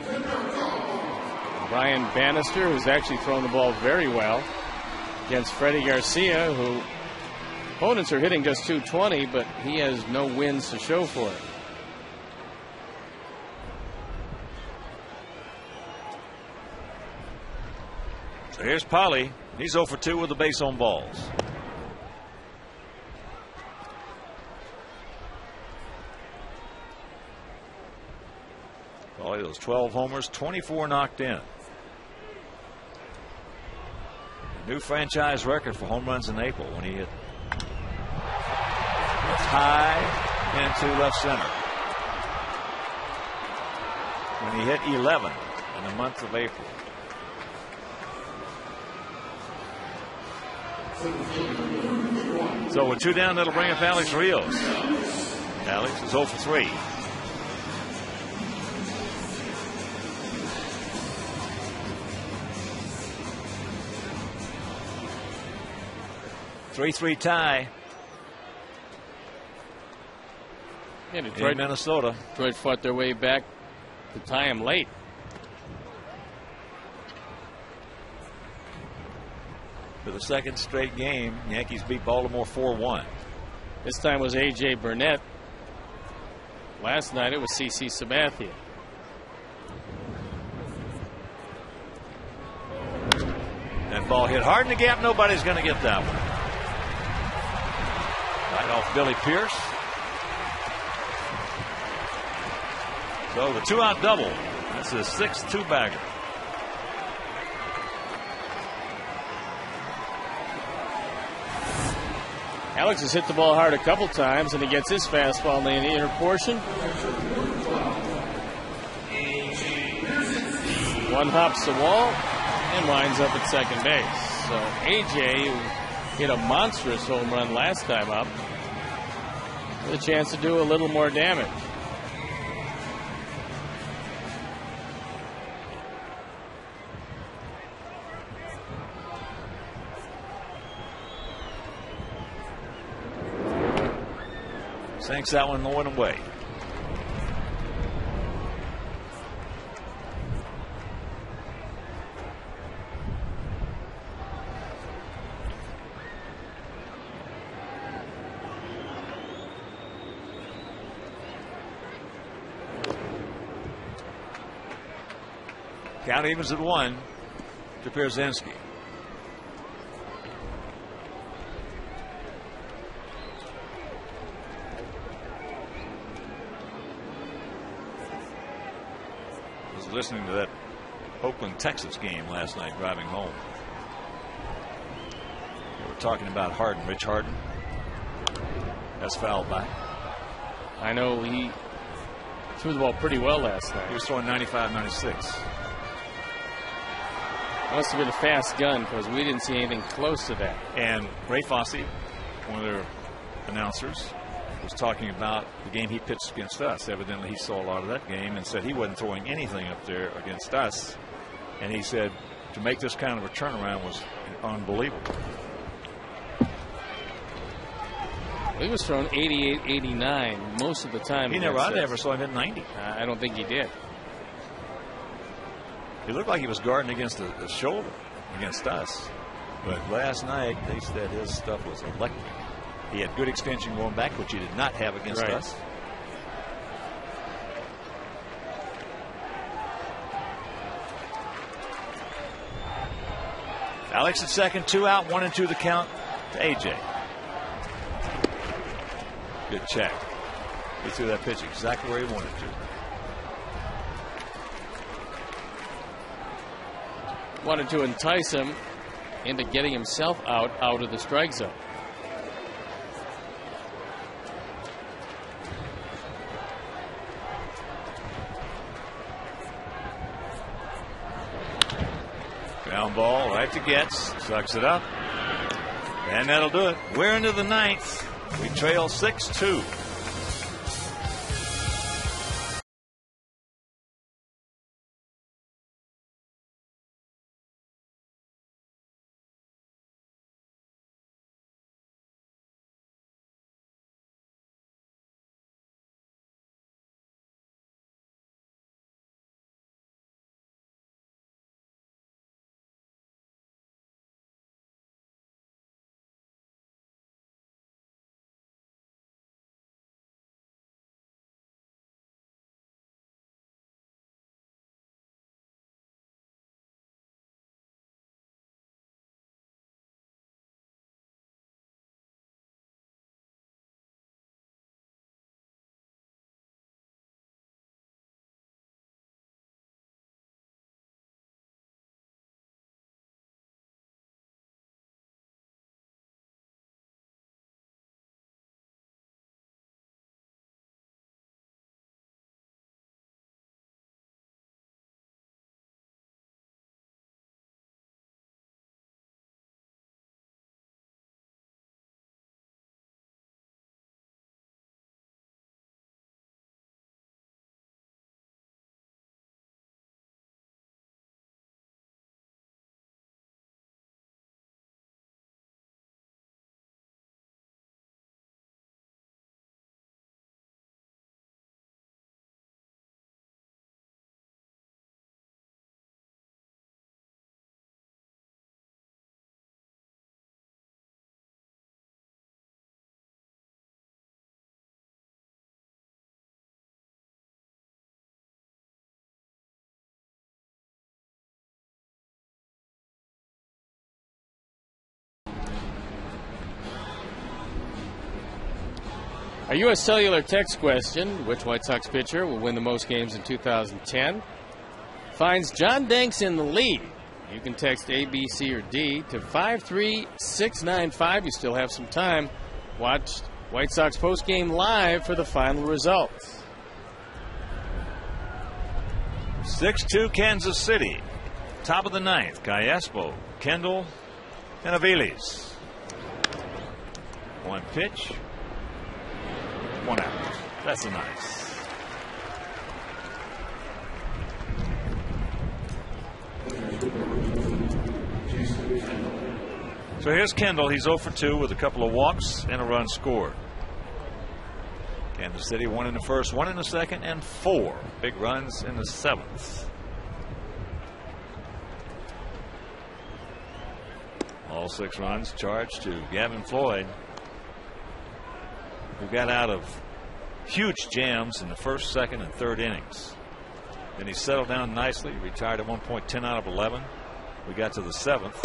Brian Bannister, who's actually thrown the ball very well, against Freddie Garcia, who opponents are hitting just .220, but he has no wins to show for it. So here's Polly. He's 0 for 2 with the base on balls. Polly, those 12 homers, 24 knocked in. New franchise record for home runs in April when he hit high into left center. When he hit 11 in the month of April. So with 2 down, that'll bring up Alex Rios. Alex is 0 for 3. Three tie. Yeah, Detroit, in Minnesota. Detroit fought their way back to tie him late. For the second straight game, Yankees beat Baltimore 4-1. This time was A.J. Burnett. Last night it was C.C. Sabathia. That ball hit hard in the gap. Nobody's going to get that one. Right off Billy Pierce. So the 2-out double. That's his 6th 2-bagger. Alex has hit the ball hard a couple times, and he gets his fastball in the inner portion. One hops the wall and winds up at second base. So A.J., who hit a monstrous home run last time up, with a chance to do a little more damage. Sinks that one the one away. Count evens at 1 to Pierzynski. listening to that Oakland, Texas game last night driving home. They were talking about Harden, Rich Harden. That's fouled back. I know he threw the ball pretty well last night. He was throwing 95-96. Must have been a fast gun because we didn't see anything close to that. And Ray Fosse, one of their announcers, was talking about the game he pitched against us. Evidently he saw a lot of that game and said he wasn't throwing anything up there against us. And he said to make this kind of a turnaround was unbelievable. He was throwing 88, 89 most of the time. I never saw him at 90. I don't think he did. He looked like he was guarding against the shoulder against us. But last night they said his stuff was electric. He had good extension going back, which he did not have against us. Alex at second, 2 out, 1 and 2 the count to AJ. Good check. He threw that pitch exactly where he wanted to. Wanted to entice him into getting himself out of the strike zone. Ground ball right to Getz. Sucks it up. And that'll do it. We're into the 9th. We trail 6-2. A U.S. Cellular text question: which White Sox pitcher will win the most games in 2010? Finds John Danks in the lead. You can text A, B, C, or D to 53695. You still have some time. Watch White Sox postgame live for the final results. 6-2 Kansas City. Top of the 9th. Callaspo, Kendall, and Aviles. One pitch. 1 out. That's a nice. So here's Kendall. He's 0 for 2 with a couple of walks and a run scored. Kansas City 1 in the first, 1 in the second, and 4 big runs in the 7th. All 6 runs charged to Gavin Floyd, who got out of huge jams in the first, second, and third innings. Then he settled down nicely, retired at one point 10 out of 11. We got to the 7th.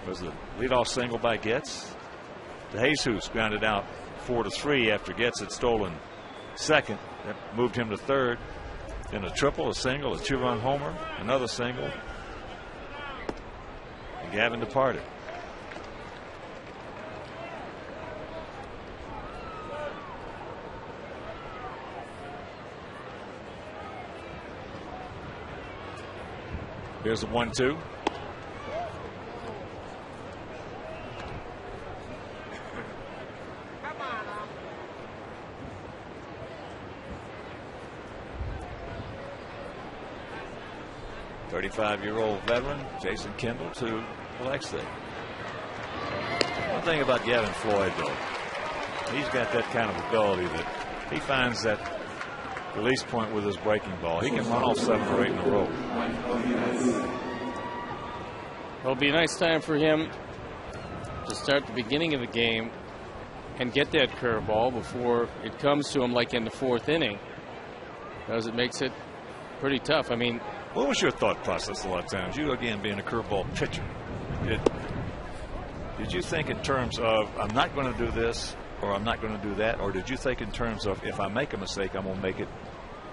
It was the leadoff single by Getz. DeJesus grounded out 4-3 after Getz had stolen second. That moved him to third. In a triple, a single, a 2-run homer, another single. And Gavin departed. Here's the 1-2. Thirty-five-year-old veteran Jason Kendall to relax there. One thing about Gavin Floyd, though, he's got that kind of ability that he finds that release point with his breaking ball. He can run off 7 or 8 in a row. It'll be a nice time for him to start the beginning of the game and get that curveball before it comes to him, like in the 4th inning, because it makes it pretty tough. I mean, what was your thought process a lot of times? You, again, being a curveball pitcher. Did you think in terms of, I'm not going to do this, or I'm not going to do that, or did you think in terms of, if I make a mistake, I'm going to make it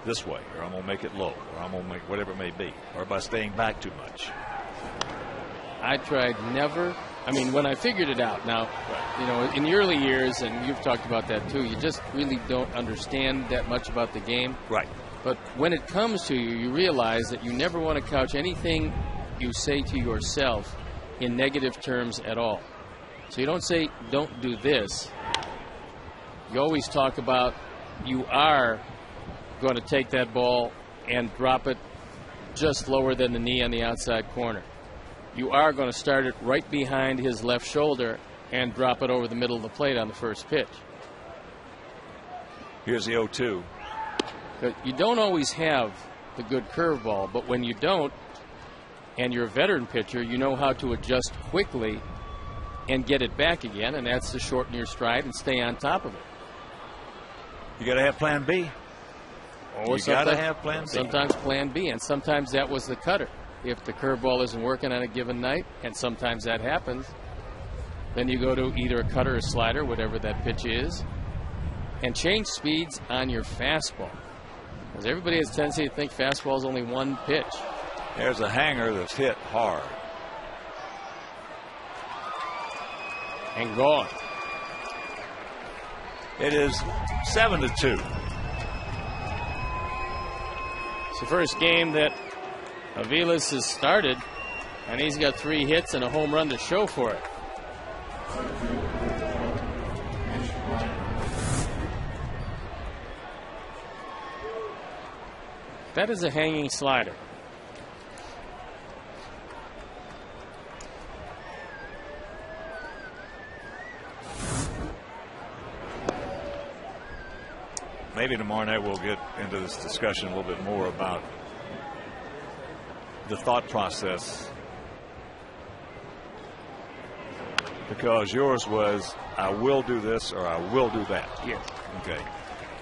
this way, or I'm going to make it low, or I'm going to make whatever it may be, or by staying back too much? I tried never. I mean, when I figured it out, now, you know, in the early years, and you've talked about that too, you just really don't understand that much about the game. Right. But when it comes to you, you realize that you never want to couch anything you say to yourself in negative terms at all. So you don't say, don't do this. You always talk about you are going to take that ball and drop it just lower than the knee on the outside corner. You are going to start it right behind his left shoulder and drop it over the middle of the plate on the first pitch. Here's the 0-2. You don't always have the good curveball, but when you don't, and you're a veteran pitcher, you know how to adjust quickly and get it back again, and that's to shorten your stride and stay on top of it. You got to have plan B. Oh, you got to have plan B. Sometimes plan B, and sometimes that was the cutter. If the curveball isn't working on a given night, and sometimes that happens, then you go to either a cutter or slider, whatever that pitch is, and change speeds on your fastball. Because everybody has a tendency to think fastball is only one pitch. There's a hanger that's hit hard. And gone. It is 7-2. It's the first game that Aviles has started, and he's got 3 hits and a home run to show for it. That is a hanging slider. Maybe tomorrow night we'll get into this discussion a little bit more about the thought process, because yours was, I will do this or I will do that. Yes. Okay.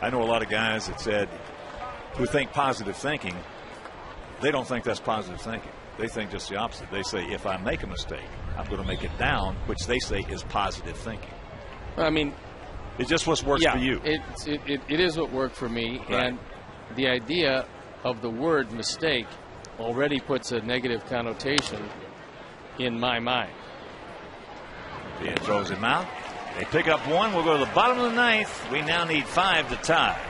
I know a lot of guys that said, who think positive thinking, they don't think that's positive thinking. They think just the opposite. They say, if I make a mistake, I'm going to make it down, which they say is positive thinking. I mean, it's just what works for you. It is what worked for me. Right. And the idea of the word mistake already puts a negative connotation in my mind. Ian throws him out. They pick up 1. We'll go to the bottom of the 9th. We now need 5 to tie.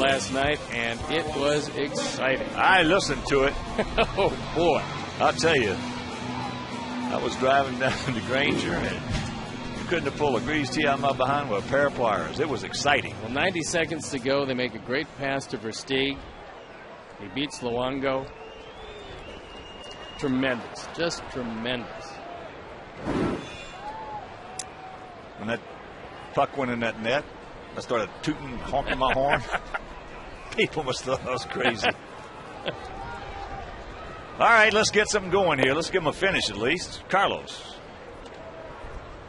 last night, and it was exciting. I listened to it. Oh, boy. I'll tell you, I was driving down to Granger, and you couldn't have pulled a grease tee out of my behind with a pair of pliers. It was exciting. Well, 90 seconds to go. They make a great pass to Versteeg. He beats Luongo. Tremendous. Just tremendous. When that puck went in that net, I started tooting, honking my horn. People must have thought I was crazy. All right, let's get something going here. Let's give them a finish at least. Carlos,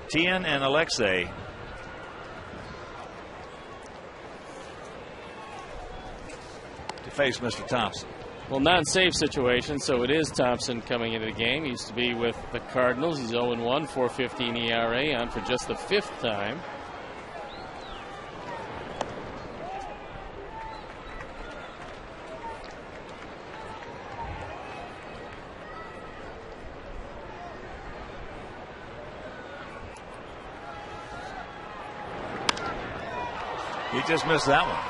Tien, and Alexei. To face Mr. Thompson. Well, non-save situation, so it is Thompson coming into the game. He used to be with the Cardinals. He's 0-1, 4.15 ERA, on for just the 5th time. He just missed that one.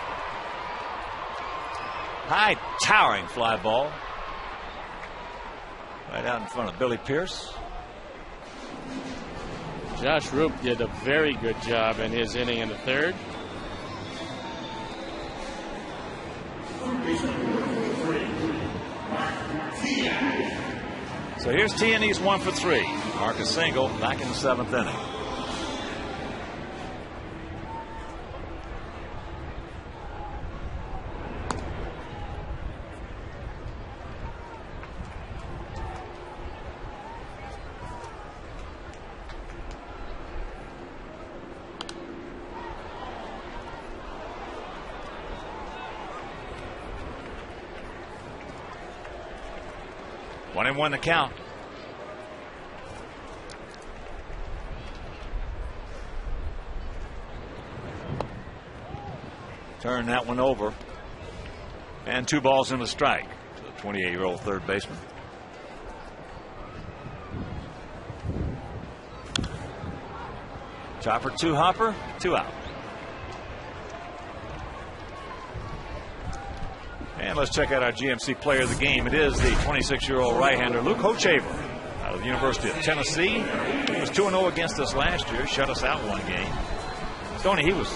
High towering fly ball. Right out in front of Billy Pierce. Josh Roop did a very good job in his inning in the 3rd. So here's Tien. He's 1 for 3. Mark a single back in the 7th inning. One and one to count. Turn that one over. And 2 balls in a strike to the 28-year-old third baseman. Chopper 2 hopper, 2 out. And let's check out our GMC player of the game. It is the 26-year-old right-hander Luke Hochaver out of the University of Tennessee. He was 2-0 against us last year, shut us out 1 game. Stoney, he was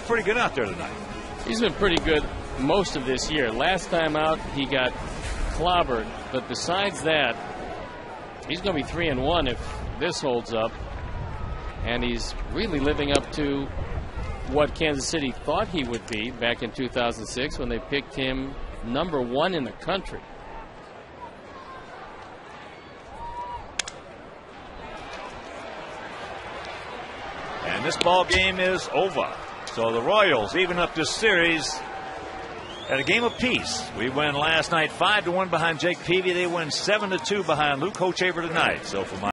pretty good out there tonight. He's been pretty good most of this year. Last time out, he got clobbered, but besides that, he's going to be 3-1 if this holds up. And he's really living up to what Kansas City thought he would be back in 2006 when they picked him #1 in the country. And this ball game is over. So the Royals even up this series at a game apiece. We win last night 5-1 behind Jake Peavy. They win 7-2 behind Luke Hochaver tonight. So for my